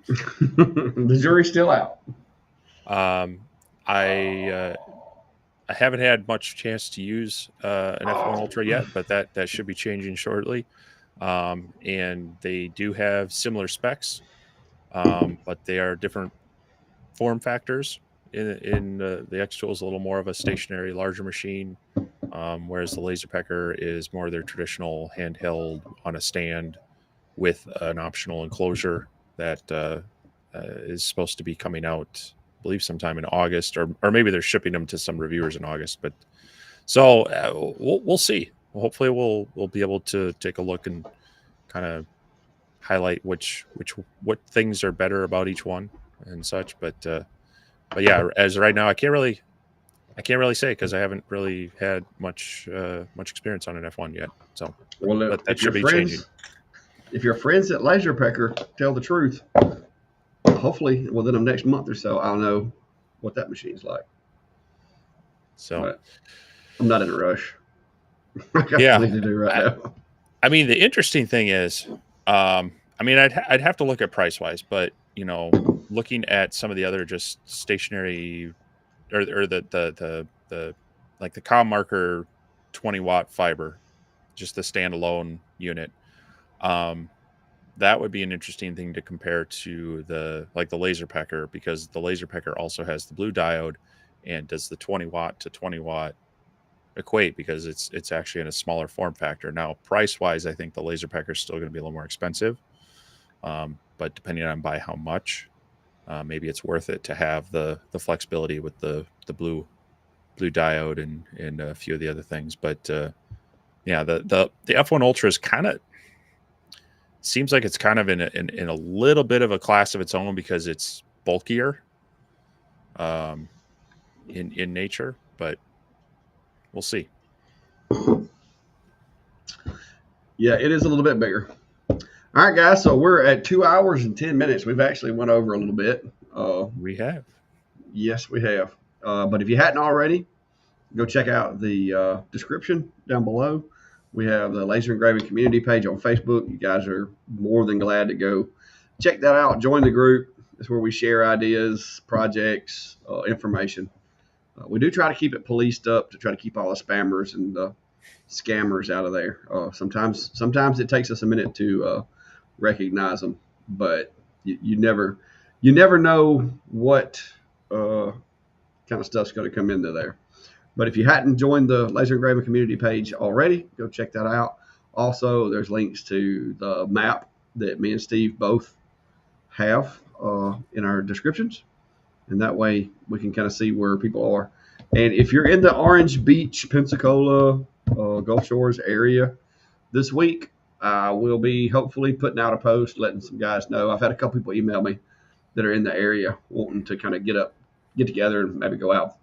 The jury's still out. I haven't had much chance to use an F1 Ultra yet, but that should be changing shortly. And they do have similar specs, but they are different form factors. In the X-Tool is a little more of a stationary, larger machine, whereas the Laser Pecker is more their traditional handheld on a stand with an optional enclosure that is supposed to be coming out, I believe, sometime in August, or maybe they're shipping them to some reviewers in August. But so we'll see. Hopefully, we'll be able to take a look and kind of highlight what things are better about each one and such. But yeah, as right now, I can't really say, because I haven't really had much experience on an F1 yet. So, but that should be changing. If your friends at Laser Pecker tell the truth, hopefully within the next month or so, I'll know what that machine's like. So, but I'm not in a rush. Yeah, to do right now. I mean, the interesting thing is, I mean, I'd have to look at price wise, but looking at some of the other just stationary or the like the comm marker 20-watt fiber, just the standalone unit. Um, that would be an interesting thing to compare to the laser pecker, because the laser pecker also has the blue diode, and does the 20-watt to 20-watt equate, because it's actually in a smaller form factor. Now, price wise, I think the laser pecker is still going to be a little more expensive, but depending on by how much, maybe it's worth it to have the flexibility with the blue diode and a few of the other things. But yeah, the F1 Ultra is kind of seems like it's kind of in a little bit of a class of its own, because it's bulkier in nature, but we'll see. Yeah, it is a little bit bigger. All right, guys. So we're at 2 hours and 10 minutes. We've actually went over a little bit. We have. Yes, we have. But if you hadn't already, go check out the description down below. We have the laser engraving community page on Facebook. You guys are more than glad to go check that out. Join the group. It's where we share ideas, projects, information. We do try to keep it policed up to try to keep all the spammers and scammers out of there. Sometimes it takes us a minute to recognize them, but you never know what kind of stuff's going to come into there. But if you hadn't joined the laser engraving community page already, go check that out. Also, there's links to the map that me and Steve both have in our descriptions, and that way we can kind of see where people are. And if you're in the Orange Beach, Pensacola, Gulf Shores area this week, I will be hopefully putting out a post letting some guys know. I've had a couple people email me that are in the area wanting to kind of get together and maybe go out,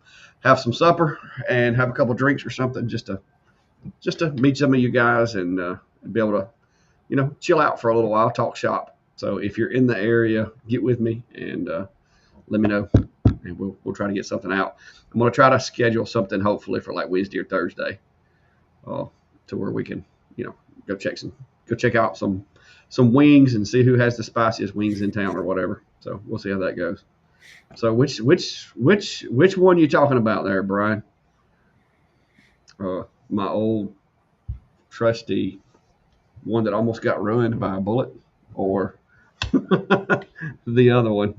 have some supper, and have a couple drinks or something, just to meet some of you guys and be able to, chill out for a little while, talk shop. So if you're in the area, get with me and let me know, and we'll try to get something out. I'm going to try to schedule something hopefully for like Wednesday or Thursday, to where we can, go check out some wings and see who has the spiciest wings in town or whatever. So we'll see how that goes. So which one you talking about there, Brian? My old trusty one that almost got ruined by a bullet, or the other one?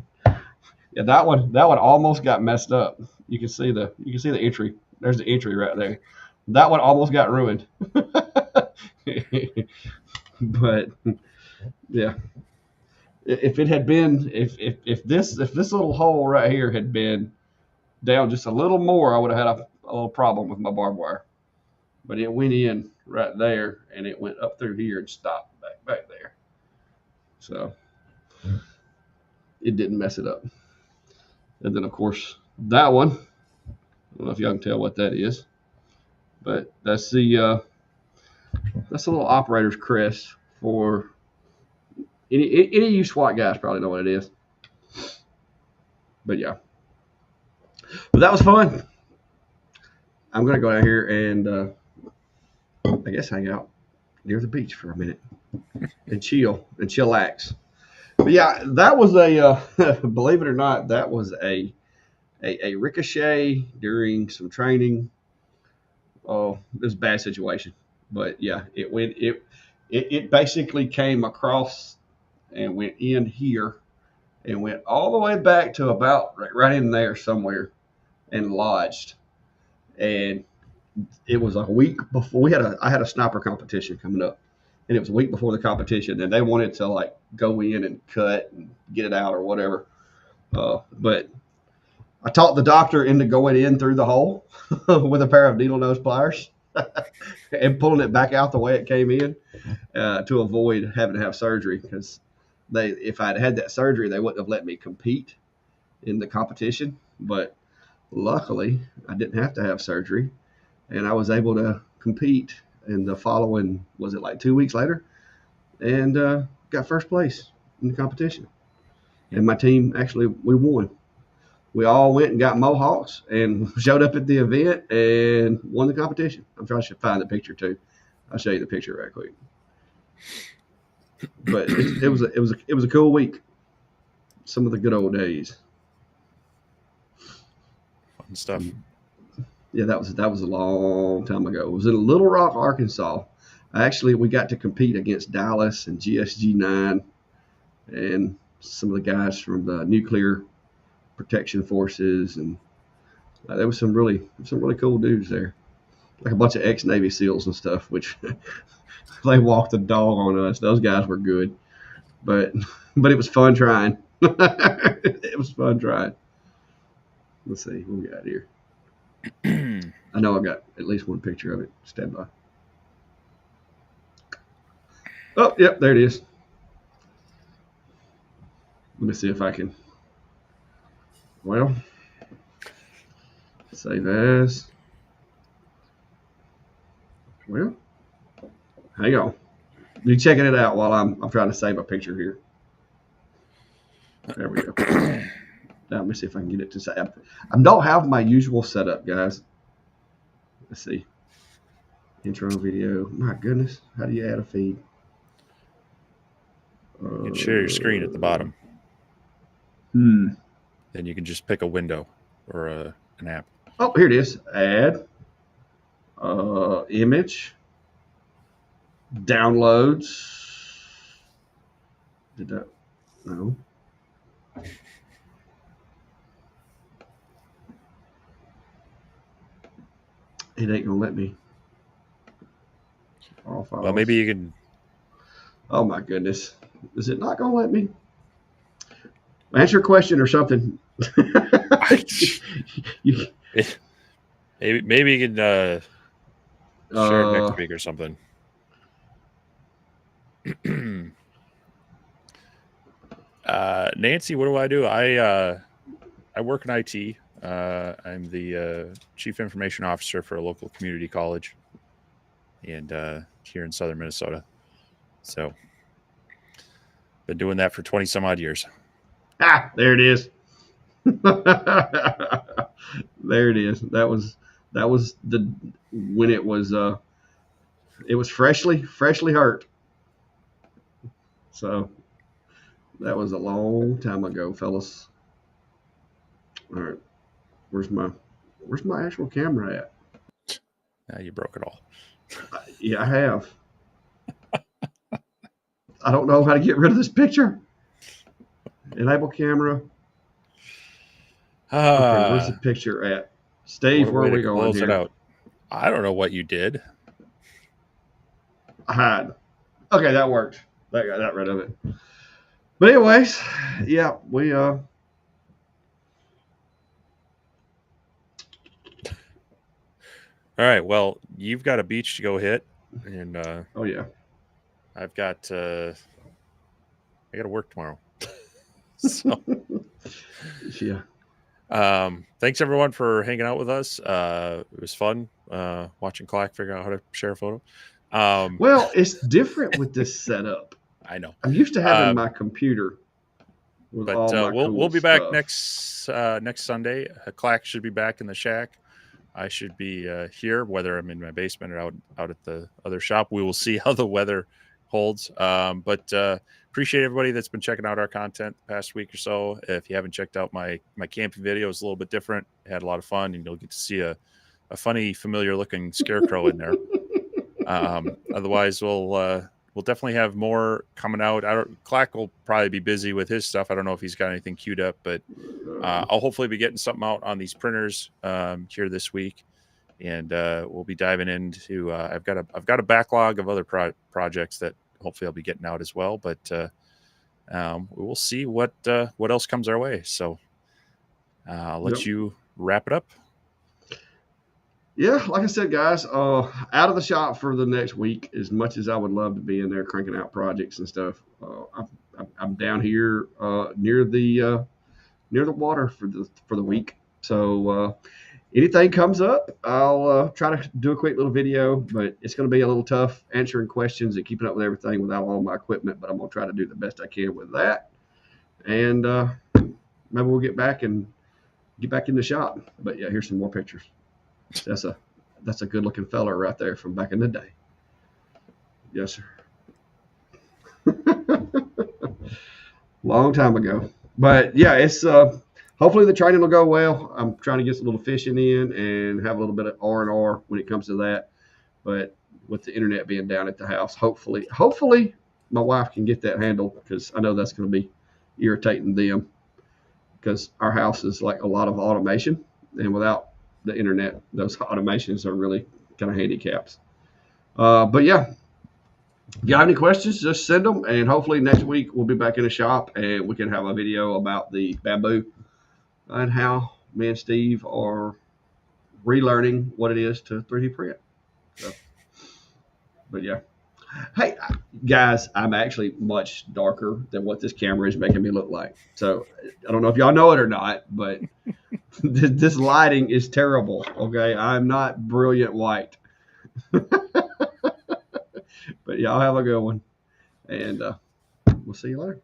Yeah, that one almost got messed up. You can see the entry. There's the entry right there. That one almost got ruined. But yeah, if it had been, if this little hole right here had been down just a little more, I would have had a little problem with my barbed wire. But it went in right there, and it went up through here and stopped back there. So it didn't mess it up. And then, of course, that one, I don't know if y'all can tell what that is, but that's the little operator's crest for any of you SWAT guys probably know what it is. But yeah, but that was fun. I'm gonna go out here and I guess hang out near the beach for a minute and chillax. But yeah, that was believe it or not, that was a ricochet during some training. Oh, it was a bad situation, but yeah, it basically came across and went in here and went all the way back to about right in there somewhere and lodged. And it was a week before I had a sniper competition coming up, and it was a week before the competition, and they wanted to like go in and cut and get it out or whatever. But I talked the doctor into going in through the hole with a pair of needle nose pliers and pulling it back out the way it came in to avoid having to have surgery, because if I'd had that surgery, they wouldn't have let me compete in the competition. But luckily, I didn't have to have surgery, and I was able to compete. And the following, was it like 2 weeks later, and got first place in the competition. And my team, actually, we won. We all went and got mohawks and showed up at the event and won the competition. I'm trying to find the picture too. I'll show you the picture right quick. but it was a cool week. Some of the good old days. Fun stuff. Yeah, that was a long time ago. It was in Little Rock, Arkansas. Actually, we got to compete against Dallas and GSG 9 and some of the guys from the nuclear protection forces, and there was some really cool dudes there, like a bunch of ex-Navy SEALs and stuff, which they walked the dog on us. Those guys were good, but it was fun trying. It was fun trying. Let's see what we got here. I know I got at least one picture of it. Stand by. Oh, yep, there it is. Let me see if I can. Well, save as. Well, hang on. You checking it out while I'm trying to save a picture here. There we go. Now, let me see if I can get it to say. I don't have my usual setup, guys. Let's see. Intro video. My goodness, how do you add a feed? You can share your screen at the bottom. Then you can just pick a window or an app. Oh, here it is. Add. Image. Downloads. Did that? No. It ain't gonna let me. All files. Well, maybe you can. Oh my goodness. Is it not gonna let me? Answer a question or something. Maybe you can share it next week or something. Nancy, what do? I work in IT. I'm the chief information officer for a local community college, and here in southern Minnesota. So, been doing that for 20 some odd years. Ah, there it is. There it is. That was the when it was freshly hurt. So that was a long time ago, fellas. All right, where's my actual camera at? Now you broke it all. Yeah, I have. I don't know how to get rid of this picture. Enable camera. Okay, where's the picture at? Steve, where are we going close here? It out. I don't know what you did. Hide. Okay, that worked. That got rid of it. But anyways, yeah, we All right. Well, you've got a beach to go hit, and oh yeah, I've got I got to work tomorrow. So yeah. Thanks everyone for hanging out with us. It was fun watching Clack figure out how to share a photo. Well, it's different with this setup. I know. I'm used to having my computer with but all my we'll be stuff. back next Sunday. Clack should be back in the shack. I should be here, whether I'm in my basement or out at the other shop. We will see how the weather holds. But appreciate everybody that's been checking out our content the past week or so. If you haven't checked out my camping video, it's a little bit different. Had a lot of fun, and you'll get to see a funny, familiar looking scarecrow in there. Otherwise, we'll definitely have more coming out. Clack will probably be busy with his stuff. I don't know if he's got anything queued up, but I'll hopefully be getting something out on these printers here this week, and we'll be diving into. I've got a backlog of other projects that hopefully I'll be getting out as well. But we'll see what else comes our way. So I'll let you wrap it up. Yeah, like I said, guys, out of the shop for the next week. As much as I would love to be in there cranking out projects and stuff, I'm down here near the water for the week. So anything comes up, I'll try to do a quick little video. But it's going to be a little tough answering questions and keeping up with everything without all my equipment. But I'm going to try to do the best I can with that. And maybe we'll get back in the shop. But yeah, here's some more pictures. That's a good looking fella right there from back in the day. Yes, sir. long time ago. But yeah, it's hopefully the training will go well. I'm trying to get a little fishing in and have a little bit of R&R when it comes to that. But with the internet being down at the house, hopefully my wife can get that handled, because I know that's going to be irritating them, because our house is like a lot of automation, and without the internet, those automations are really kind of handicaps. But yeah, if you have any questions, just send them, and hopefully next week we'll be back in the shop and we can have a video about the bamboo and how me and Steve are relearning what it is to 3D print. So, but yeah. Hey, guys, I'm actually much darker than what this camera is making me look like. So I don't know if y'all know it or not, but this lighting is terrible. Okay, I'm not brilliant white. But y'all have a good one, and we'll see you later.